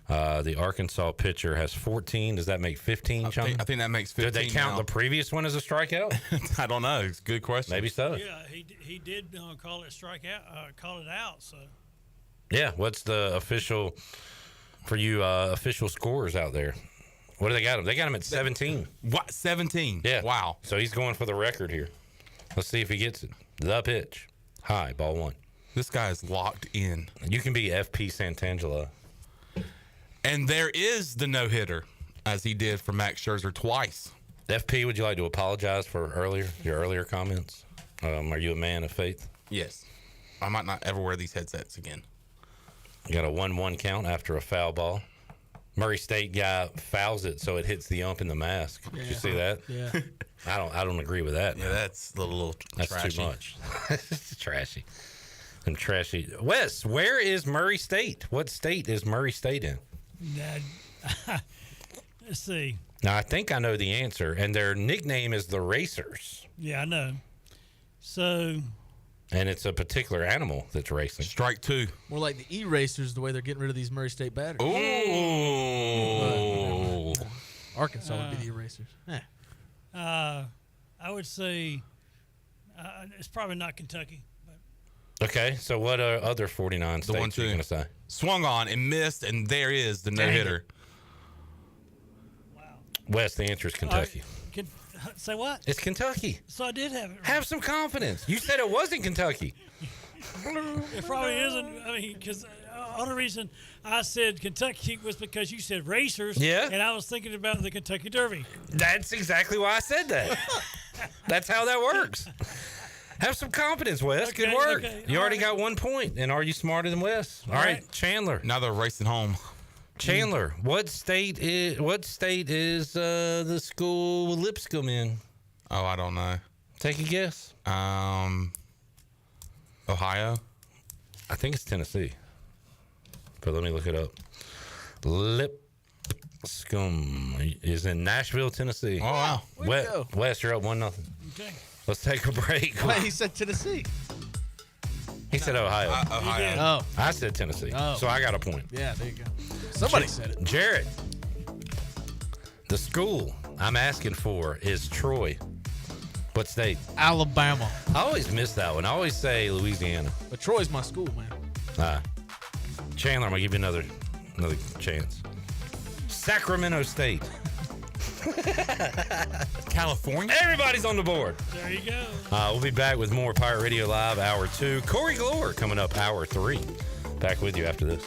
S10: The Arkansas pitcher has 14. Does that make 15, Sean?
S4: I think that makes 15.
S10: Did they count the previous one as a strikeout?
S4: I don't know. It's a good question.
S10: Maybe so.
S6: Yeah, he did call it strikeout, call it out. So.
S10: Yeah, what's the official for you official scores out there? What do they got him? They got him at 17.
S4: What? 17?
S10: Yeah.
S4: Wow.
S10: So he's going for the record here. Let's see if he gets it. The pitch. Hi, ball one.
S4: This guy is locked in.
S10: You can be FP Santangelo.
S4: And there is the no-hitter, as he did for Max Scherzer twice.
S10: FP, would you like to apologize for your earlier comments? Are you a man of faith?
S4: Yes. I might not ever wear these headsets again.
S10: You got a 1-1 count after a foul ball. Murray State guy fouls it so it hits the ump in the mask.
S22: Yeah.
S10: Did you see that?
S22: Yeah.
S10: I don't agree with that.
S4: Yeah, that's a little
S10: That's
S4: trashy.
S10: too much. It's trashy. And trashy. Wes, where is Murray State? What state is Murray State in?
S6: Let's see.
S10: Now, I think I know the answer, and their nickname is the Racers.
S6: Yeah, I know. So.
S10: And it's a particular animal that's racing.
S4: Strike two.
S22: More like the E-Racers, the way they're getting rid of these Murray State batters.
S10: Ooh.
S22: Arkansas would be the E-Racers.
S6: I would say it's probably not Kentucky.
S10: Okay, so what other 49 states are you going to say?
S4: Swung on and missed, and there is the no-hitter.
S6: Wow.
S10: Wes, the answer is Kentucky.
S6: Say what?
S10: It's Kentucky.
S6: So I did have it right.
S10: Have some confidence. You said it wasn't Kentucky.
S6: It probably isn't. I mean, because the only reason I said Kentucky was because you said Racers.
S10: Yeah.
S6: And I was thinking about the Kentucky Derby.
S10: That's exactly why I said that. That's how that works. Have some confidence, Wes.
S6: Okay,
S10: Good work.
S6: okay.
S10: You already got 1 point. And are you smarter than Wes? All right, Chandler.
S4: Now they're racing home.
S10: Chandler, what state is the school Lipscomb in?
S4: Oh, I don't know.
S10: Take a guess.
S4: Ohio?
S10: I think it's Tennessee. But let me look it up. Lipscomb is in Nashville, Tennessee.
S4: Oh, wow.
S10: Wes, you're up 1-0.
S6: Okay.
S10: Let's take a break.
S22: Wait, he said Tennessee.
S10: He said Ohio.
S22: Ohio. Oh.
S10: I said Tennessee.
S22: Oh.
S10: So I got a point.
S22: Yeah, there you go. Somebody said it.
S10: Jared, the school I'm asking for is Troy. What state?
S22: Alabama.
S10: I always miss that one. I always say Louisiana.
S22: But Troy's my school, man.
S10: Chandler, I'm going to give you another chance. Sacramento State.
S4: California?
S10: Everybody's on the board.
S6: There you go.
S10: We'll be back with more Pirate Radio Live Hour 2. Corey Gloor coming up Hour 3. Back with you after this.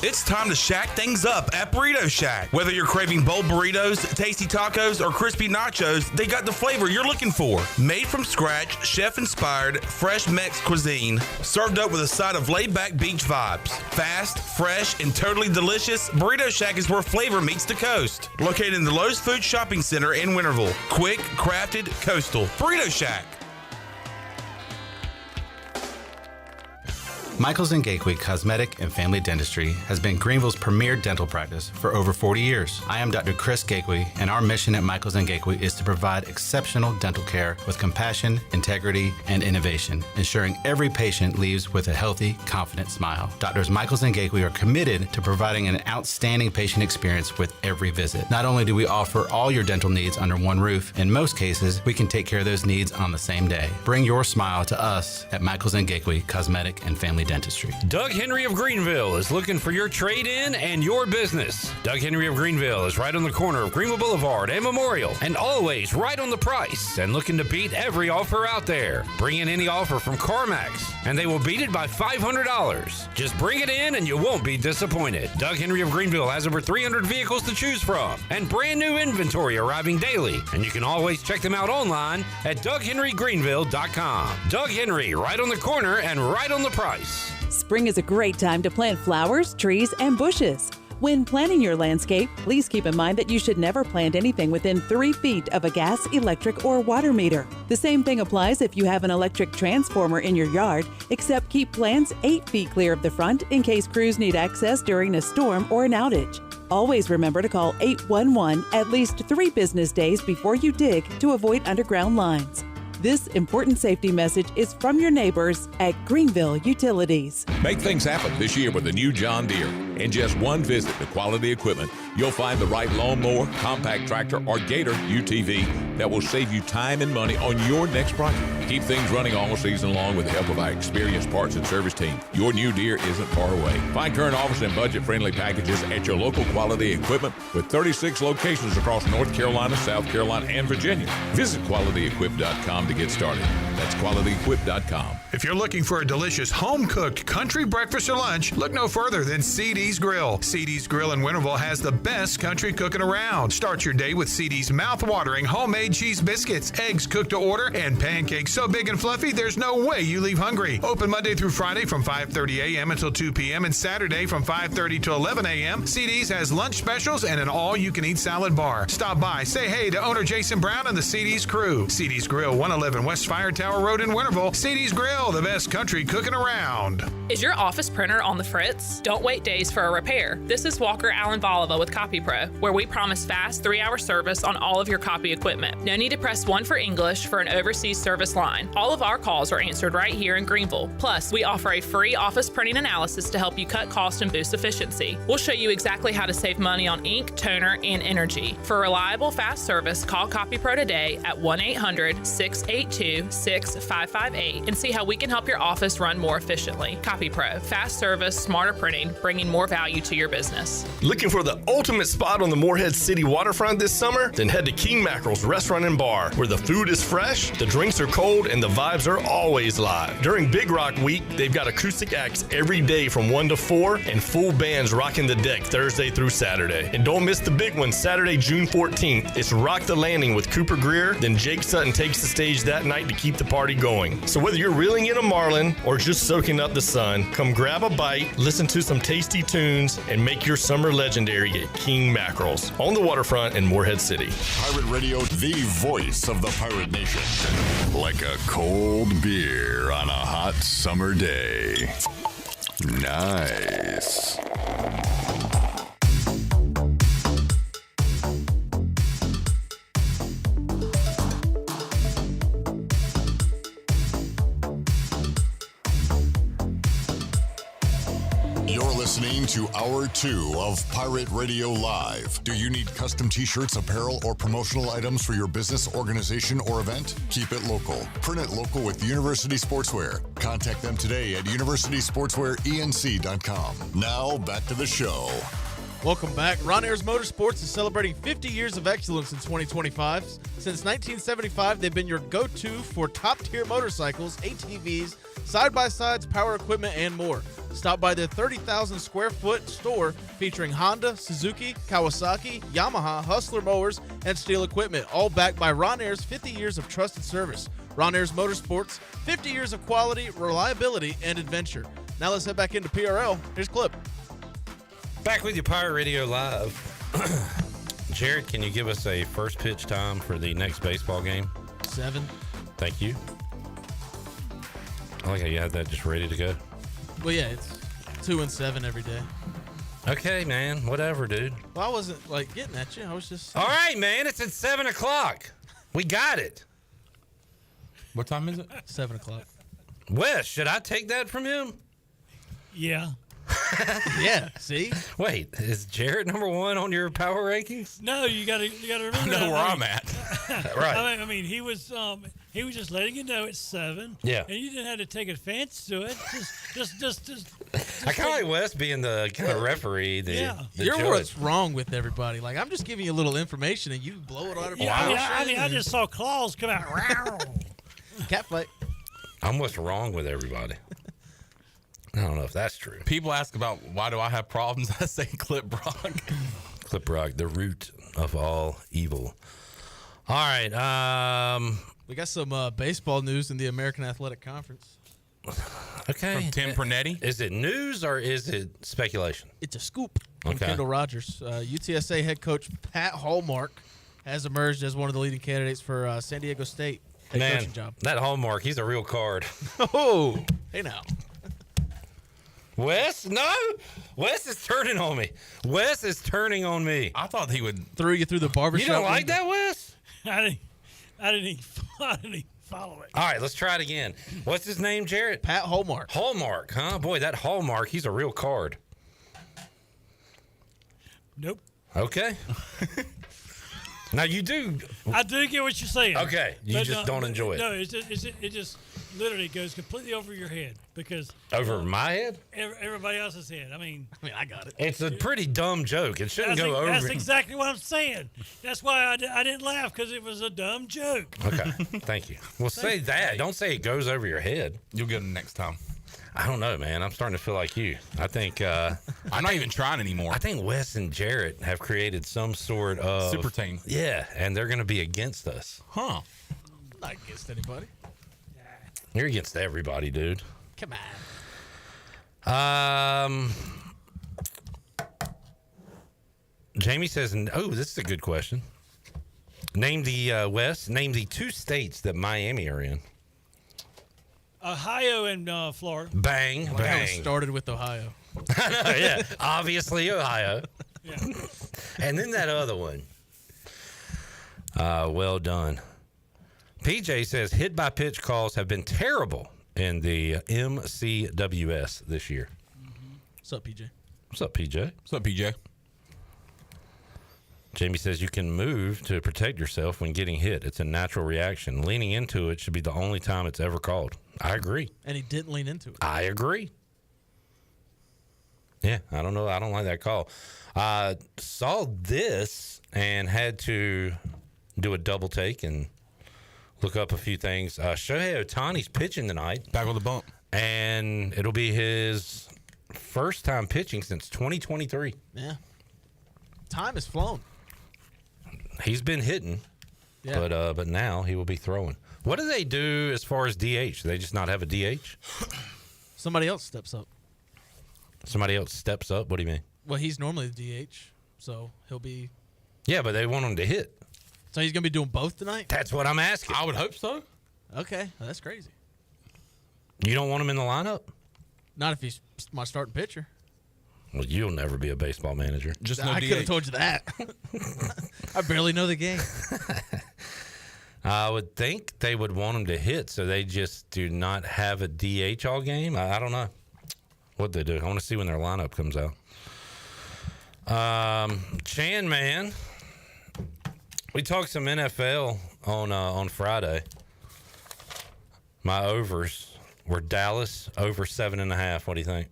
S8: It's time to shack things up at Burrito Shack. Whether you're craving bold burritos, tasty tacos, or crispy nachos, they got the flavor you're looking for. Made from scratch, chef-inspired, fresh Mex cuisine, served up with a side of laid-back beach vibes. Fast, fresh, and totally delicious, Burrito Shack is where flavor meets the coast. Located in the Lowe's Food Shopping Center in Winterville. Quick, crafted, coastal. Burrito Shack.
S18: Michaels & Gateway Cosmetic and Family Dentistry has been Greenville's premier dental practice for over 40 years. I am Dr. Chris Gateway, and our mission at Michaels & Gateway is to provide exceptional dental care with compassion, integrity, and innovation, ensuring every patient leaves with a healthy, confident smile. Doctors Michaels & Gateway are committed to providing an outstanding patient experience with every visit. Not only do we offer all your dental needs under one roof, in most cases, we can take care of those needs on the same day. Bring your smile to us at Michaels & Gateway Cosmetic and Family Dentistry.
S10: Doug Henry of Greenville is looking for your trade-in and your business. Doug Henry of Greenville is right on the corner of Greenville Boulevard and Memorial, and always right on the price and looking to beat every offer out there. Bring in any offer from CarMax, and they will beat it by $500. Just bring it in and you won't be disappointed. Doug Henry of Greenville has over 300 vehicles to choose from and brand new inventory arriving daily, and you can always check them out online at DougHenryGreenville.com. Doug Henry, right on the corner and right on the price.
S19: Spring is a great time to plant flowers, trees, and bushes. When planning your landscape, please keep in mind that you should never plant anything within 3 feet of a gas, electric, or water meter. The same thing applies if you have an electric transformer in your yard, except keep plants 8 feet clear of the front in case crews need access during a storm or an outage. Always remember to call 811 at least 3 business days before you dig to avoid underground lines. This important safety message is from your neighbors at Greenville Utilities.
S20: Make things happen this year with the new John Deere. In just one visit to Quality Equipment, you'll find the right lawnmower, compact tractor, or Gator UTV that will save you time and money on your next project. Keep things running all season long with the help of our experienced parts and service team. Your new Deere isn't far away. Find current offers and budget-friendly packages at your local Quality Equipment with 36 locations across North Carolina, South Carolina, and Virginia. Visit QualityEquip.com to get started. That's QualityEquip.com.
S3: If you're looking for a delicious home-cooked country breakfast or lunch, look no further than CD's Grill. CD's Grill in Winterville has the best country cooking around. Start your day with CD's mouth-watering homemade cheese biscuits, eggs cooked to order, and pancakes so big and fluffy there's no way you leave hungry. Open Monday through Friday from 5:30 a.m. until 2 p.m. and Saturday from 5:30 to 11 a.m. CD's has lunch specials and an all-you-can-eat salad bar. Stop by, say hey to owner Jason Brown and the CD's crew. CD's Grill, 111 West Fire Tower Road in Winterville. CD's Grill, the best country cooking around.
S5: Is your office printer on the fritz? Don't wait days for a repair. This is Walker Allen Volova with CopyPro, where we promise fast 3-hour service on all of your copy equipment. No need to press 1 for English for an overseas service line. All of our calls are answered right here in Greenville. Plus, we offer a free office printing analysis to help you cut cost and boost efficiency. We'll show you exactly how to save money on ink, toner, and energy. For reliable, fast service, call CopyPro today at 1-800-682-6558 and see how we can help your office run more efficiently. CopyPro, fast service, smarter printing, bringing more value to your business.
S21: Looking for the ultimate spot on the Morehead City waterfront this summer? Then head to King Mackerel's Restaurant and Bar, where the food is fresh, the drinks are cold, and the vibes are always live. During Big Rock Week, they've got acoustic acts every day from 1 to 4 and full bands rocking the deck Thursday through Saturday. And don't miss the big one, Saturday, June 14th. It's Rock the Landing with Cooper Greer. Then Jake Sutton takes the stage that night to keep the party going. So whether you're reeling in a marlin or just soaking up the sun, come grab a bite, listen to some tasty tunes, and make your summer legendary at King Mackerel's on the waterfront in Morehead City.
S17: Pirate Radio, the voice of the pirate nation. Like a cold beer on a hot summer day. Nice. You're listening to Hour 2 of Pirate Radio Live. Do you need custom t-shirts, apparel, or promotional items for your business, organization, or event? Keep it local. Print it local with University Sportswear. Contact them today at universitysportswearenc.com. Now, back to the show.
S22: Welcome back. Ron Ayers Motorsports is celebrating 50 years of excellence in 2025. Since 1975, they've been your go-to for top-tier motorcycles, ATVs, side-by-sides, power equipment, and more. Stop by their 30,000 square foot store featuring Honda, Suzuki, Kawasaki, Yamaha, Hustler mowers, and steel equipment, all backed by Ron Ayers' 50 years of trusted service. Ron Ayers Motorsports, 50 years of quality, reliability, and adventure. Now let's head back into PRL. Here's Clip.
S10: Back with you, Pirate Radio Live. Jared, can you give us a first pitch time for the next baseball game?
S22: 7.
S10: Thank you. I like how you had that just ready to go.
S22: Well, yeah, it's 2 and 7 every day.
S10: Okay, man. Whatever, dude.
S22: Well, I wasn't, getting at you. I was just...
S10: All right, man. It's at 7 o'clock. We got it.
S4: What time is it?
S22: 7 o'clock.
S10: Wes, should I take that from him?
S6: Yeah.
S22: Yeah, see?
S10: Wait, is Jared number 1 on your power rankings?
S6: No, you gotta remember.
S4: I know where I'm at.
S10: Right.
S6: I mean, he was just letting you know it's 7.
S10: Yeah.
S6: And you didn't have to take offense to it. Just
S10: I kind of like Wes being the kind of referee. The
S22: You're
S10: judge.
S22: what's wrong with everybody. I'm just giving you a little information and you blow it out of proportion.
S6: I just saw claws come out.
S22: Cat fight.
S10: I'm what's wrong with everybody. I don't know if that's true.
S4: People ask about why do I have problems. I say Clip Brock.
S10: Clip Brock, the root of all evil. All right.
S22: We got some baseball news in the American Athletic Conference.
S10: Okay.
S4: From Tim Pernetti.
S10: Is it news or is it speculation?
S22: It's a scoop from
S10: Okay.
S22: Kendall Rogers. UTSA head coach Pat Hallmark has emerged as one of the leading candidates for San Diego State head coaching job.
S10: That Hallmark, he's a real card.
S22: Oh, hey now.
S10: Wes? No. Wes is turning on me. Wes is turning on me.
S4: I thought he would
S22: threw you through the barbershop.
S10: You don't like
S22: window.
S10: that, Wes?
S6: I didn't even follow it.
S10: All right, let's try it again. What's his name, Jared?
S22: Pat Hallmark.
S10: Hallmark, huh? Boy, that Hallmark, he's a real card.
S6: Nope.
S10: Okay. Now you do.
S6: I do get what you're saying.
S10: Okay, you just don't enjoy it.
S6: No, it just literally goes completely over your head because
S10: Over my head?
S6: everybody else's head. I mean, I got it.
S10: It's a pretty dumb joke. It shouldn't go over.
S6: That's exactly what I'm saying. That's why I didn't laugh, because it was a dumb joke.
S10: Okay, thank you. Well, say that. Don't say it goes over your head.
S4: You'll get them next time.
S10: I don't know, man. I'm starting to feel like you. I think
S4: I'm not even trying anymore.
S10: I think Wes and Jarrett have created some sort of
S4: super team.
S10: Yeah, and they're going to be against us.
S4: Huh?
S22: Not against anybody.
S10: You're against everybody, dude.
S22: Come on.
S10: Jamie says, "Oh, this is a good question. Name the 2 states that Miami are in."
S6: Ohio and Florida.
S10: Bang,
S22: How
S10: bang.
S22: it started with Ohio.
S10: I know, yeah. Obviously, Ohio.
S6: Yeah.
S10: And then that other one. Well done. PJ says hit by pitch calls have been terrible in the MCWS this year.
S22: What's up, PJ?
S10: What's up, PJ?
S4: What's up, PJ?
S10: Jamie says you can move to protect yourself when getting hit. It's a natural reaction. Leaning into it should be the only time it's ever called. I agree.
S22: And he didn't lean into it.
S10: I agree. Yeah, I don't know. I don't like that call. Saw this and had to do a double take and look up a few things. Shohei Ohtani's pitching tonight.
S4: Back with a bump.
S10: And it'll be his first time pitching since 2023.
S22: Yeah. Time has flown.
S10: He's been hitting,
S22: Yeah.
S10: but now he will be throwing. What do they do as far as DH? Do they just not have a DH?
S22: Somebody else steps up.
S10: Somebody else steps up? What do you mean?
S22: Well, he's normally the DH, so he'll be.
S10: Yeah, but they want him to hit.
S22: So he's going to be doing both tonight?
S10: That's what I'm asking.
S4: I would hope so.
S22: Okay, well, that's crazy.
S10: You don't want him in the lineup?
S22: Not if he's my starting pitcher.
S10: Well, you'll never be a baseball manager.
S4: Just no
S22: I
S4: DH.
S22: could have told you that. I barely know the game.
S10: I would think they would want him to hit, so they just do not have a DH all game. I don't know what they do. I want to see when their lineup comes out. Chan Man, we talked some NFL on Friday. My overs were Dallas over 7.5. What do you think?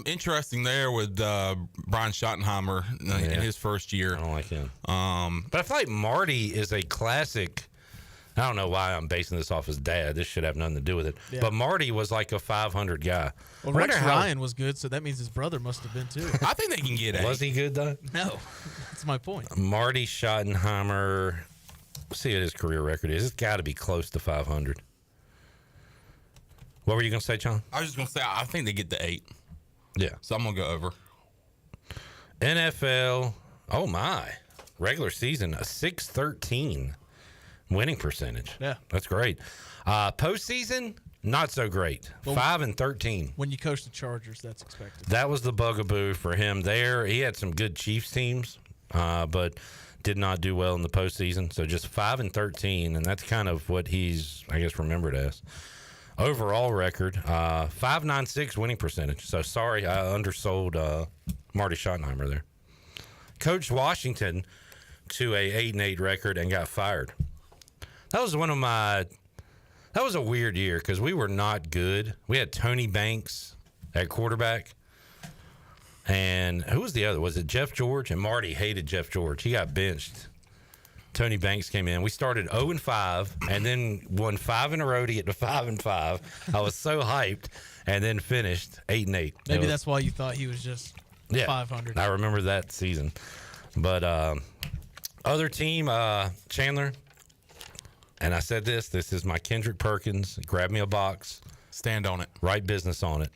S4: Interesting there with Brian Schottenheimer in his first year.
S10: I don't like him. But I feel like Marty is a classic. I don't know why I'm basing this off his dad. This should have nothing to do with it.
S22: Yeah.
S10: But Marty was like a 500 guy.
S22: Well, Rex Ryan was good, so that means his brother must have been too.
S4: I think they can get
S10: Was he good though?
S22: No, that's my point.
S10: Marty Schottenheimer. Let's see what his career record is. It's got to be close to 500. What were you going to say, John?
S4: I was just going to say, I think they get to 8.
S10: Yeah.
S4: So I'm going to go over.
S10: NFL, oh my. Regular season, a 613 winning percentage.
S22: Yeah.
S10: That's great. Postseason, not so great.
S22: Well,
S10: 5-13.
S22: When you coach the Chargers, that's expected.
S10: That was the bugaboo for him there. He had some good Chiefs teams, but did not do well in the postseason. So just 5-13, and that's kind of what he's, I guess, remembered as. Overall record, 5.96 winning percentage. So sorry, I undersold Marty Schottenheimer there. Coached Washington to a 8-8 record and got fired. That was that was a weird year because we were not good. We had Tony Banks at quarterback. And who was the other? Was it Jeff George? And Marty hated Jeff George. He got benched. Tony Banks came in. We started 0-5 and then won 5 in a row to get to 5-5. I was so hyped, and then finished 8-8.
S22: Maybe that's why you thought he was just 500.
S10: I remember that season. But other team, Chandler, and I said this is my Kendrick Perkins. Grab me a box.
S4: Stand on it.
S10: Write business on it.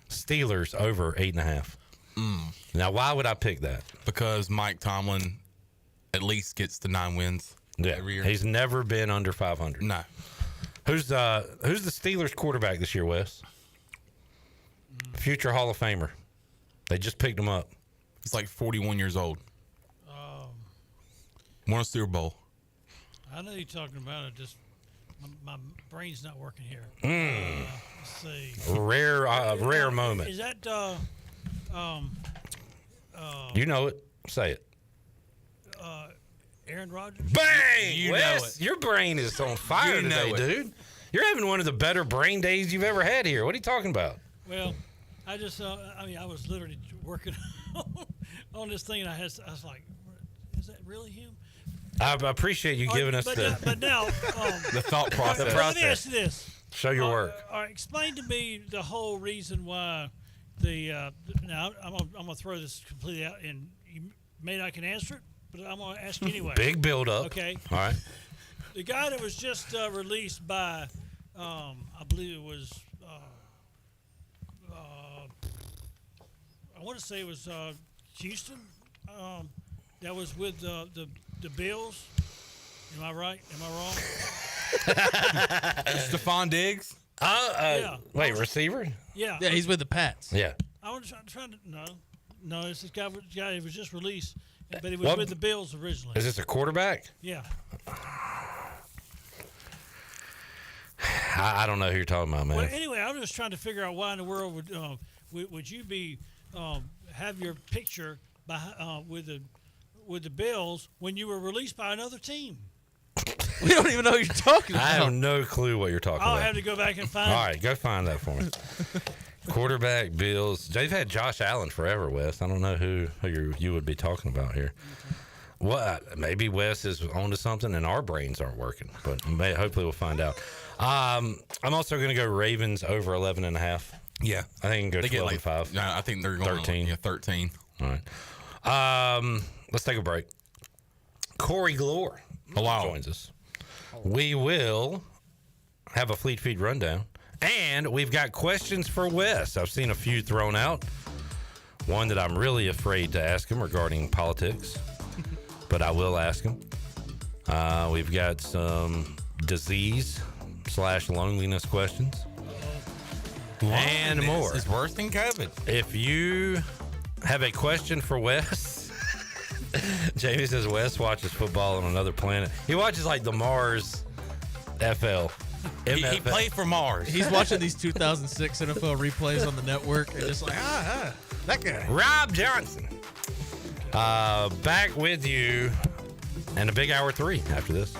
S10: Steelers over 8.5. Now, why would I pick that?
S4: Because Mike Tomlin at least gets to 9 wins every year.
S10: He's never been under 500.
S4: No.
S10: Who's the Steelers quarterback this year, Wes? Future Hall of Famer. They just picked him up.
S4: He's like 41 years old. Won a Super Bowl.
S6: I know you're talking about it. Just my brain's not working here. Let's see.
S10: Rare moment.
S6: Is that
S10: you know it. Say it.
S6: Aaron Rodgers.
S10: Bang!
S4: You
S10: Wes,
S4: know it.
S10: Your brain is on fire
S4: You know
S10: today,
S4: it.
S10: dude. You're having one of the better brain days you've ever had here. What are you talking about?
S6: Well, I just, I was literally working on this thing, and I was like, is that really him?
S10: I appreciate you giving us
S6: But now,
S10: the thought process.
S6: Let me ask you this.
S10: Show your work.
S6: All right, explain to me the whole reason why now I'm gonna throw this completely out, and you may not can answer it, but I'm gonna ask you anyway.
S10: Big build up.
S6: Okay.
S10: All right.
S6: The guy that was just released by, I believe it was, I want to say it was Houston. That was with the Bills. Am I right? Am I wrong?
S4: Stephon Diggs?
S6: Yeah.
S10: Wait, receiver?
S6: Yeah.
S22: Yeah, he's with the Pats.
S10: Yeah.
S6: I was trying to no. It's this guy. He was just released, but he was with the Bills originally.
S10: Is this a quarterback?
S6: Yeah.
S10: I don't know who you're talking about, man.
S6: Well, anyway, I'm just trying to figure out why in the world would you be have your picture with the Bills when you were released by another team?
S22: We don't even know who you're talking about.
S10: I have no clue what you're talking
S6: I'll
S10: about.
S6: have to go back and find.
S10: All right, go find that for me. Quarterback, Bills. They've had Josh Allen forever, Wes. I don't know who you would be talking about here. What? Maybe Wes is onto something and our brains aren't working, but hopefully we'll find out. I'm also going to go Ravens over 11.5.
S4: Yeah.
S10: I think I can go
S4: They
S10: 12
S4: get
S10: and 5.
S4: No, I think they're going
S10: 13.
S4: Yeah, 13.
S10: All right. Let's take a break. Corey Gloor joins us. We will have a Fleet Feed rundown, and we've got questions for Wes. I've seen a few thrown out. One that I'm really afraid to ask him regarding politics, but I will ask him. We've got some disease/loneliness questions. And more.
S4: It's worse than COVID.
S10: If you have a question for Wes, Jamie says Wes watches football on another planet. He watches like the Mars FL.
S4: He played for Mars.
S22: He's watching these 2006 NFL replays on the network and just like, that guy.
S10: Rob Johnson. Back with you and a big hour 3 after this.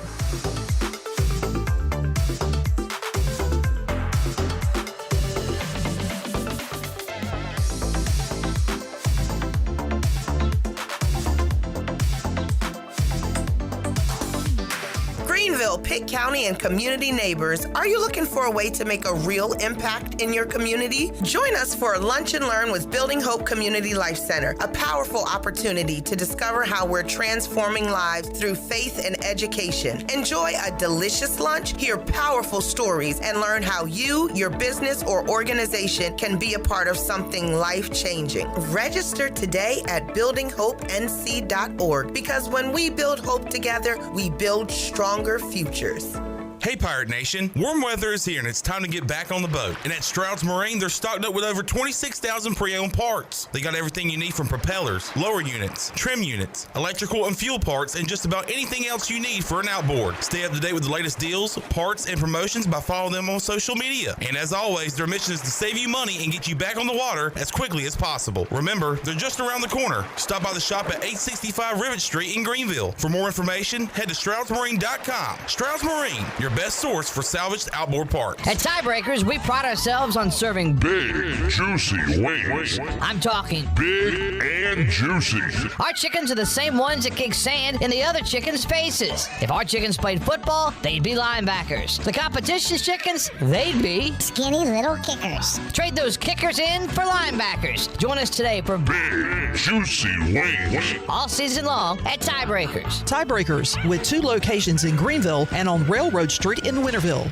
S1: Greenville, Pitt County, and community neighbors, are you looking for a way to make a real impact in your community? Join us for Lunch and Learn with Building Hope Community Life Center, a powerful opportunity to discover how we're transforming lives through faith and education. Enjoy a delicious lunch, hear powerful stories, and learn how you, your business, or organization can be a part of something life-changing. Register today at buildinghopennc.org, because when we build hope together, we build stronger futures.
S8: Hey Pirate Nation, warm weather is here and it's time to get back on the boat. And at Stroud's Marine, they're stocked up with over 26,000 pre-owned parts. They got everything you need from propellers, lower units, trim units, electrical and fuel parts, and just about anything else you need for an outboard. Stay up to date with the latest deals, parts, and promotions by following them on social media. And as always, their mission is to save you money and get you back on the water as quickly as possible. Remember, they're just around the corner. Stop by the shop at 865 Rivet Street in Greenville. For more information, head to StroudsMarine.com. Stroud's Marine, your best source for salvaged outboard parts.
S9: At Tiebreakers, we pride ourselves on serving
S11: big, juicy wings.
S9: I'm talking
S11: big and juicy.
S9: Our chickens are the same ones that kick sand in the other chickens' faces. If our chickens played football, they'd be linebackers. The competition's chickens, they'd be
S14: skinny little kickers.
S9: Trade those kickers in for linebackers. Join us today for
S11: big, juicy wings.
S9: All season long at Tiebreakers.
S24: Tiebreakers, with 2 locations in Greenville and on Railroad Street in Winterville.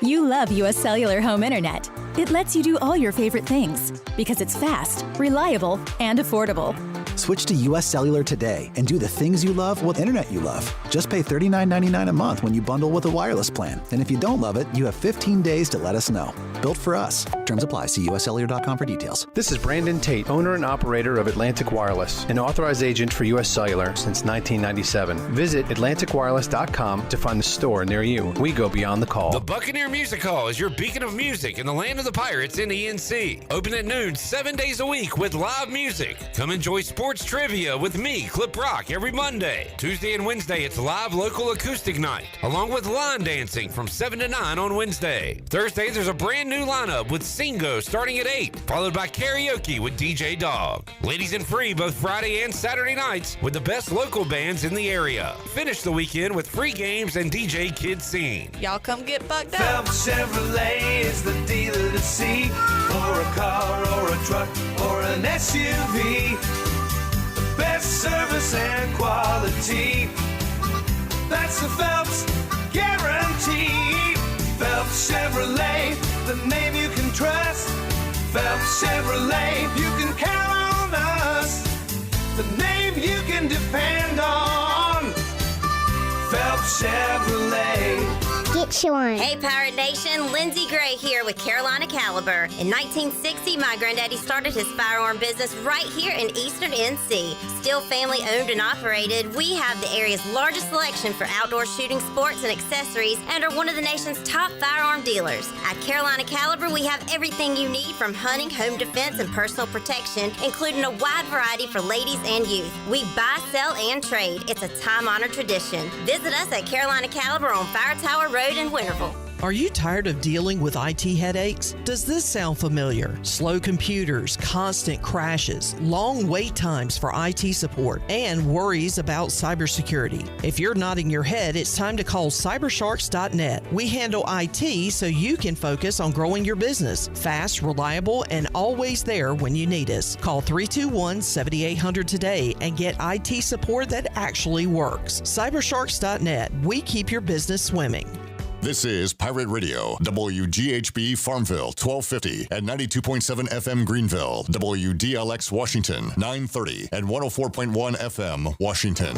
S25: You love U.S. Cellular Home Internet. It lets you do all your favorite things because it's fast, reliable, and affordable.
S26: Switch to U.S. Cellular today and do the things you love with internet you love. Just pay $39.99 a month when you bundle with a wireless plan. And if you don't love it, you have 15 days to let us know. Built for us. Terms apply. See uscellular.com for details.
S27: This is Brandon Tate, owner and operator of Atlantic Wireless, an authorized agent for U.S. Cellular since 1997. Visit AtlanticWireless.com to find the store near you. We go beyond the call.
S10: The Buccaneer Music Hall is your beacon of music in the land of the Pirates in ENC. Open at noon, 7 days a week with live music. Come enjoy sports Sports Trivia with me, Clip Rock, every Monday. Tuesday and Wednesday, it's live local acoustic night, along with line dancing from 7 to 9 on Wednesday. Thursday, there's a brand new lineup with Singo starting at 8, followed by karaoke with DJ Dog. Ladies and free both Friday and Saturday nights with the best local bands in the area. Finish the weekend with free games and DJ Kid Scene.
S2: Y'all come get bucked up.
S7: Phelps Chevrolet is the dealer to see for a car or a truck or an SUV. The best service and quality. That's the Phelps guarantee. Phelps Chevrolet, the name you can trust. Phelps Chevrolet, you can count on us. The name you can depend on. Phelps Chevrolet.
S14: Get you one.
S12: Hey, Pirate Nation, Lindsey Gray here with Carolina Caliber. In 1960, my granddaddy started his firearm business right here in Eastern NC. Still family owned and operated, we have the area's largest selection for outdoor shooting sports and accessories and are one of the nation's top firearm dealers. At Carolina Caliber, we have everything you need from hunting, home defense, and personal protection, including a wide variety for ladies and youth. We buy, sell, and trade. It's a time-honored tradition. Visit us at Carolina Caliber on Fire Tower Road in Winterville.
S24: Are you tired of dealing with IT headaches? Does this sound familiar? Slow computers, constant crashes, long wait times for IT support, and worries about cybersecurity. If you're nodding your head, it's time to call cybersharks.net. We handle IT so you can focus on growing your business. Fast, reliable, and always there when you need us. Call 321-7800 today and get IT support that actually works. Cybersharks.net. We keep your business swimming.
S17: This is Pirate Radio, WGHB Farmville, 1250 and 92.7 FM Greenville, WDLX Washington, 930 and 104.1 FM Washington.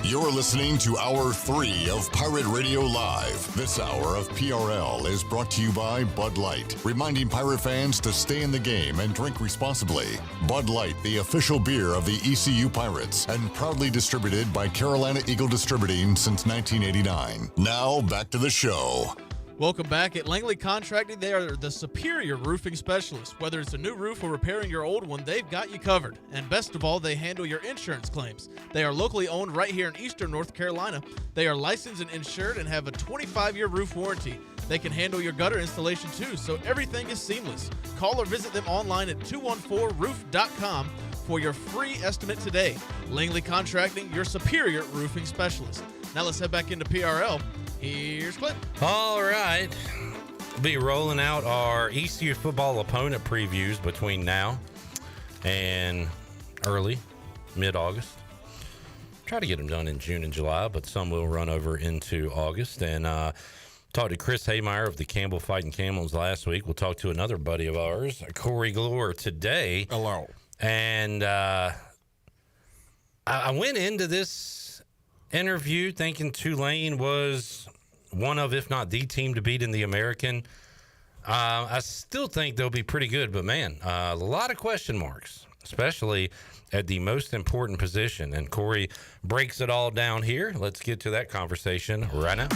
S17: You're listening to Hour 3 of Pirate Radio Live. This hour of PRL is brought to you by Bud Light, reminding Pirate fans to stay in the game and drink responsibly. Bud Light, the official beer of the ECU Pirates, and proudly distributed by Carolina Eagle Distributing since 1989. Now, back to the show.
S22: Welcome back. At Langley Contracting, they are the superior roofing specialists. Whether it's a new roof or repairing your old one, they've got you covered. And best of all, they handle your insurance claims. They are locally owned right here in Eastern North Carolina. They are licensed and insured and have a 25-year roof warranty. They can handle your gutter installation too, so everything is seamless. Call or visit them online at 214roof.com for your free estimate today. Langley Contracting, your superior roofing specialist. Now let's head back into PRL. Here's Clint.
S10: All right. Be rolling out our ECU football opponent previews between now and early, mid-August. Try to get them done in June and July, but some will run over into August. And talked to Chris Haymeyer of the Campbell Fighting Camels last week. We'll talk to another buddy of ours, Corey Gloor, today.
S4: Hello.
S10: And I went into this interview thinking Tulane was one of, if not the team to beat in the American. I still think they'll be pretty good, but man, a lot of question marks, especially at the most important position. And Corey breaks it all down here. Let's get to that conversation right now.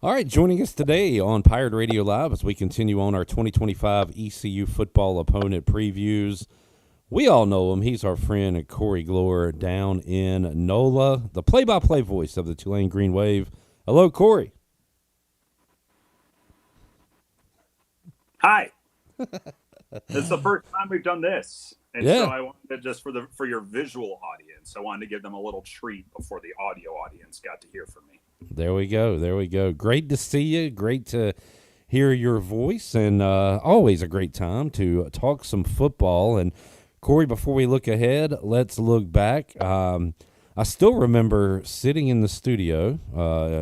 S13: All right, joining us today on Pirate Radio Live as we continue on our 2025 ECU football opponent previews. We all know him. He's our friend Corey Gloor down in NOLA, the play-by-play voice of the Tulane Green Wave. Hello, Corey.
S15: Hi. It's the first time we've done this. And so I wanted just for your visual audience, I wanted to give them a little treat before the audio audience got to hear from me.
S13: There we go. There we go. Great to see you. Great to hear your voice, and always a great time to talk some football. And Corey, before we look ahead, let's look back. I still remember sitting in the studio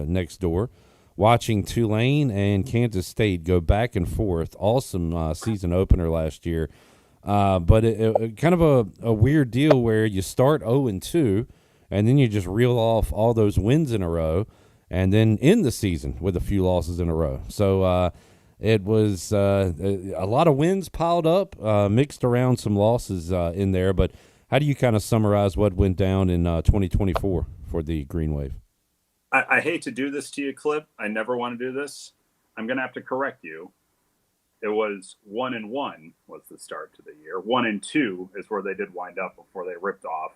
S13: next door watching Tulane and Kansas State go back and forth. Awesome season opener last year. But it kind of a weird deal where you start 0-2, and then you just reel off all those wins in a row. and then end the season with a few losses in a row. So it was a lot of wins piled up, mixed around some losses in there. But how do you kind of summarize what went down in 2024 for the Green Wave?
S15: I hate to do this to you, Clip. I never want to do this. I'm going to have to correct you. It was 1-1 was the start to the year. 1-2 is where they did wind up before they ripped off.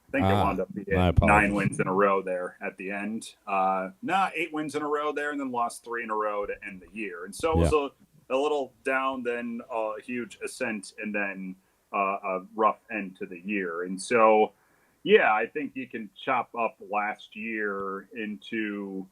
S15: I think they wound up being 9 wins in a row there at the end. 8 wins in a row there, and then lost 3 in a row to end the year. And so it was a little down, then a huge ascent, and then a rough end to the year. And so, yeah, I think you can chop up last year into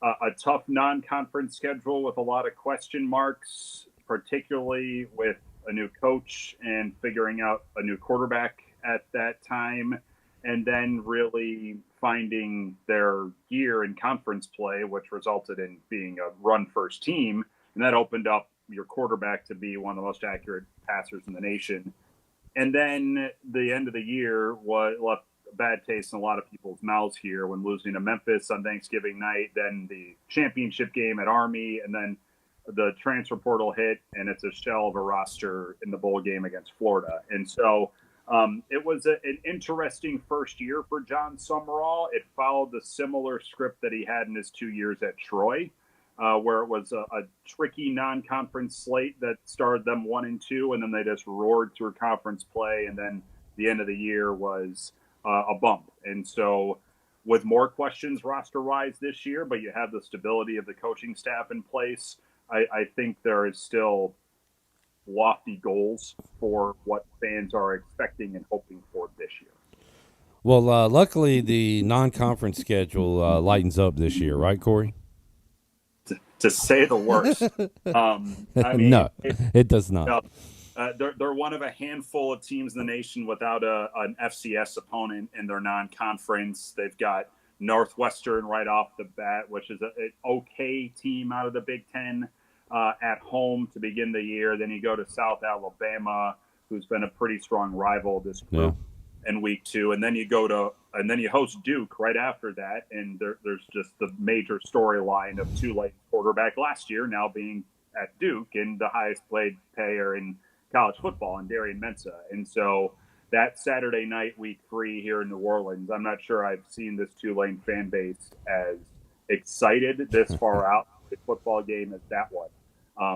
S15: a tough non-conference schedule with a lot of question marks, particularly with a new coach and figuring out a new quarterback at that time, and then really finding their gear in conference play, which resulted in being a run-first team, and that opened up your quarterback to be one of the most accurate passers in the nation. And then the end of the year left a bad taste in a lot of people's mouths here when losing to Memphis on Thanksgiving night, then the championship game at Army, and then the transfer portal hit, and it's a shell of a roster in the bowl game against Florida. And so it was an interesting first year for John Summerall. It followed the similar script that he had in his 2 years at Troy, where it was a tricky non-conference slate that started them 1-2, and then they just roared through conference play, and then the end of the year was a bump. And so with more questions roster-wise this year, but you have the stability of the coaching staff in place, I think there is still lofty goals for what fans are expecting and hoping for this year.
S13: Well, luckily the non-conference schedule lightens up this year, right, Corey?
S15: To say the worst. I mean,
S13: No, it does not.
S15: They're one of a handful of teams in the nation without an FCS opponent in their non-conference. They've got Northwestern right off the bat, which is an okay team out of the Big Ten at home to begin the year. Then you go to South Alabama, who's been a pretty strong rival this group in week 2, and then you host Duke right after that, and there's just the major storyline of Tulane quarterback last year now being at Duke and the highest payer in college football, and Darian Mensah. And so that Saturday night, week 3 here in New Orleans, I'm not sure I've seen this Tulane fan base as excited this far out the football game as that one,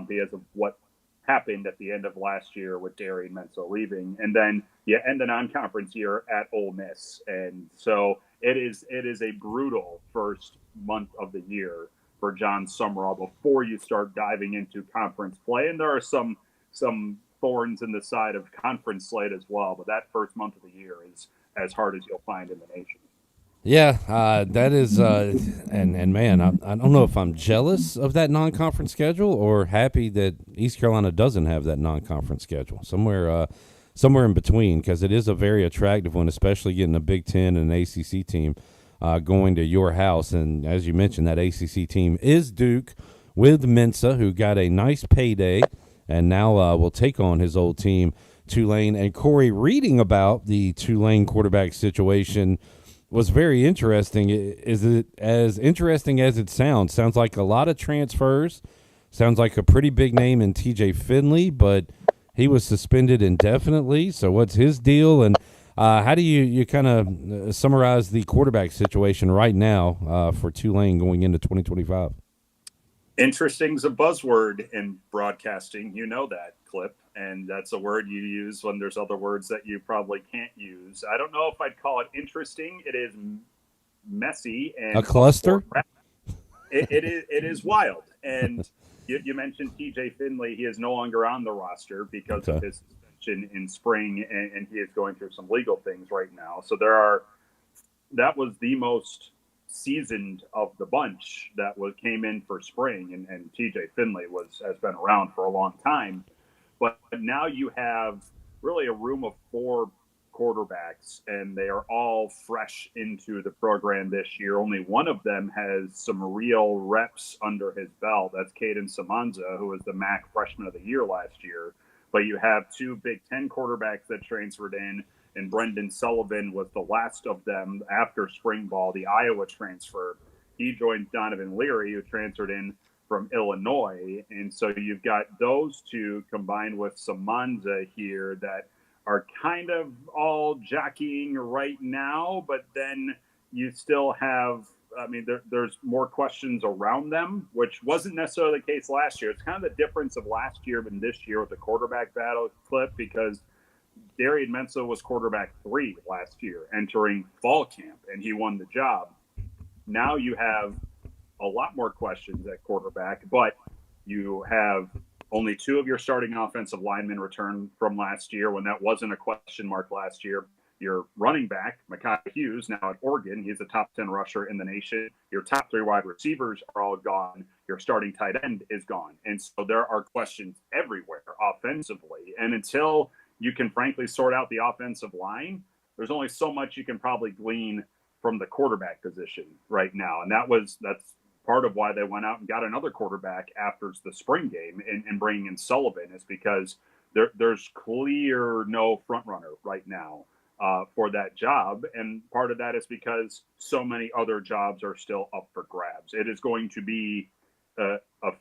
S15: because of what happened at the end of last year with Darian Mensah leaving. And then you end the non-conference year at Ole Miss. And so it is a brutal first month of the year for John Summerall before you start diving into conference play. And there are some thorns in the side of conference slate as well, but that first month of the year is as hard as you'll find in the nation.
S13: Yeah, that is, and man, I don't know if I'm jealous of that non-conference schedule or happy that East Carolina doesn't have that non-conference schedule. Somewhere in between, because it is a very attractive one, especially getting a Big Ten and an ACC team going to your house. And as you mentioned, that ACC team is Duke with Mensah, who got a nice payday, and now will take on his old team, Tulane. And Corey, reading about the Tulane quarterback situation was very interesting. Is it as interesting as it sounds? Sounds like a lot of transfers. Sounds like a pretty big name in TJ Finley, but he was suspended indefinitely. So what's his deal? And how do you kind of summarize the quarterback situation right now for Tulane going into 2025?
S15: Interesting is a buzzword in broadcasting. You know that, Clip. And that's a word you use when there's other words that you probably can't use. I don't know if I'd call it interesting. It is messy. And
S13: a cluster?
S15: It is wild. And you mentioned TJ Finley. He is no longer on the roster because of his suspension in spring, and he is going through some legal things right now. So that was the most seasoned of the bunch that came in for spring, and TJ Finley has been around for a long time. But now you have really a room of 4 quarterbacks, and they are all fresh into the program this year. Only one of them has some real reps under his belt. That's Caden Samanza, who was the MAC Freshman of the Year last year. But you have 2 Big Ten quarterbacks that transferred in, and Brendan Sullivan was the last of them after spring ball, the Iowa transfer. He joined Donovan Leary, who transferred in from Illinois. And so you've got those two combined with Samanza here that are kind of all jockeying right now, but then you still have, I mean, there's more questions around them, which wasn't necessarily the case last year. It's kind of the difference of last year and this year with the quarterback battle, Clip, because Darian Mensah was quarterback 3 last year entering fall camp, and he won the job. Now you have a lot more questions at quarterback, but you have only 2 of your starting offensive linemen return from last year when that wasn't a question mark last year. Your running back, Mekhi Hughes, now at Oregon, he's a top 10 rusher in the nation. Your top 3 wide receivers are all gone. Your starting tight end is gone. And so there are questions everywhere offensively. And until you can frankly sort out the offensive line, there's only so much you can probably glean from the quarterback position right now. And that's part of why they went out and got another quarterback after the spring game and bringing in Sullivan, is because there's clear no front runner right now for that job. And part of that is because so many other jobs are still up for grabs. It is going to be a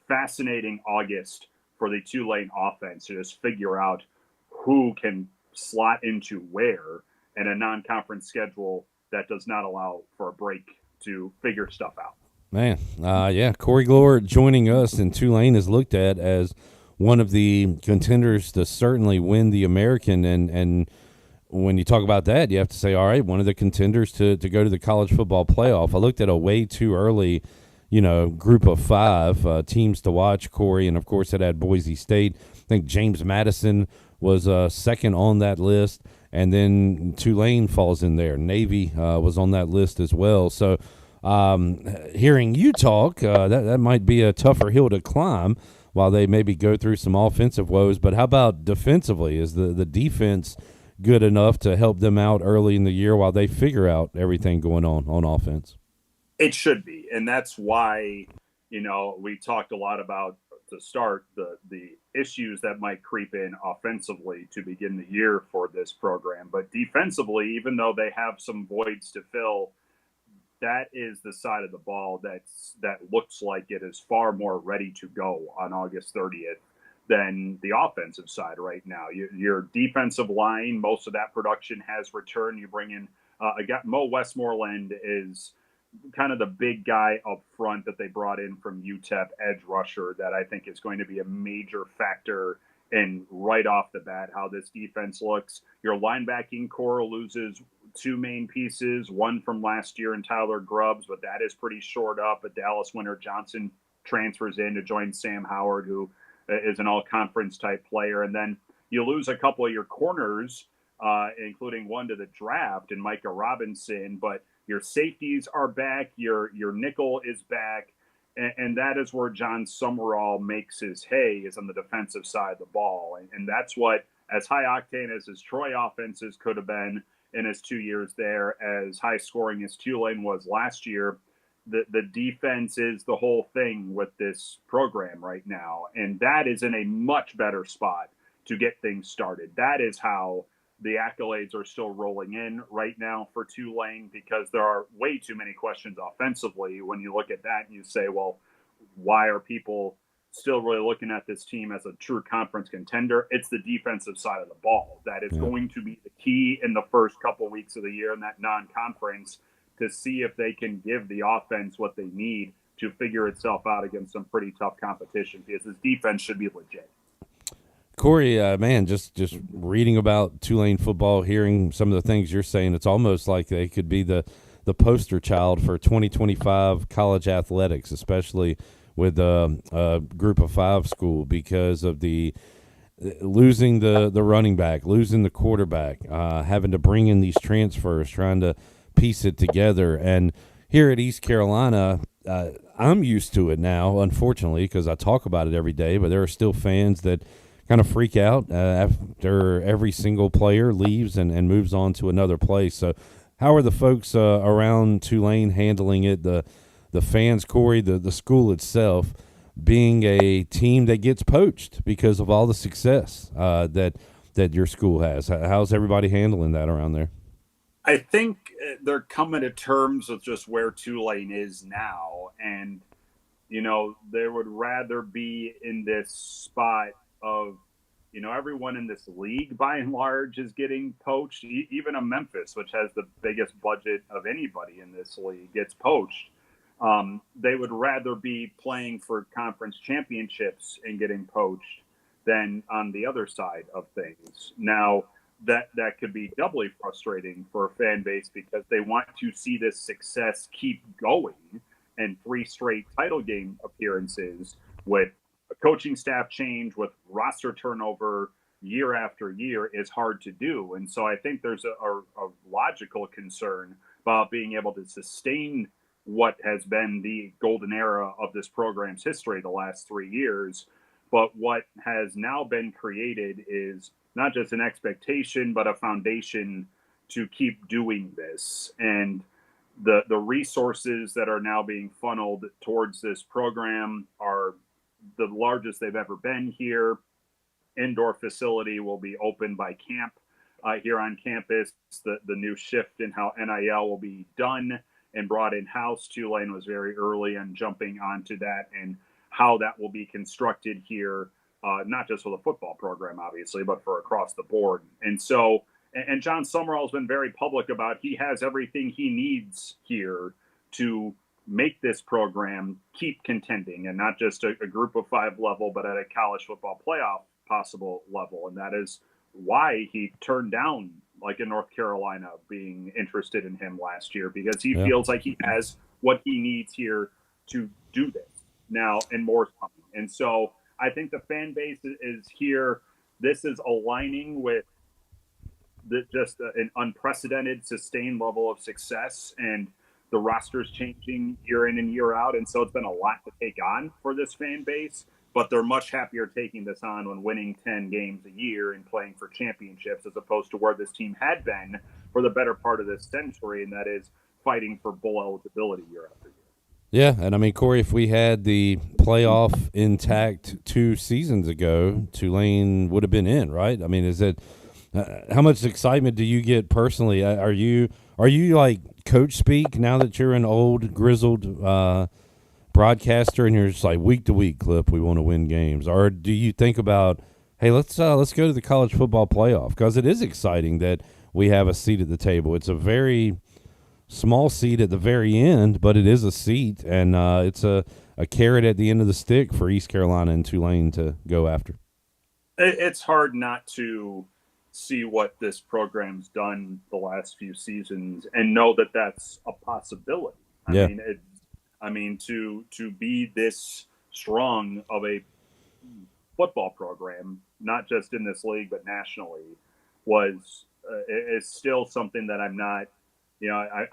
S15: fascinating August for the Tulane offense to just figure out who can slot into where in a non-conference schedule that does not allow for a break to figure stuff out.
S13: Man, yeah, Corey Gloor joining us, and Tulane is looked at as one of the contenders to certainly win the American. And when you talk about that, you have to say, all right, one of the contenders to go to the college football playoff. I looked at a way too early, group of 5 teams to watch, Corey, and of course it had Boise State. I think James Madison was second on that list, and then Tulane falls in there. Navy was on that list as well. So hearing you talk, that might be a tougher hill to climb while they maybe go through some offensive woes. But how about defensively? Is the defense good enough to help them out early in the year while they figure out everything going on offense?
S15: It should be. And that's why, we talked a lot about, to start, the issues that might creep in offensively to begin the year for this program. But defensively, even though they have some voids to fill, that is the side of the ball that looks like it is far more ready to go on August 30th than the offensive side right now. Your defensive line, most of that production has returned. You bring in Mo Westmoreland is kind of the big guy up front that they brought in from UTEP, edge rusher, that I think is going to be a major factor in right off the bat how this defense looks. Your linebacking core loses 2 main pieces, one from last year in Tyler Grubbs, but that is pretty short up. But Dallas Winter Johnson transfers in to join Sam Howard, who is an all-conference type player. And then you lose a couple of your corners, including one to the draft and Micah Robinson, but your safeties are back, your nickel is back, and that is where John Summerall makes his hay, is on the defensive side of the ball. And that's what, as high octane as his Troy offenses could have been in his 2 years there, as high scoring as Tulane was last year, the defense is the whole thing with this program right now. And that is in a much better spot to get things started. That is how the accolades are still rolling in right now for Tulane, because there are way too many questions offensively. When you look at that and you say, well, why are people still really looking at this team as a true conference contender? It's the defensive side of the ball that is going to be the key in the first couple weeks of the year in that non-conference, to see if they can give the offense what they need to figure itself out against some pretty tough competition, because this defense should be legit.
S13: Corey, man, just reading about Tulane football, hearing some of the things you're saying, it's almost like they could be the poster child for 2025 college athletics, especially with a group of 5 school, because of the losing the running back, losing the quarterback, having to bring in these transfers, trying to piece it together. And here at East Carolina, I'm used to it now, unfortunately, because I talk about it every day, but there are still fans that kind of freak out after every single player leaves and moves on to another place. So how are the folks around Tulane handling it, the fans, Corey, the school itself, being a team that gets poached because of all the success that your school has? How's everybody handling that around there?
S15: I think they're coming to terms with just where Tulane is now. And, they would rather be in this spot of, everyone in this league by and large is getting poached. Even a Memphis, which has the biggest budget of anybody in this league, gets poached. They would rather be playing for conference championships and getting poached than on the other side of things. Now, that could be doubly frustrating for a fan base because they want to see this success keep going, and 3 straight title game appearances with a coaching staff change, with roster turnover year after year is hard to do. And so I think there's a logical concern about being able to sustain what has been the golden era of this program's history the last 3 years. But what has now been created is not just an expectation, but a foundation to keep doing this. And the resources that are now being funneled towards this program are the largest they've ever been here. Indoor facility will be opened by camp here on campus. The new shift in how NIL will be done and brought in-house. Tulane was very early on jumping onto that and how that will be constructed here, not just for the football program, obviously, but for across the board. And so, and John Summerall has been very public about he has everything he needs here to make this program keep contending, and not just a group of 5 level, but at a college football playoff possible level. And that is why he turned down, like in North Carolina, being interested in him last year, because he feels like he has what he needs here to do this now, and more is coming. And so I think the fan base is here. This is aligning with just an unprecedented, sustained level of success, and the roster's changing year in and year out. And so it's been a lot to take on for this fan base, but they're much happier taking this on when winning 10 games a year and playing for championships, as opposed to where this team had been for the better part of this century, and that is fighting for bowl eligibility year after year.
S13: Yeah, and I mean, Corey, if we had the playoff intact 2 seasons ago, Tulane would have been in, right? I mean, is it how much excitement do you get personally? Are you like coach speak now that you're an old grizzled broadcaster and you're just like week to week, Clip, we want to win games? Or do you think about, hey, let's go to the college football playoff, because it is exciting that we have a seat at the table. It's a very small seat at the very end, but it is a seat, and it's a carrot at the end of the stick for East Carolina and Tulane to go after.
S15: It's hard not to see what this program's done the last few seasons and know that that's a possibility. I mean, to be this strong of a football program, not just in this league but nationally, is still something that I'm not,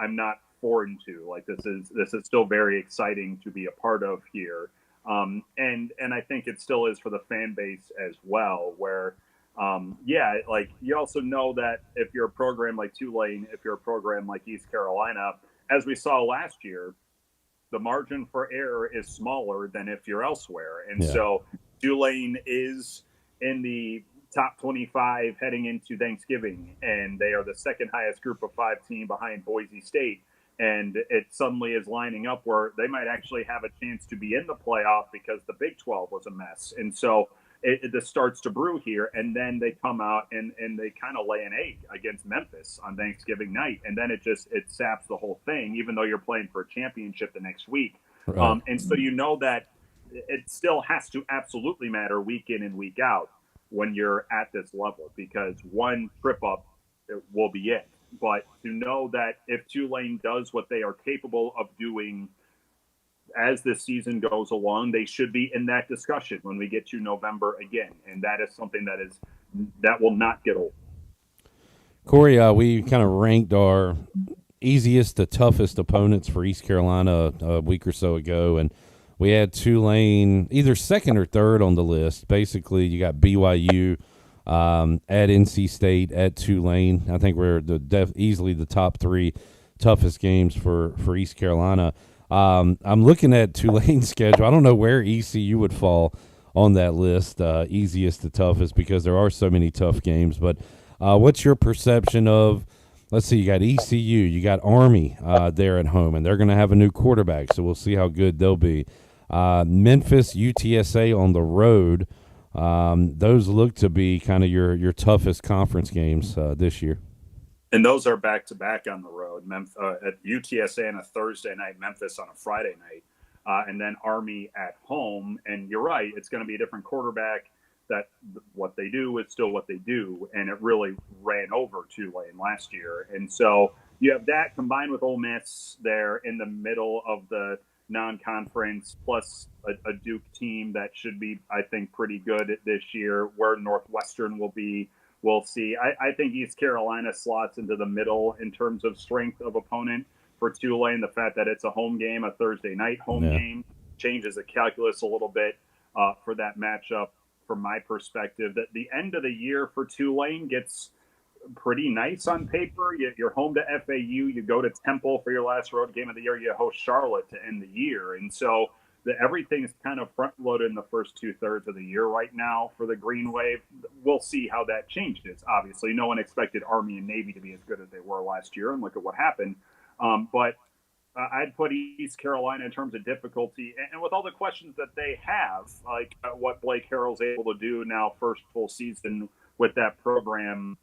S15: I'm not foreign to. Like, this is still very exciting to be a part of here, and I think it still is for the fan base as well, where. Like, you also know that if you're a program like Tulane, if you're a program like East Carolina, as we saw last year, the margin for error is smaller than if you're elsewhere. And so Tulane is in the top 25 heading into Thanksgiving, and they are the second highest group of 5 team behind Boise State. And it suddenly is lining up where they might actually have a chance to be in the playoff because the Big 12 was a mess. And so this starts to brew here, and then they come out and they kind of lay an egg against Memphis on Thanksgiving night, and then it saps the whole thing, even though you're playing for a championship the next week. Right. And so that it still has to absolutely matter week in and week out when you're at this level, because one trip up will be it. But to know that if Tulane does what they are capable of doing as this season goes along, they should be in that discussion when we get to November again. And that is something that will not get old.
S13: Corey, we kind of ranked our easiest to toughest opponents for East Carolina a week or so ago, and we had Tulane either second or third on the list. Basically, you got BYU at NC State, at Tulane. I think we're easily the top 3 toughest games for East Carolina. I'm looking at Tulane's schedule. I don't know where ECU would fall on that list, easiest to toughest, because there are so many tough games. But what's your perception of let's see, you got ECU, you got Army there at home, and they're going to have a new quarterback, so we'll see how good they'll be. Memphis, UTSA on the road. Those look to be kind of your toughest conference games this year.
S15: And those are back-to-back on the road. At UTSA on a Thursday night, Memphis on a Friday night, and then Army at home. And you're right, it's going to be a different quarterback. That what they do is still what they do, and it really ran over Tulane last year. And so you have that combined with Ole Miss there in the middle of the non-conference, plus a Duke team that should be, I think, pretty good this year. Where Northwestern will be, we'll see. I think East Carolina slots into the middle in terms of strength of opponent for Tulane. The fact that it's a home game, a Thursday night home game, changes the calculus a little bit for that matchup. From my perspective, that the end of the year for Tulane gets pretty nice on paper. You're home to FAU. You go to Temple for your last road game of the year. You host Charlotte to end the year. And so everything is kind of front-loaded in the first two-thirds of the year right now for the Green Wave. We'll see how that changes. Obviously, no one expected Army and Navy to be as good as they were last year, and look at what happened. But I'd put East Carolina in terms of difficulty, and with all the questions that they have, like what Blake Harrell's able to do now, first full season with that program,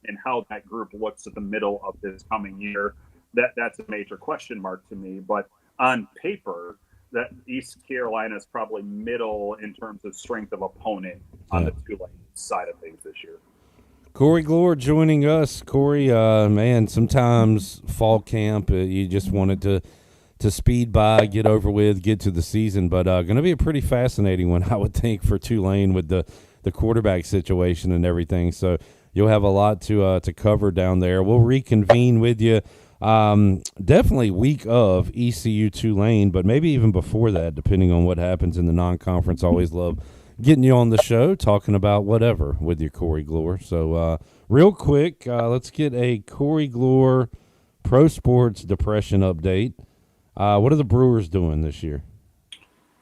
S15: and how that group looks at the middle of this coming year, that's a major question mark to me. But on paper, that East Carolina is probably middle in terms of strength of opponent on the Tulane side of things this year.
S13: Corey Gloor joining us. Corey, man, sometimes fall camp, you just wanted to speed by, get over with, get to the season. But going to be a pretty fascinating one, I would think, for Tulane with the quarterback situation and everything. So you'll have a lot to cover down there. We'll reconvene with you definitely week of ECU Tulane, but maybe even before that, depending on what happens in the non-conference. Always love getting you on the show, talking about whatever with your Corey Gloor. So real quick, let's get a Corey Gloor Pro Sports Depression update. What are the Brewers doing this year?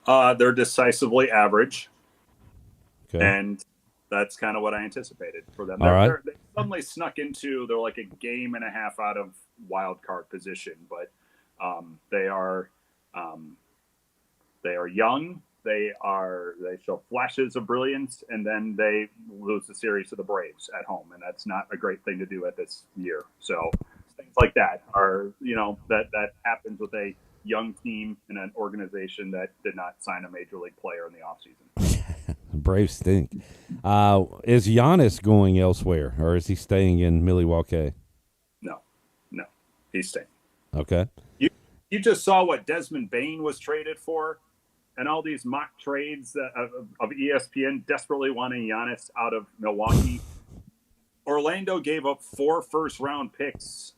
S15: They're decisively average,
S13: okay.
S15: And that's kind of what I anticipated for them.
S13: All right.
S15: They suddenly snuck into, they're like a game and a half out of wild card position, but they are young. They show flashes of brilliance, and then they lose the series to the Braves at home, and that's not a great thing to do at this year. So things like that are, that happens with a young team in an organization that did not sign a major league player in the offseason.
S13: Braves stink. Is Giannis going elsewhere, or is he staying in Milwaukee?
S15: No, he's staying.
S13: Okay.
S15: You just saw what Desmond Bain was traded for. And all these mock trades of ESPN desperately wanting Giannis out of Milwaukee. Orlando gave up 4 first-round picks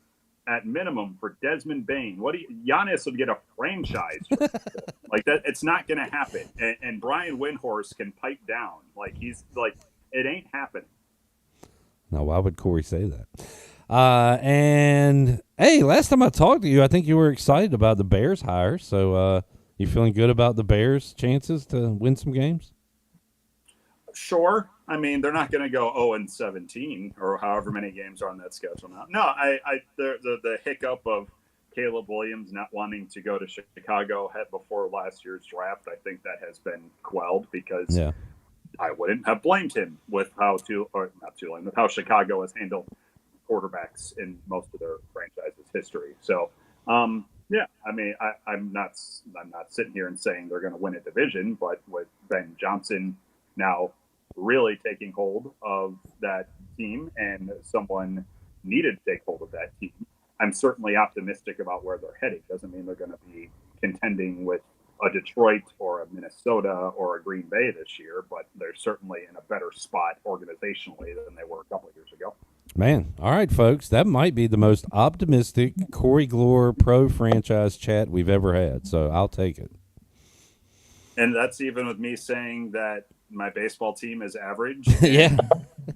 S15: at minimum for Desmond Bain. Giannis would get a franchise like that. It's not going to happen. And Brian Windhorst can pipe down. It ain't happening.
S13: Now, why would Corey say that? And hey, last time I talked to you, I think you were excited about the Bears hire. So, you feeling good about the Bears' chances to win some games?
S15: Sure. I mean, they're not going to go 0-17 or however many games are on that schedule now. No, the hiccup of Caleb Williams not wanting to go to Chicago before last year's draft, I think that has been quelled because I wouldn't have blamed him with with how Chicago has handled quarterbacks in most of their franchise's history. So, yeah, I mean, I'm not sitting here and saying they're going to win a division, but with Ben Johnson now really taking hold of that team, and someone needed to take hold of that team, I'm certainly optimistic about where they're heading. Doesn't mean they're going to be contending with a Detroit or a Minnesota or a Green Bay this year, but they're certainly in a better spot organizationally than they were a couple of years ago.
S13: Man, all right, folks, that might be the most optimistic Corey Gloor pro franchise chat we've ever had, so I'll take it.
S15: And that's even with me saying that my baseball team is average.
S13: Yeah.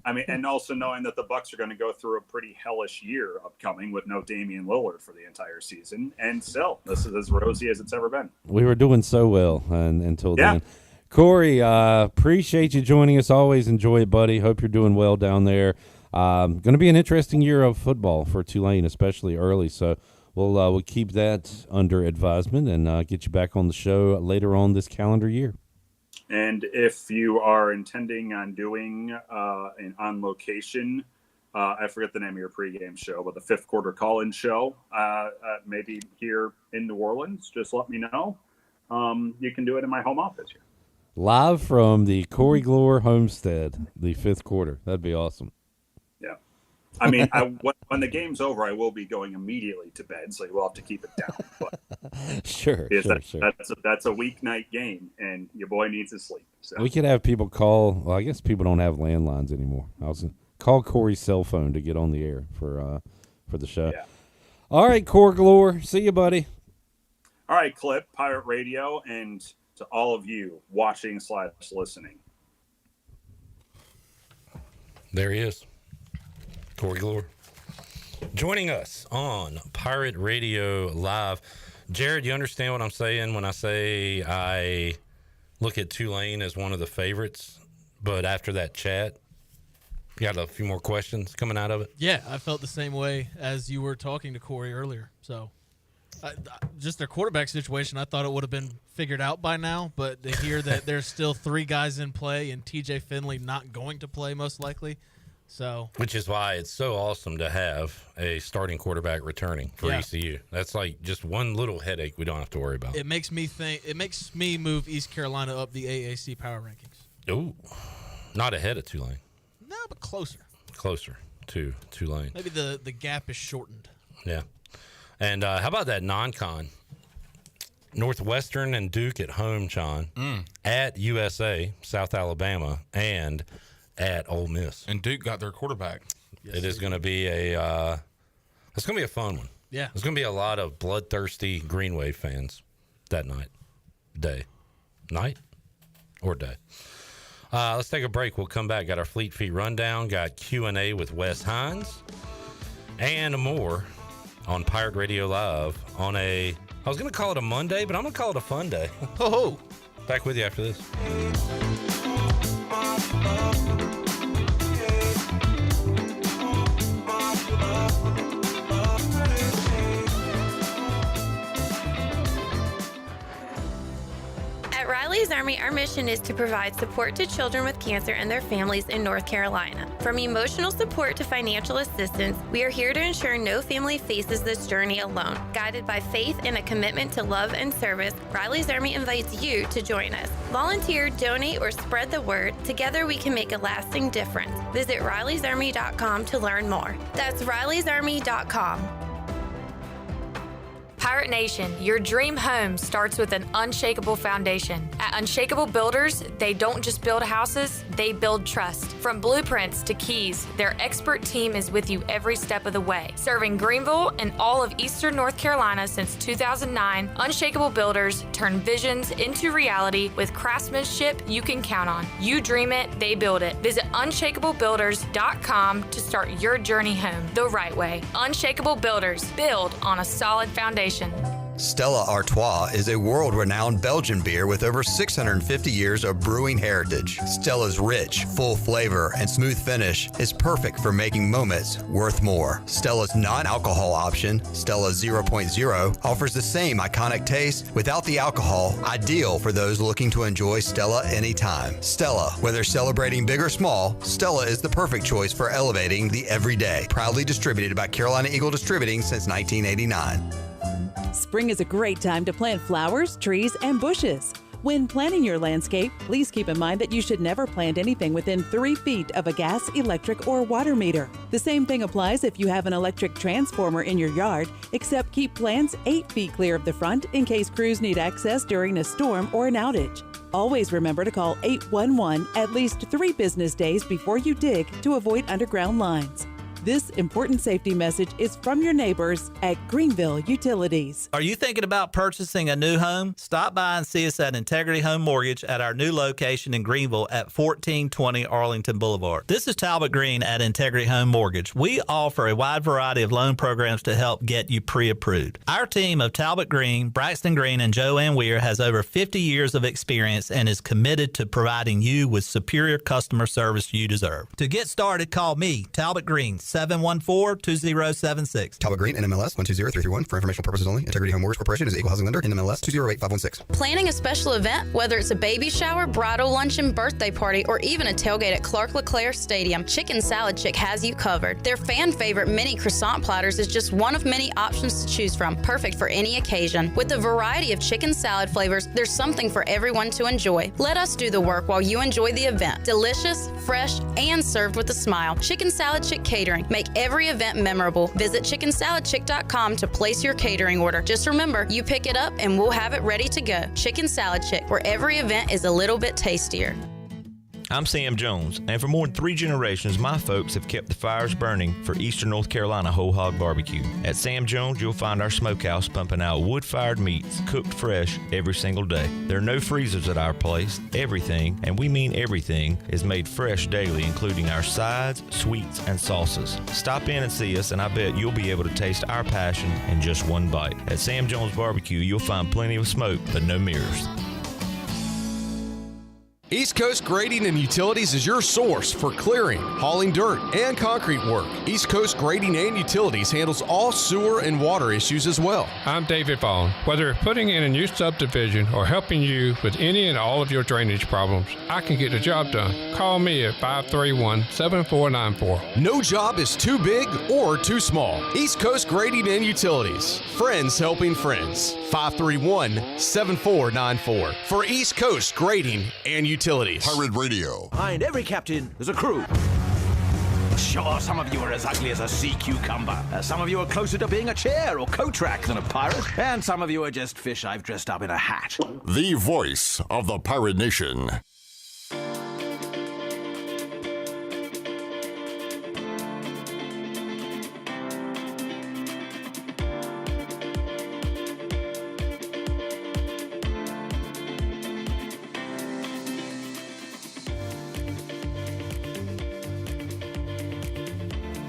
S15: I mean, and also knowing that the Bucks are going to go through a pretty hellish year upcoming with no Damian Lillard for the entire season, and still, this is as rosy as it's ever been.
S13: We were doing so well until then. Corey, appreciate you joining us. Always enjoy it, buddy. Hope you're doing well down there. Going to be an interesting year of football for Tulane, especially early. So we'll keep that under advisement and get you back on the show later on this calendar year.
S15: And if you are intending on doing an on location, I forget the name of your pregame show, but the fifth quarter call-in show, maybe here in New Orleans, just let me know. You can do it in my home office here.
S13: Live from the Corey Gloor homestead, the fifth quarter. That'd be awesome.
S15: Yeah. I mean, when the game's over, I will be going immediately to bed, so you will have to keep it down. But
S13: sure.
S15: That's a weeknight game, and your boy needs his sleep. So.
S13: We could have people call. Well, I guess people don't have landlines anymore. Call Corey's cell phone to get on the air for the show.
S15: Yeah.
S13: All right, Corey Gloor. See you, buddy.
S15: All right, Clip, Pirate Radio, and to all of you watching / listening.
S10: There he is. Corey Gloor. Joining us on Pirate Radio Live. Jared, you understand what I'm saying when I say I look at Tulane as one of the favorites, but after that chat, you got a few more questions coming out of it?
S22: Yeah, I felt the same way as you were talking to Corey earlier. So just their quarterback situation, I thought it would have been figured out by now, but to hear that there's still 3 guys in play and TJ Finley not going to play most likely. So,
S10: which is why it's so awesome to have a starting quarterback returning for ECU. That's like just one little headache we don't have to worry about.
S22: It makes me move East Carolina up the AAC power rankings.
S10: Ooh, not ahead of Tulane.
S22: No, but closer.
S10: Closer to Tulane.
S22: Maybe the gap is shortened.
S10: Yeah. And how about that non-con? Northwestern and Duke at home, John. At USA, South Alabama, and at Ole Miss.
S4: And Duke got their quarterback.
S10: Yes, it is going to be it's going to be a fun one.
S22: Yeah.
S10: There's going to be a lot of bloodthirsty Green Wave fans that day. Let's take a break. We'll come back. Got our Fleet Feet rundown. Got Q&A with Wes Hines. And more on Pirate Radio Live on I was going to call it a Monday, but I'm going to call it a fun day.
S22: Oh.
S10: Back with you after this.
S2: At Riley's Army, our mission is to provide support to children with cancer and their families in North Carolina. From emotional support to financial assistance, we are here to ensure no family faces this journey alone. Guided by faith and a commitment to love and service, Riley's Army invites you to join us. Volunteer, donate, or spread the word. Together we can make a lasting difference. Visit RileysArmy.com to learn more. That's RileysArmy.com.
S3: Pirate Nation, your dream home starts with an unshakable foundation. At Unshakable Builders, they don't just build houses, they build trust. From blueprints to keys, their expert team is with you every step of the way. Serving Greenville and all of Eastern North Carolina since 2009, Unshakable Builders turn visions into reality with craftsmanship you can count on. You dream it, they build it. Visit unshakablebuilders.com to start your journey home the right way. Unshakable Builders, build on a solid foundation.
S16: Stella Artois is a world-renowned Belgian beer with over 650 years of brewing heritage. Stella's rich, full flavor and smooth finish is perfect for making moments worth more. Stella's non-alcohol option, Stella 0.0, offers the same iconic taste without the alcohol, ideal for those looking to enjoy Stella anytime. Stella, whether celebrating big or small, Stella is the perfect choice for elevating the everyday. Proudly distributed by Carolina Eagle Distributing since 1989.
S18: Spring is a great time to plant flowers, trees, and bushes. When planning your landscape, please keep in mind that you should never plant anything within 3 feet of a gas, electric, or water meter. The same thing applies if you have an electric transformer in your yard, except keep plants 8 feet clear of the front in case crews need access during a storm or an outage. Always remember to call 811 at least 3 business days before you dig to avoid underground lines. This important safety message is from your neighbors at Greenville Utilities.
S1: Are you thinking about purchasing a new home? Stop by and see us at Integrity Home Mortgage at our new location in Greenville at 1420 Arlington Boulevard. This is Talbot Green at Integrity Home Mortgage. We offer a wide variety of loan programs to help get you pre-approved. Our team of Talbot Green, Braxton Green, and Joanne Weir has over 50 years of experience and is committed to providing you with superior customer service you deserve. To get started, call me, Talbot Green, 714-2076.
S16: Talbot Green, NMLS 120331. For informational purposes only. Integrity Home Mortgage Corporation is an equal housing lender. NMLS 208516.
S5: Planning a special event, whether it's a baby shower, bridal luncheon, birthday party, or even a tailgate at Clark LeClaire Stadium, Chicken Salad Chick has you covered. Their fan favorite mini croissant platters is just one of many options to choose from, perfect for any occasion. With a variety of chicken salad flavors, there's something for everyone to enjoy. Let us do the work while you enjoy the event. Delicious, fresh, and served with a smile. Chicken Salad Chick Catering. Make every event memorable. Visit chickensaladchick.com to place your catering order. Just remember, you pick it up and we'll have it ready to go. Chicken Salad Chick, where every event is a little bit tastier.
S6: I'm Sam Jones, and for more than 3 generations, my folks have kept the fires burning for Eastern North Carolina Whole Hog Barbecue. At Sam Jones, you'll find our smokehouse pumping out wood-fired meats, cooked fresh every single day. There are no freezers at our place. Everything, and we mean everything, is made fresh daily, including our sides, sweets, and sauces. Stop in and see us, and I bet you'll be able to taste our passion in just one bite. At Sam Jones Barbecue, you'll find plenty of smoke, but no mirrors.
S19: East Coast Grading and Utilities is your source for clearing, hauling dirt, and concrete work. East Coast Grading and Utilities handles all sewer and water issues as well.
S20: I'm David Vaughn. Whether putting in a new subdivision or helping you with any and all of your drainage problems, I can get the job done. Call me at 531-7494.
S19: No job is too big or too small. East Coast Grading and Utilities. Friends helping friends. 531-7494. For East Coast Grading and Utilities.
S17: Pirate Radio.
S21: Behind every captain, there's a crew. Sure, some of you are as ugly as a sea cucumber. Some of you are closer to being a chair or coat rack than a pirate. And some of you are just fish I've dressed up in a hat.
S17: The voice of the Pirate Nation.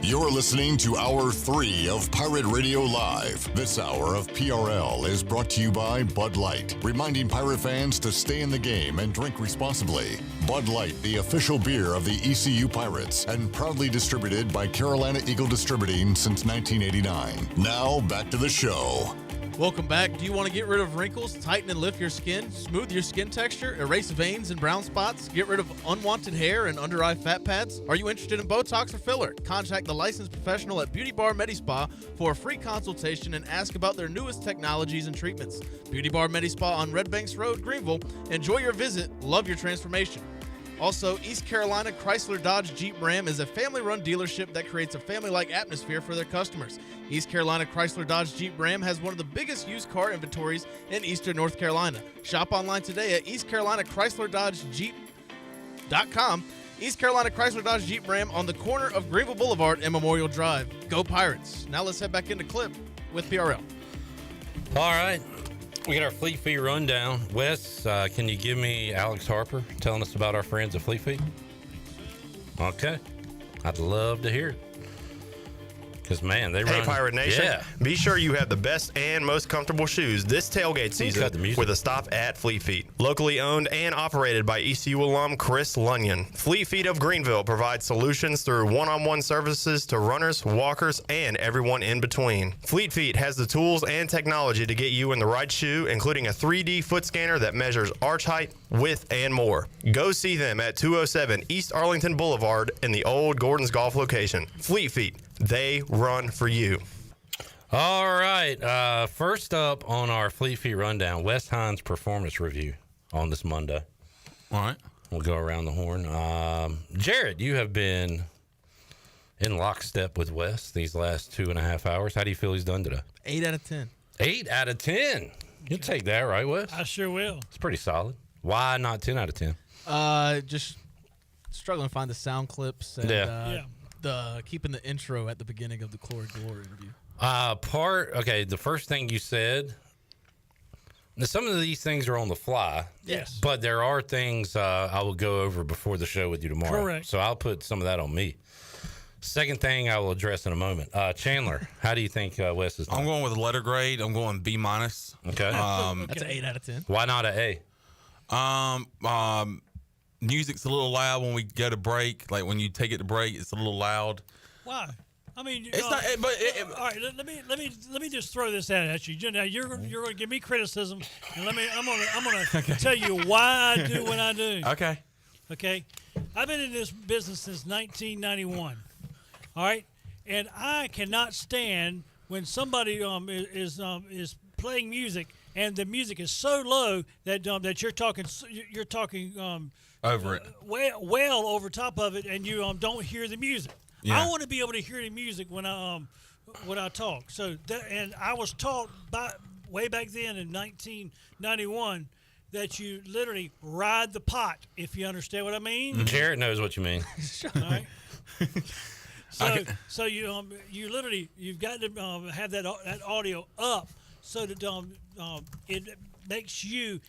S17: You're listening to Hour 3 of Pirate Radio Live. This hour of PRL is brought to you by Bud Light, reminding pirate fans to stay in the game and drink responsibly. Bud Light, the official beer of the ECU Pirates, and proudly distributed by Carolina Eagle Distributing since 1989. Now, back to the show.
S22: Welcome back. Do you want to get rid of wrinkles, tighten and lift your skin, smooth your skin texture, erase veins and brown spots, get rid of unwanted hair and under-eye fat pads? Are you interested in Botox or filler? Contact the licensed professional at Beauty Bar MediSpa for a free consultation and ask about their newest technologies and treatments. Beauty Bar MediSpa on Red Banks Road, Greenville. Enjoy your visit. Love your transformation. Also, East Carolina Chrysler Dodge Jeep Ram is a family-run dealership that creates a family-like atmosphere for their customers. East Carolina Chrysler Dodge Jeep Ram has one of the biggest used car inventories in Eastern North Carolina. Shop online today at East Carolina Chrysler Dodge Jeep.com. East Carolina Chrysler Dodge Jeep Ram on the corner of Greenville Boulevard and Memorial Drive. Go Pirates. Now let's head back into clip with PRL.
S10: All right. We got our Fleet Feet rundown. Wes, can you give me Alex Harper telling us about our friends at Fleet Feet? Okay. I'd love to hear it. Because, man, they run.
S23: Hey, Pirate Nation.
S10: Yeah.
S23: Be sure you have the best and most comfortable shoes this tailgate season with a stop at Fleet Feet. Locally owned and operated by ECU alum Chris Lunyon. Fleet Feet of Greenville provides solutions through one-on-one services to runners, walkers, and everyone in between. Fleet Feet has the tools and technology to get you in the right shoe, including a 3D foot scanner that measures arch height, width, and more. Go see them at 207 East Arlington Boulevard in the old Gordon's Golf location. Fleet Feet. They run for you.
S10: All right. First up on our Fleet Feet rundown, Wes Hines' performance review on this Monday.
S4: All right.
S10: We'll go around the horn. Jared, you have been in lockstep with Wes these last 2.5 hours. How do you feel he's done today?
S22: 8 out of 10.
S10: 8 out of 10. You'll take that, right, Wes?
S28: I sure will.
S10: It's pretty solid. Why not 10 out of 10?
S22: Just struggling to find the sound clips. And, keeping the intro at the beginning of the Gloor interview?
S10: The first thing you said. Now, some of these things are on the fly.
S7: Yes.
S10: But there are things I will go over before the show with you tomorrow.
S7: Correct.
S10: So I'll put some of that on me. Second thing I will address in a moment. Chandler, how do you think Wes is doing?
S4: I'm going with a letter grade. I'm going B-.
S10: Okay.
S22: That's an 8 out of 10.
S10: Why not an
S4: A? Music's a little loud when we go to break. Like when you take it to break, it's a little loud.
S7: Why? I mean,
S4: It's not. But
S7: all right, let me just throw this out at you. Now you're going to give me criticism, and I'm gonna tell you why I do what I do.
S4: Okay.
S7: Okay. I've been in this business since 1991. All right, and I cannot stand when somebody is playing music and the music is so low that that you're talking
S4: over it,
S7: well over top of it, and you don't hear the music.
S4: Yeah.
S7: I want to be able to hear the music when I talk. So and I was taught way back then in 1991 that you literally ride the pot, if you understand what I mean.
S10: Jared knows what you mean.
S7: All right. So you literally you've got to have that audio up so that it makes you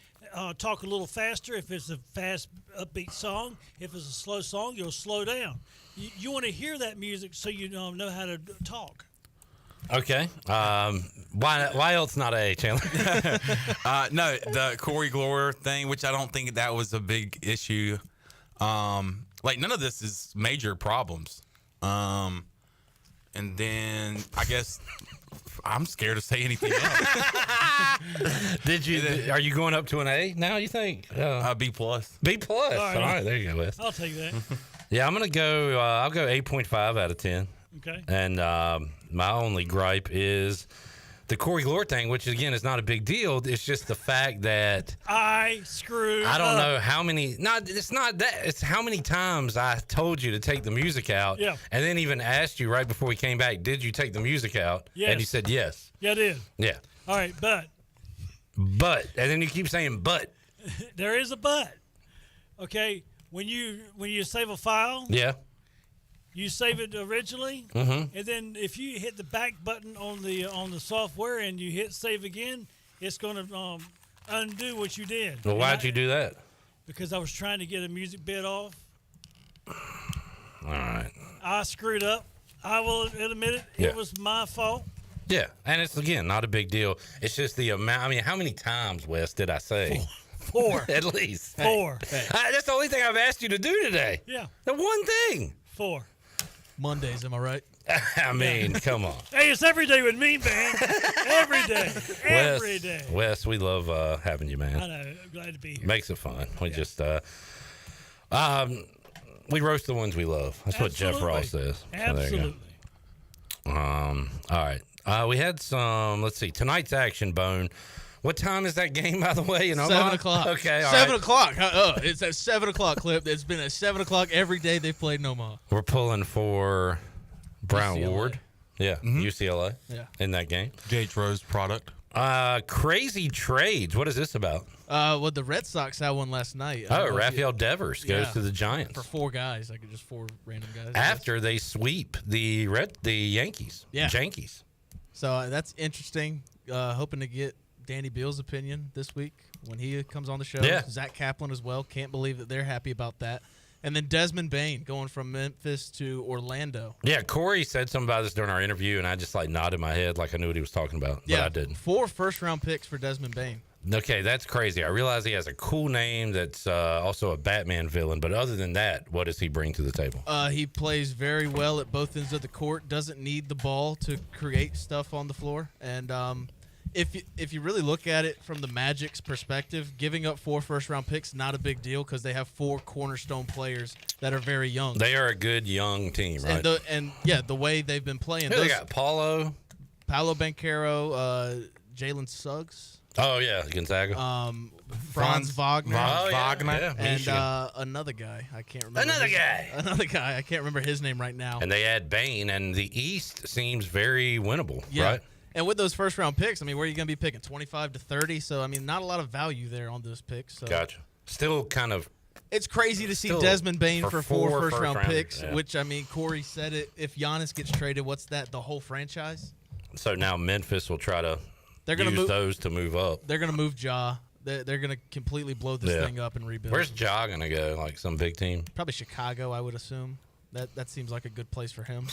S7: talk a little faster. If it's a fast upbeat song, if it's a slow song, you'll slow down. You want to hear that music so you know how to talk.
S10: Okay. Why else not A, Chandler?
S4: No, the Corey Gloor thing, which I don't think that was a big issue. Like none of this is major problems. And then I guess I'm scared to say anything else.
S10: Are you going up to an A now, you think?
S4: B+.
S10: B+. All right, there you go, Wes.
S7: I'll take that.
S10: Yeah, I'm going to go, I'll go 8.5 out of 10.
S7: Okay.
S10: And my only gripe is the Corey Gloor thing, which again is not a big deal. It's just the fact that
S7: I screwed
S10: I don't
S7: up.
S10: know how many. No, it's not that. It's how many times I told you to take the music out.
S7: Yeah.
S10: And then even asked you right before we came back, did you take the music out?
S7: Yes.
S10: And you said yes.
S7: Yeah, I did.
S10: Yeah.
S7: All right, but
S10: and then you keep saying but.
S7: there is a but. Okay, when you save a file.
S10: Yeah.
S7: You save it originally, and then if you hit the back button on the software and you hit save again, it's going to undo what you did.
S10: Well, why'd you do that?
S7: Because I was trying to get a music bed off.
S10: All right.
S7: I screwed up. I will admit it.
S10: Yeah.
S7: It was my fault.
S10: Yeah, and it's again not a big deal. It's just the amount. I mean, how many times, Wes, did I say?
S7: 4.
S10: At least
S7: 4.
S10: Hey. That's the only thing I've asked you to do today.
S7: Yeah.
S10: The one thing.
S7: 4.
S22: Mondays, am I right?
S10: I mean, come on.
S7: Hey, it's every day with me, man. Every day. Every day.
S10: Wes, we love having you, man.
S7: I know. I'm glad to be here.
S10: Makes it fun. We just we roast the ones we love. That's what Jeff Ross says. So
S7: Absolutely.
S10: All right. We had some. Let's see. Tonight's action, Bone. What time is that game, by the way?
S22: 7 o'clock.
S10: Okay, all
S22: 7
S10: right.
S22: o'clock. It's at 7 o'clock, Clip. It's been at 7 o'clock every day they've played in Omaha.
S10: We're pulling for Brown
S22: UCLA.
S10: Ward. Yeah, UCLA.
S22: Yeah.
S10: In that game.
S4: J.H. Rose product.
S10: Crazy trades. What is this about?
S22: Well, the Red Sox had one last night.
S10: Raphael Devers goes to the Giants.
S22: For 4 guys. Like just 4 random guys.
S10: After they sweep the Yankees.
S22: Yeah.
S10: Yankees.
S22: So that's interesting. Hoping to get Danny Beal's opinion this week when he comes on the show.
S10: Yeah.
S22: Zach Kaplan as well. Can't believe that they're happy about that. And then Desmond Bain going from Memphis to Orlando.
S10: Yeah, Corey said something about this during our interview, and I just nodded my head like I knew what he was talking about, but I didn't.
S22: 4 first-round picks for Desmond Bain.
S10: Okay, that's crazy. I realize he has a cool name that's also a Batman villain, but other than that, what does he bring to the table?
S22: He plays very well at both ends of the court, doesn't need the ball to create stuff on the floor. And if you really look at it from the Magic's perspective, giving up 4 first-round picks, not a big deal because they have 4 cornerstone players that are very young.
S10: They are a good young team, right?
S22: And the way they've been playing.
S10: Who they got? Paolo
S22: Banchero, Jalen Suggs.
S10: Oh, yeah, Gonzaga.
S22: Franz Wagner.
S10: Yeah,
S22: and another guy. I can't remember. Another guy. I can't remember his name right now.
S10: And they add Bain, and the East seems very winnable, right?
S22: And with those first-round picks, I mean, where are you going to be picking? 25 to 30? So, I mean, not a lot of value there on those picks. So.
S10: Gotcha. Still kind of
S22: It's crazy to see
S10: Still,
S22: Desmond Bain for 4 first-round picks,
S10: yeah.
S22: which, I mean, Corey said it. If Giannis gets traded, what's that, the whole franchise?
S10: So now Memphis will try to use those to move up.
S22: They're going to move Ja. They're going to completely blow this thing up and rebuild.
S10: Where's Ja going to go? Like some big team?
S22: Probably Chicago, I would assume. That seems like a good place for him.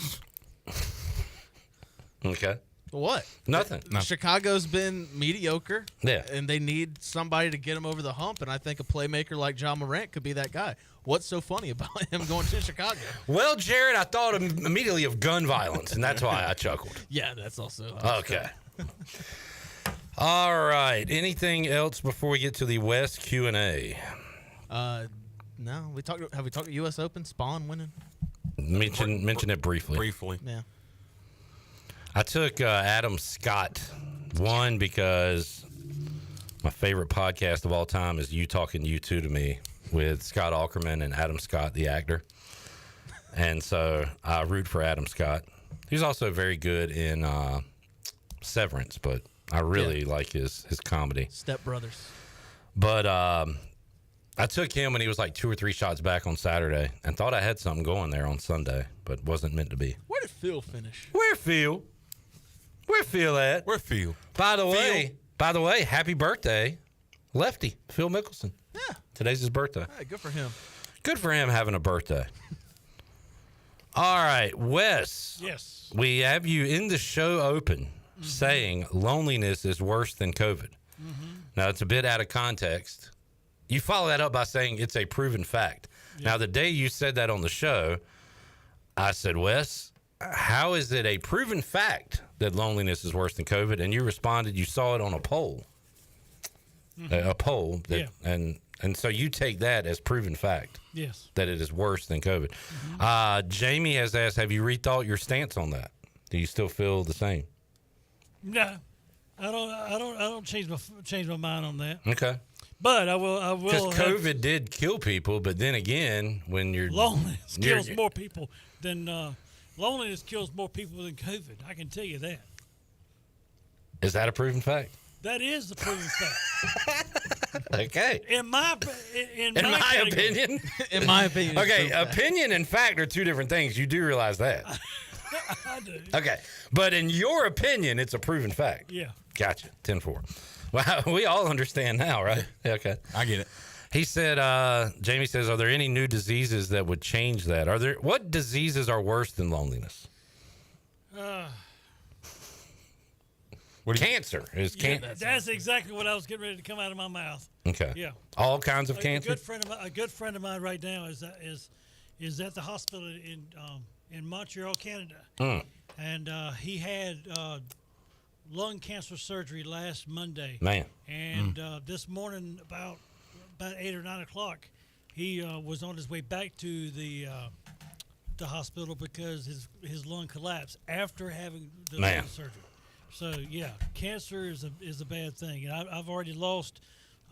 S10: Okay.
S22: What?
S10: Nothing. No.
S22: Chicago's been mediocre.
S10: Yeah.
S22: And they need somebody to get them over the hump, and I think a playmaker like Ja Morant could be that guy. What's so funny about him going to Chicago?
S10: Well, Jared, I thought immediately of gun violence, and that's why I chuckled.
S22: Yeah, that's also.
S10: Okay. All right. Anything else before we get to the West Q&A?
S22: No. Have we talked U.S. Open? Spawn winning?
S10: Mention it briefly.
S22: Yeah.
S10: I took Adam Scott, one, because my favorite podcast of all time is You Talking U2 to Me with Scott Aukerman and Adam Scott, the actor. And so I root for Adam Scott. He's also very good in Severance, but I really like his comedy.
S22: Step Brothers.
S10: But I took him when he was like 2 or 3 shots back on Saturday and thought I had something going there on Sunday, but wasn't meant to be.
S22: Where did Phil finish?
S10: Where Phil? Where Phil at?
S4: Where Phil?
S10: By the way, happy birthday, Lefty, Phil Mickelson.
S22: Yeah.
S10: Today's his birthday.
S22: Hey, good for him.
S10: Good for him having a birthday. All right, Wes.
S7: Yes.
S10: We have you in the show open saying loneliness is worse than COVID. Now, it's a bit out of context. You follow that up by saying it's a proven fact. Now, the day you said that on the show, I said, Wes, how is it a proven fact that loneliness is worse than COVID? And you responded, you saw it on a poll. A poll. That, and so you take that as proven fact.
S7: Yes.
S10: That it is worse than COVID. Jamie has asked, have you rethought your stance on that? Do you still feel the same?
S7: No. I don't change my mind on that.
S10: Okay.
S7: But I will.
S10: Because COVID did kill people, but then again, when you're
S7: loneliness kills more people than loneliness kills more people than COVID. I can tell you that.
S10: Is that a proven fact?
S7: That is the proven fact.
S10: Okay.
S7: In my
S10: opinion.
S22: In my opinion.
S10: Okay, opinion and fact are two different things. You do realize that.
S7: I do.
S10: Okay, but in your opinion, it's a proven fact.
S7: Yeah.
S10: Gotcha. 10-4. Well, we all understand now, right? Okay.
S4: I get it.
S10: He said, Jamie says, are there any new diseases that would change that? What diseases are worse than loneliness? Cancer.
S7: That's exactly what I was getting ready to come out of my mouth.
S10: Okay.
S7: Yeah.
S10: All kinds of cancer?
S7: A good friend of mine right now is at the hospital in Montreal, Canada. And he had lung cancer surgery last Monday.
S10: Man.
S7: And this morning about 8 or 9 o'clock, he was on his way back to the hospital because his lung collapsed after having the lung surgery. So yeah, cancer is a bad thing, and I've already lost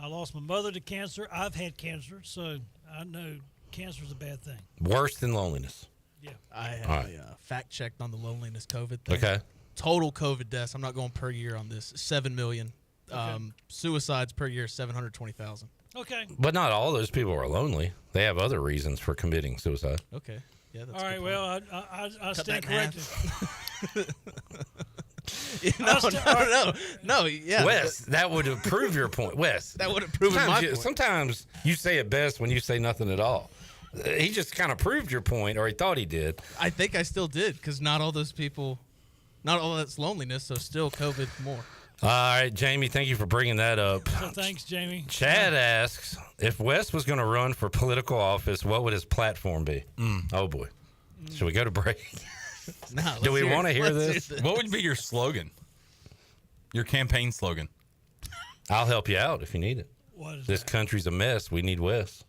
S7: my mother to cancer. I've had cancer, so I know cancer is a bad thing.
S10: Worse than loneliness.
S7: Yeah.
S22: I have fact checked on the loneliness COVID thing.
S10: Okay.
S22: Total COVID deaths. I'm not going per year on this. 7 million.
S7: Okay.
S22: Suicides per year, 720,000.
S7: Okay.
S10: But not all those people are lonely. They have other reasons for committing suicide.
S22: Okay. Yeah. That's
S7: all right. Well, I stand corrected.
S22: No. Yeah.
S10: Wes, that would have proved your point. Wes,
S22: that would have proven my point.
S10: Sometimes you say it best when you say nothing at all. He just kind of proved your point, or he thought he did.
S22: I think I still did, because not all those people, not all that's loneliness, so still COVID more.
S10: All right, Jamie, thank you for bringing that up.
S7: So thanks, Jamie.
S10: Chad asks, if Wes was going to run for political office, what would his platform be? Oh, boy. Should we go to break?
S22: No,
S10: do we want to hear this?
S4: What would be your slogan? Your campaign slogan?
S10: I'll help you out if you need it.
S7: What is
S10: this country's a mess. We need Wes.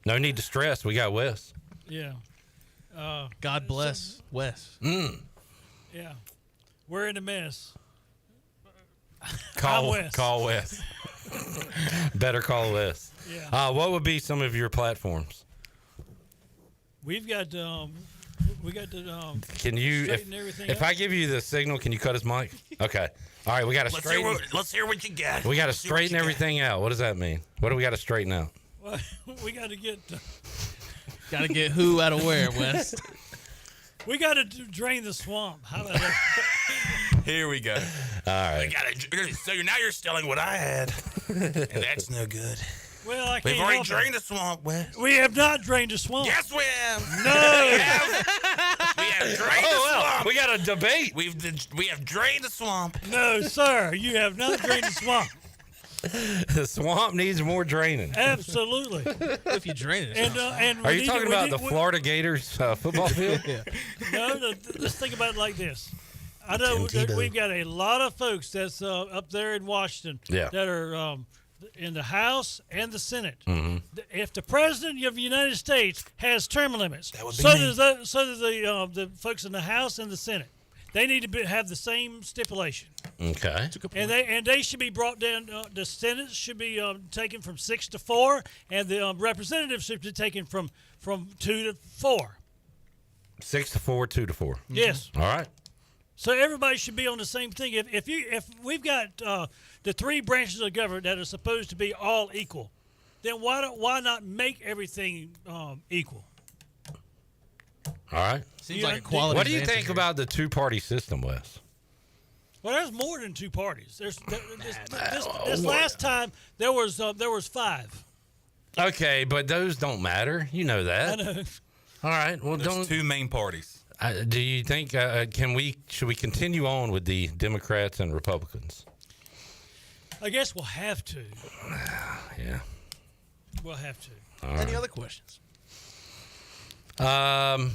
S10: No need to stress. We got Wes.
S7: Yeah.
S22: God bless Wes.
S7: Yeah. We're in a mess.
S4: Call Wes.
S10: Better call Wes.
S7: Yeah.
S10: What would be some of your platforms?
S7: We've got We got to.
S10: Can you,
S7: straighten everything
S10: if
S7: out.
S10: I give you the signal, can you cut his mic? Okay. All right, we got to straighten.
S4: Let's hear what you got.
S10: We got to straighten everything out. What does that mean? What do we got to straighten out?
S7: Well, we got to get.
S22: Got to get who out of where, Wes?
S7: We got to drain the swamp. How about that?
S4: Here we go.
S10: All right.
S4: So now you're stealing what I had, and that's no good.
S7: Well, I can't
S4: We've already
S7: help it.
S4: drained the swamp, Wes.
S7: We have not drained the swamp.
S4: Yes, we have.
S7: No.
S4: We have drained the swamp.
S10: We got a debate.
S4: We have drained the swamp.
S7: No, sir. You have not drained the swamp.
S10: The swamp needs more draining.
S7: Absolutely.
S22: If you drain it.
S7: And
S10: Are you talking about the Florida Gators football field?
S7: No, let's think about it like this. I know that we've got a lot of folks that's up there in Washington that are in the House and the Senate.
S10: Mm-hmm.
S7: If the President of the United States has term limits,
S4: would be
S7: so
S4: me.
S7: does the folks in the House and the Senate. They need to have the same stipulation.
S10: Okay.
S7: And they should be brought down. The Senate should be taken from 6 to 4, and the representatives should be taken from 2 to 4.
S10: 6 to 4, 2 to 4.
S7: Yes.
S10: All right.
S7: So everybody should be on the same thing. If we've got the three branches of government that are supposed to be all equal, then why not make everything equal?
S10: All right.
S22: Seems like a quality.
S10: What do you think about the two-party system, Wes?
S7: Well, there's more than two parties. This last time there was 5.
S10: Okay, but those don't matter. You know that.
S7: I know.
S10: All right. Well,
S4: There's two main parties.
S10: Do you think should we continue on with the Democrats and Republicans?
S7: I guess we'll have to.
S10: Yeah.
S7: We'll have to.
S10: All
S22: Any
S10: right.
S22: other questions?
S10: I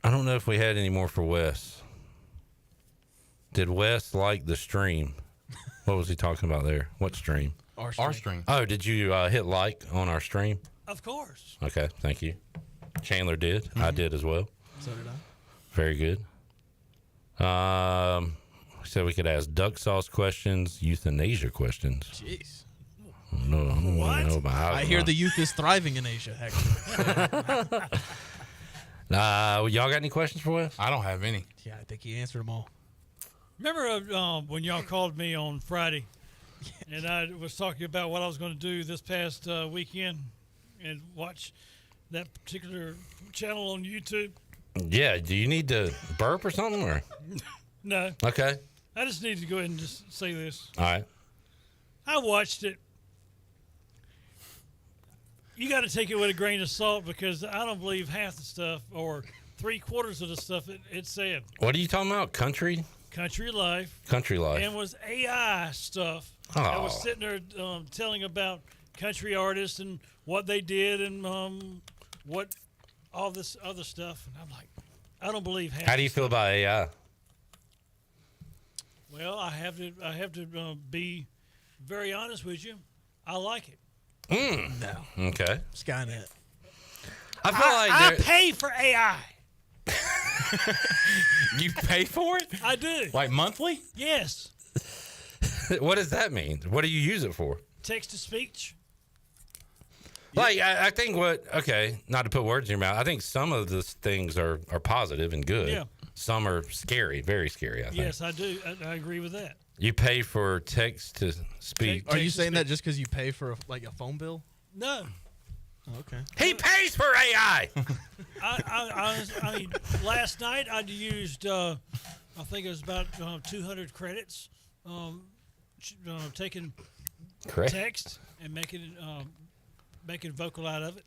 S10: don't know if we had any more for Wes. Did Wes like the stream? What was he talking about there? What stream?
S22: Our stream.
S10: Oh, did you hit like on our stream?
S7: Of course.
S10: Okay, thank you. Chandler did. I did as well.
S22: So did I.
S10: Very good. So we could ask duck sauce questions, euthanasia questions.
S22: Jeez.
S10: No, I don't want to know about.
S22: I hear the youth is thriving in Asia, actually.
S10: Y'all got any questions for us?
S4: I don't have any.
S22: Yeah, I think he answered them all.
S7: Remember when y'all called me on Friday, and I was talking about what I was going to do this past weekend, and watch that particular channel on YouTube?
S10: Yeah. Do you need to burp or something? Or
S7: No.
S10: okay.
S7: I just need to go ahead and just say this.
S10: All right.
S7: I watched it. You got to take it with a grain of salt because I don't believe half the stuff or 3/4 of the stuff it said.
S10: What are you talking about? Country
S7: Life.
S10: Country Life.
S7: And was AI stuff.
S10: Oh.
S7: I was sitting there telling about country artists and what they did and what all this other stuff. And I'm like, I don't believe half.
S10: How do you feel about AI?
S7: Well, I have to be very honest with you. I like it.
S22: No.
S10: Okay.
S22: Skynet.
S10: I feel like
S7: I pay for AI.
S4: You pay for it?
S7: I do.
S4: Like monthly?
S7: Yes.
S10: What does that mean? What do you use it for?
S7: Text to speech.
S10: Like, I think okay, not to put words in your mouth, I think some of the things are positive and good.
S7: Yeah.
S10: Some are scary, very scary, I think.
S7: Yes, I do. I agree with that.
S10: You pay for text to speech.
S22: Are you saying that just because you pay for a phone bill?
S7: No.
S22: Okay.
S10: He pays for AI.
S7: I mean, last night I used, I think it was about 200 credits, taking text and making vocal out of it.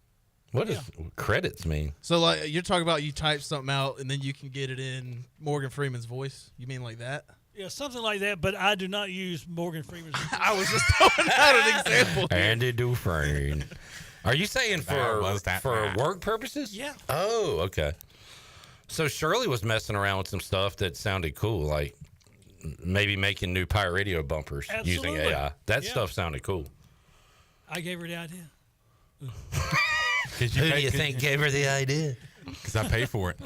S10: What does credits mean?
S22: So, like, you're talking about you type something out and then you can get it in Morgan Freeman's voice? You mean like that?
S7: Yeah, something like that, but I do not use Morgan Freeman's voice.
S22: I was just throwing out an example.
S10: Andy Dufresne. Are you saying for work purposes?
S7: Yeah.
S10: Oh, okay. So Shirley was messing around with some stuff that sounded cool, like maybe making new pirate radio bumpers using AI. That stuff sounded cool.
S7: I gave her the idea.
S10: Who do you think gave her the idea?
S4: Because I pay for it.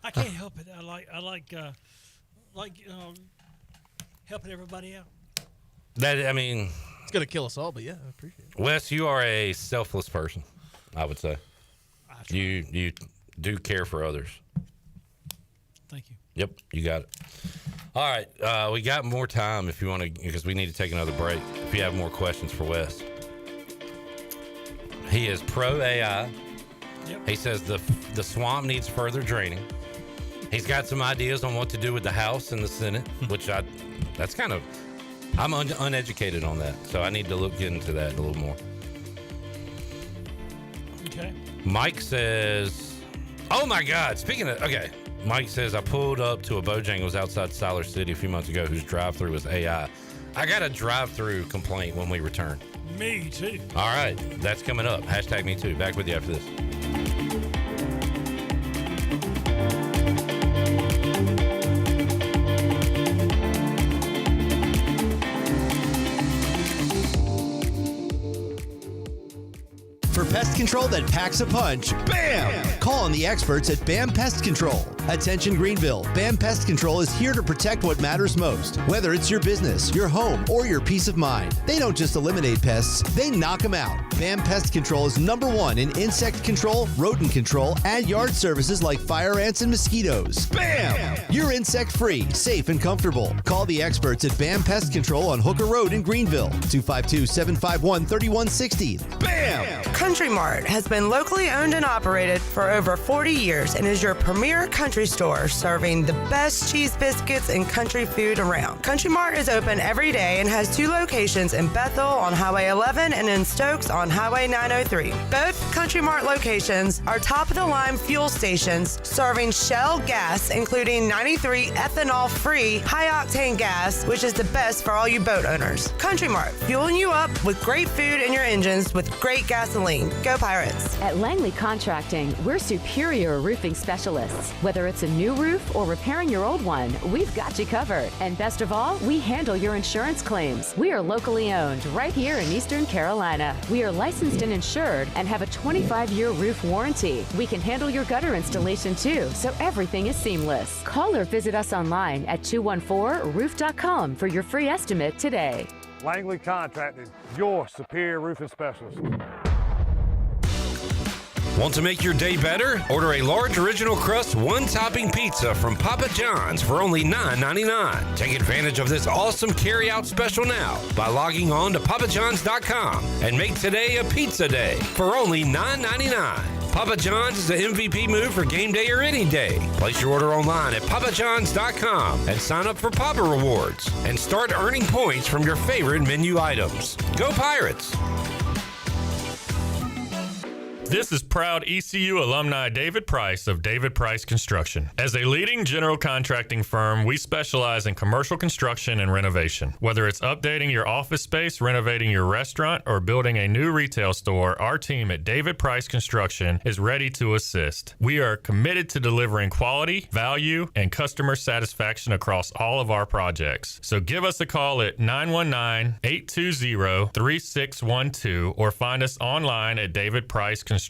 S7: I can't help it. I like helping everybody out.
S10: That, I mean,
S22: it's gonna kill us all, but yeah, I appreciate it.
S10: Wes, you are a selfless person. I would say. You do care for others.
S7: Thank you.
S10: Yep, you got it. All right, we got more time if you want to, because we need to take another break. If you have more questions for Wes. He is pro AI.
S7: Yep.
S10: He says the swamp needs further draining. He's got some ideas on what to do with the House and the Senate, which I'm uneducated on that, so I need to look into that a little more.
S7: Okay.
S10: Mike says, oh my God, Mike says, I pulled up to a Bojangles outside Siler City a few months ago whose drive-thru was AI. I got a drive-thru complaint when we return.
S7: Me too.
S10: All right, that's coming up. Hashtag me too. Back with you after this.
S8: For pest control that packs a punch, BAM! Call on the experts at BAM Pest Control. Attention Greenville, BAM Pest Control is here to protect what matters most, whether it's your business, your home, or your peace of mind. They don't just eliminate pests, they knock them out. BAM Pest Control is #1 in insect control, rodent control, and yard services like fire ants and mosquitoes. BAM! You're insect-free, safe, and comfortable. Call the experts at BAM Pest Control on Hooker Road in Greenville, 252-751-3160. BAM!
S9: Country Mart has been locally owned and operated for over 40 years and is your premier country store serving the best cheese biscuits and country food around. Country Mart is open every day and has 2 locations in Bethel on Highway 11 and in Stokes on Highway 903. Both Country Mart locations are top-of-the-line fuel stations serving Shell gas, including 93 ethanol-free high-octane gas, which is the best for all you boat owners. Country Mart, fueling you up with great food in your engines with great gasoline. Go Pirates.
S11: At Langley Contracting, we're superior roofing specialists. Whether it's a new roof or repairing your old one, we've got you covered. And best of all, we handle your insurance claims. We are locally owned right here in Eastern Carolina. We are licensed and insured and have a 25-year roof warranty. We can handle your gutter installation too, so everything is seamless. Call or visit us online at 214roof.com for your free estimate today.
S14: Langley Contracting, your superior roofing specialist.
S10: Want to make your day better? Order a large original crust one-topping pizza from Papa John's for only $9.99. Take advantage of this awesome carry-out special now by logging on to papajohns.com and make today a pizza day for only $9.99. Papa John's is the MVP move for game day or any day. Place your order online at papajohns.com and sign up for Papa Rewards and start earning points from your favorite menu items. Go Pirates!
S25: This is proud ECU alumni David Price of David Price Construction. As a leading general contracting firm, we specialize in commercial construction and renovation. Whether it's updating your office space, renovating your restaurant, or building a new retail store, our team at David Price Construction is ready to assist. We are committed to delivering quality, value, and customer satisfaction across all of our projects. So give us a call at 919-820-3612 or find us online at davidpriceconstruction.com.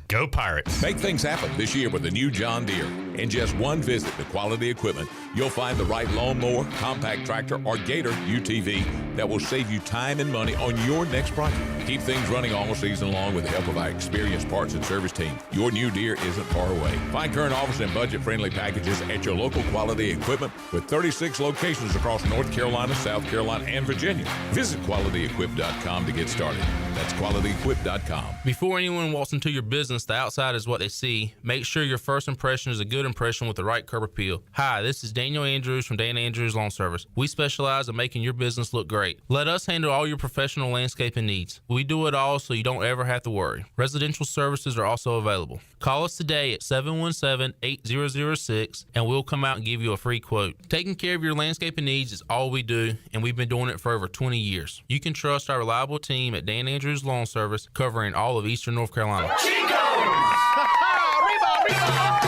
S25: Go Pirates.
S26: Make things happen this year with the new John Deere. In just one visit to Quality Equipment, you'll find the right lawnmower, compact tractor, or Gator UTV that will save you time and money on your next project. Keep things running all season long with the help of our experienced parts and service team. Your new Deere isn't far away. Find current offers and budget-friendly packages at your local Quality Equipment with 36 locations across North Carolina, South Carolina, and Virginia. Visit QualityEquip.com to get started. That's QualityEquip.com.
S27: Before anyone walks into your business, the outside is what they see. Make sure your first impression is a good impression with the right curb appeal. Hi, this is Daniel Andrews from Dan Andrews Lawn Service. We specialize in making your business look great. Let us handle all your professional landscaping needs. We do it all so you don't ever have to worry. Residential services are also available. Call us today at 717-8006 and we'll come out and give you a free quote. Taking care of your landscaping needs is all we do, and we've been doing it for over 20 years. You can trust our reliable team at Dan Andrews Lawn Service, covering all of Eastern North Carolina.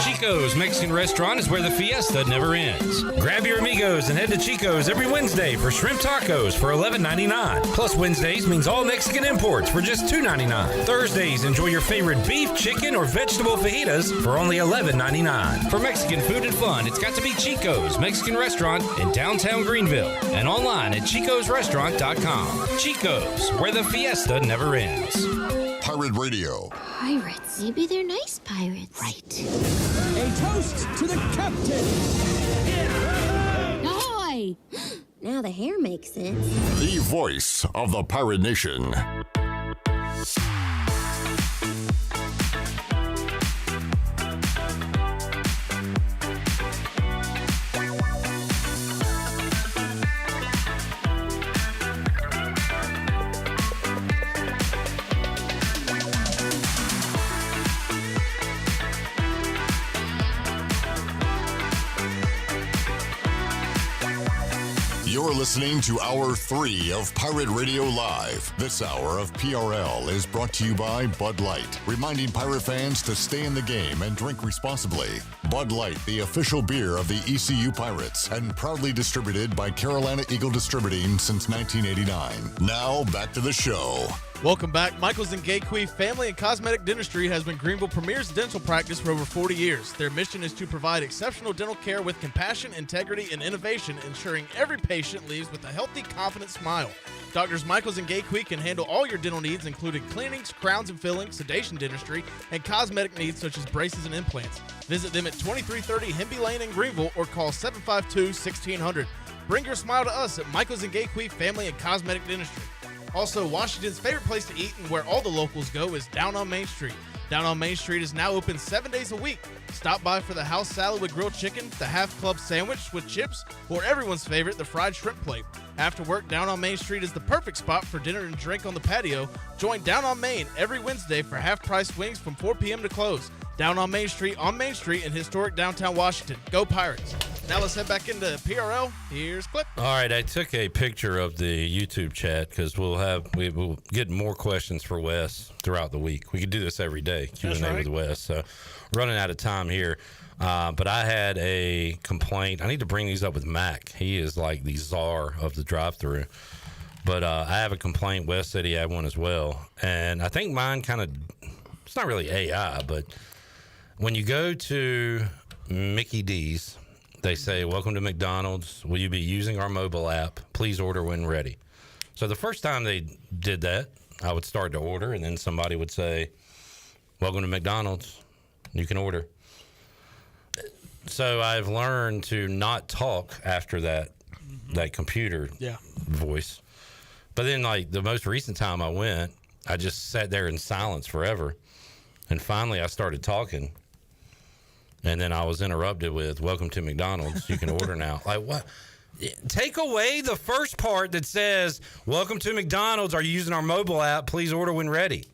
S10: Chico's Mexican Restaurant is where the fiesta never ends. Grab your amigos and head to Chico's every Wednesday for shrimp tacos for $11.99. Plus Wednesdays means all Mexican imports for just $2.99. Thursdays, enjoy your favorite beef, chicken, or vegetable fajitas for only $11.99. For Mexican food and fun, it's got to be Chico's Mexican Restaurant in downtown Greenville and online at chicosrestaurant.com. Chico's, where the fiesta never ends.
S17: Pirate Radio.
S2: Pirates. Maybe they're nice pirates. Right.
S3: A toast to the captain.
S2: Ahoy! Now the hair makes sense.
S17: The voice of the Pirate Nation. You're listening to Hour 3 of Pirate Radio Live. This hour of PRL is brought to you by Bud Light, reminding pirate fans to stay in the game and drink responsibly. Bud Light, the official beer of the ECU Pirates, and proudly distributed by Carolina Eagle Distributing since 1989. Now, back to the show.
S22: Welcome back. Michaels and Gayque Family and Cosmetic Dentistry has been Greenville Premier's dental practice for over 40 years. Their mission is to provide exceptional dental care with compassion, integrity, and innovation, ensuring every patient leaves with a healthy, confident smile. Doctors Michaels and Gayque can handle all your dental needs, including cleanings, crowns and fillings, sedation dentistry, and cosmetic needs such as braces and implants. Visit them at 2330 Hemby Lane in Greenville or call 752-1600. Bring your smile to us at Michaels and Gayque Family and Cosmetic Dentistry. Also, Washington's favorite place to eat and where all the locals go is Down on Main Street. Down on Main Street is now open 7 days a week. Stop by for the house salad with grilled chicken, the half club sandwich with chips, or everyone's favorite, the fried shrimp plate. After work, Down on Main Street is the perfect spot for dinner and drink on the patio. Join Down on Main every Wednesday for half-price wings from 4 p.m. to close. Down on Main Street in historic downtown Washington. Go Pirates. Now let's head back into PRL. Here's Clip.
S10: All right, I took a picture of the YouTube chat because we'll get more questions for Wes throughout the week. We could do this every day, Q&A with Wes. So running out of time here. But I had a complaint. I need to bring these up with Mac. He is like the czar of the drive-thru. But I have a complaint. Wes said he had one as well. And I think mine it's not really AI, but when you go to Mickey D's, they say, "Welcome to McDonald's. Will you be using our mobile app? Please order when ready." So the first time they did that, I would start to order, and then somebody would say, "Welcome to McDonald's. You can order." So I've learned to not talk after that computer voice. But then, like, the most recent time I went, I just sat there in silence forever. And finally, I started talking. And then I was interrupted with, "Welcome to McDonald's. You can order now." Like, what? Take away the first part that says, "Welcome to McDonald's. Are you using our mobile app? Please order when ready."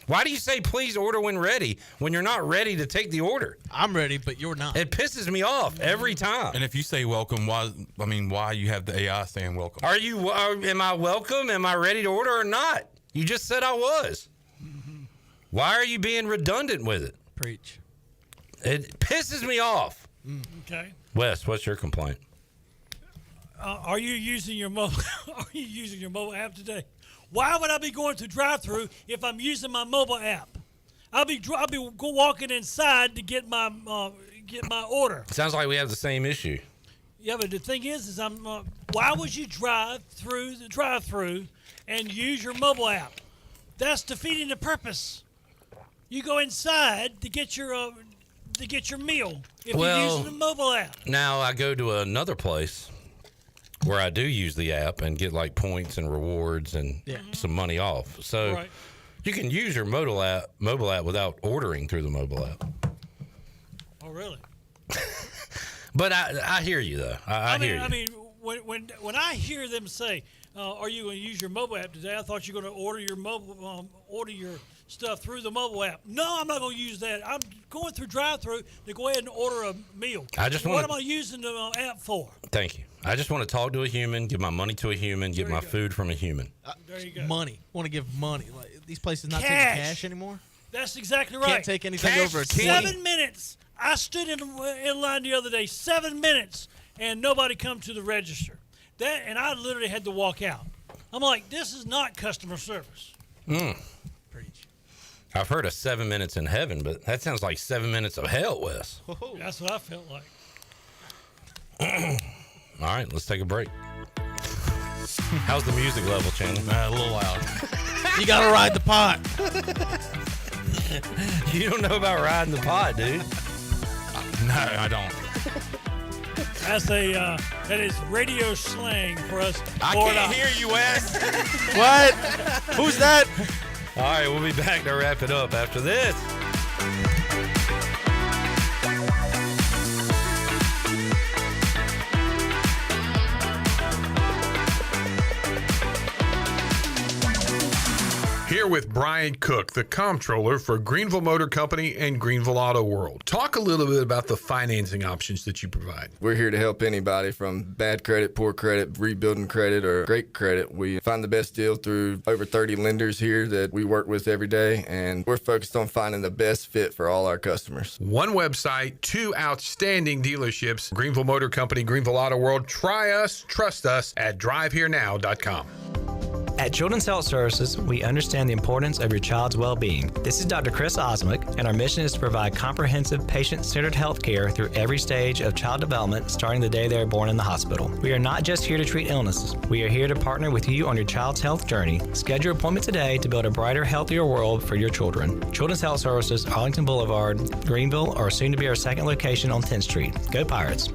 S10: Why do you say "please order when ready" when you're not ready to take the order?
S22: I'm ready, but you're not.
S10: It pisses me off every time.
S4: And if you say welcome, why you have the AI saying welcome?
S10: Am I welcome? Am I ready to order or not? You just said I was. Why are you being redundant with it?
S22: Preach.
S10: It pisses me off.
S7: Okay.
S10: Wes, what's your complaint?
S7: Are you using your mobile? Are you using your mobile app today? Why would I be going to drive-through if I'm using my mobile app? I'll be walking inside to get my order.
S10: Sounds like we have the same issue.
S7: Yeah, but the thing is why would you drive through the drive-through and use your mobile app? That's defeating the purpose. You go inside to get your meal if you're using the mobile app.
S10: Now I go to another place where I do use the app and get like points and rewards and some money off. So you can use your mobile app without ordering through the mobile app.
S7: Oh, really?
S10: But I hear you though. I hear you.
S7: I mean, when I hear them say, "Are you going to use your mobile app today?" I thought you were going to order your stuff through the mobile app. No, I'm not going to use that. I'm going through drive-through to go ahead and order a meal. What am I using the app for?
S10: Thank you. I just want to talk to a human, give my money to a human, get my food from a humin.
S7: There you go.
S22: Money. Want to give money. Like, these places not
S7: Cash.
S22: taking cash anymore?
S7: That's exactly right.
S22: Can't take anything over a 20.
S7: 7 minutes. I stood in line the other day, 7 minutes, and nobody come to the register. And I literally had to walk out. I'm like, this is not customer service.
S22: Preach.
S10: I've heard of 7 minutes in heaven, but that sounds like 7 minutes of hell, Wes.
S7: That's what I felt like.
S10: All right, let's take a break. How's the music level, Chandler?
S4: A little loud.
S22: You gotta ride the pot.
S6: You don't know about riding the pot, dude.
S4: No, I don't.
S7: That is radio slang for us.
S4: I can't hear you, Wes.
S22: What? Who's that?
S6: All right, we'll be back to wrap it up after this.
S1: Here with Brian Cook, the comptroller for Greenville Motor Company and Greenville Auto World. Talk a little bit about the financing options that you provide.
S12: We're here to help anybody from bad credit, poor credit, rebuilding credit, or great credit. We find the best deal through over 30 lenders here that we work with every day, and we're focused on finding the best fit for all our customers.
S1: One website, 2 outstanding dealerships, Greenville Motor Company, Greenville Auto World. Try us, trust us at driveherenow.com.
S13: At Children's Health Services, we understand the importance of your child's well-being. This is Dr. Chris Osmick, and our mission is to provide comprehensive, patient-centered health care through every stage of child development, starting the day they are born in the hospital. We are not just here to treat illnesses. We are here to partner with you on your child's health journey. Schedule your appointment today to build a brighter, healthier world for your children. Children's Health Services, Arlington Boulevard, Greenville, or soon to be our second location on 10th Street. Go Pirates!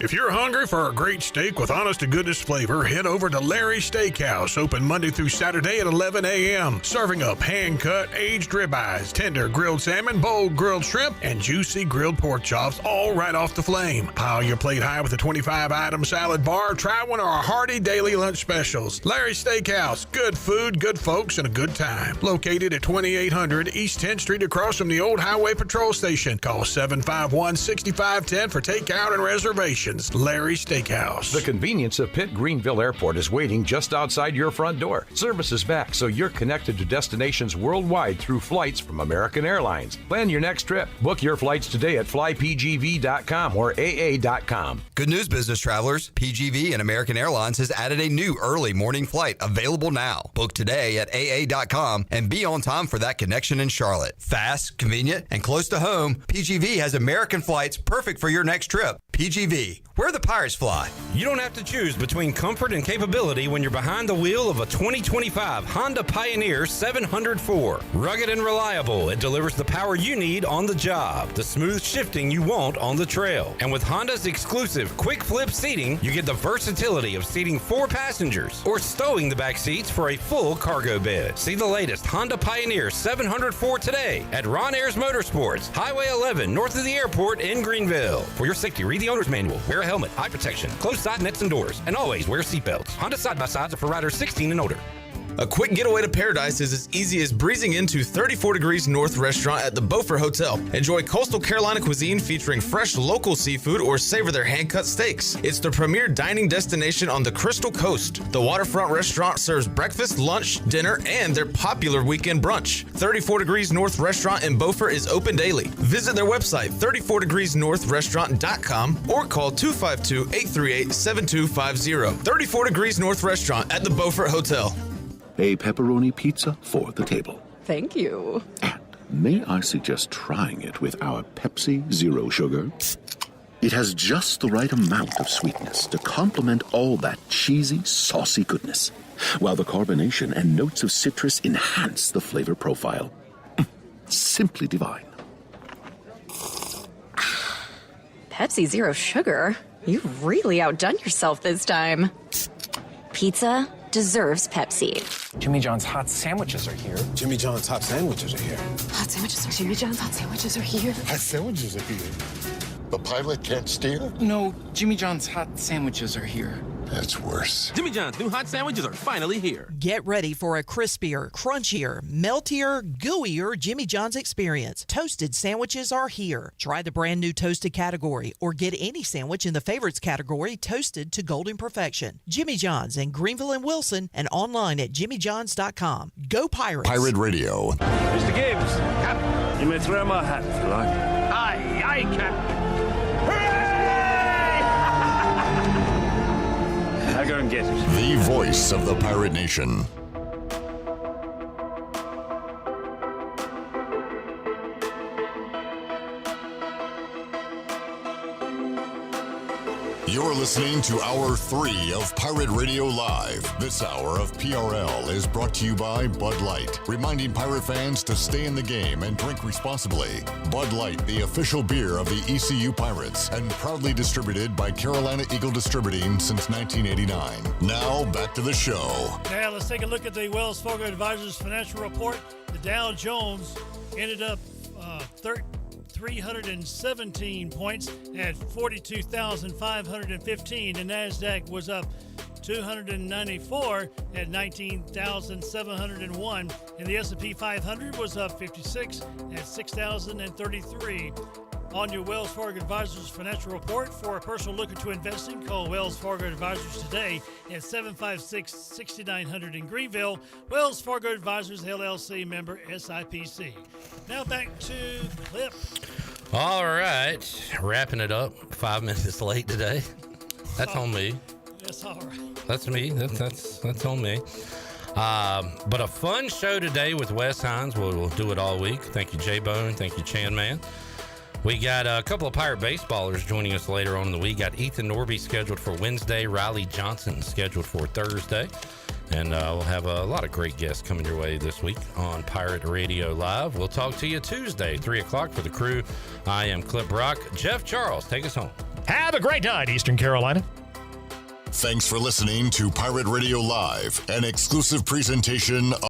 S1: If you're hungry for a great steak with honest-to-goodness flavor, head over to Larry's Steakhouse, open Monday through Saturday at 11 a.m., serving up hand-cut, aged ribeyes, tender grilled salmon, bold grilled shrimp, and juicy grilled pork chops, all right off the flame. Pile your plate high with a 25-item salad bar. Try one of our hearty daily lunch specials. Larry's Steakhouse, good food, good folks, and a good time. Located at 2800 East 10th Street across from the old Highway Patrol Station. Call 751-6510 for takeout and reservations. Larry's Steakhouse.
S15: The convenience of Pitt Greenville Airport is waiting just outside your front door. Service is back, so you're connected to destinations worldwide through flights from American Airlines. Plan your next trip. Book your flights today at flypgv.com or aa.com.
S16: Good news, business travelers. PGV and American Airlines has added a new early morning flight available now. Book today at aa.com and be on time for that connection in Charlotte. Fast, convenient, and close to home, PGV has American flights perfect for your next trip. PGV, where the Pirates fly.
S25: You don't have to choose between comfort and capability when you're behind the wheel of a 2025 Honda Pioneer 704. Rugged and reliable, it delivers the power you need on the job, the smooth shifting you want on the trail. And with Honda's exclusive quick flip seating, you get the versatility of seating 4 passengers or stowing the back seats for a full cargo bed. See the latest Honda Pioneer 704 today at Ron Ayers Motorsports, Highway 11, north of the airport in Greenville. For your safety, read the owner's manual, wear a helmet, eye protection, closed side nets and doors, and always wear seatbelts. Honda side-by-sides are for riders 16 and older.
S18: A quick getaway to paradise is as easy as breezing into 34 Degrees North restaurant at the Beaufort Hotel. Enjoy coastal Carolina cuisine featuring fresh local seafood or savor their hand-cut steaks. It's the premier dining destination on the Crystal Coast. The waterfront restaurant serves breakfast, lunch, dinner, and their popular weekend brunch. 34 Degrees North restaurant in Beaufort is open daily. Visit their website, 34degreesnorthrestaurant.com, or call 252-838-7250. 34 Degrees North restaurant at the Beaufort Hotel.
S24: A pepperoni pizza for the table.
S28: Thank you.
S24: May I suggest trying it with our Pepsi Zero Sugar? It has just the right amount of sweetness to complement all that cheesy, saucy goodness, while the carbonation and notes of citrus enhance the flavor profile. Simply divine.
S28: Pepsi Zero Sugar? You've really outdone yourself this time.
S2: Pizza deserves Pepsi.
S29: Jimmy John's hot sandwiches are here.
S30: Jimmy John's hot sandwiches are here.
S28: Hot sandwiches are here. Jimmy John's hot sandwiches are here.
S30: Hot sandwiches are here. The pilot can't steer?
S29: No, Jimmy John's hot sandwiches are here.
S30: That's worse.
S31: Jimmy John's new hot sandwiches are finally here.
S32: Get ready for a crispier, crunchier, meltier, gooier Jimmy John's experience. Toasted sandwiches are here. Try the brand new toasted category or get any sandwich in the favorites category toasted to golden perfection. Jimmy John's in Greenville and Wilson and online at jimmyjohns.com. Go Pirates!
S17: Pirate Radio.
S14: Mr. Gibbs, Captain, you may throw my hat if you like.
S21: Aye, aye, Captain.
S14: I'll go and get it.
S17: The voice of the Pirate Nation. You're listening to Hour 3 of Pirate Radio Live. This hour of PRL is brought to you by Bud Light, reminding Pirate fans to stay in the game and drink responsibly. Bud Light, the official beer of the ECU Pirates, and proudly distributed by Carolina Eagle Distributing since 1989. Now, back to the show.
S3: Now, let's take a look at the Wells Fargo Advisors financial report. The Dow Jones ended up 317 points at 42,515. The NASDAQ was up 294 at 19,701. And the S&P 500 was up 56 at 6,033. On your Wells Fargo Advisors financial report. For a personal look into investing, call Wells Fargo Advisors today at 756-6900 in Greenville. Wells Fargo Advisors, LLC, member SIPC. Now back to Clip.
S5: All right. Wrapping it up. 5 minutes late today. That's on me.
S3: That's all right.
S5: That's me. That's on me. But a fun show today with Wes Hines. We'll do it all week. Thank you, J-Bone. Thank you, Chan Man. We got a couple of Pirate baseballers joining us later on in the week. Got Ethan Norby scheduled for Wednesday, Riley Johnson scheduled for Thursday. And we'll have a lot of great guests coming your way this week on Pirate Radio Live. We'll talk to you Tuesday, 3 o'clock for the crew. I am Clip Brock. Jeff Charles, take us home.
S7: Have a great night, Eastern Carolina.
S17: Thanks for listening to Pirate Radio Live, an exclusive presentation of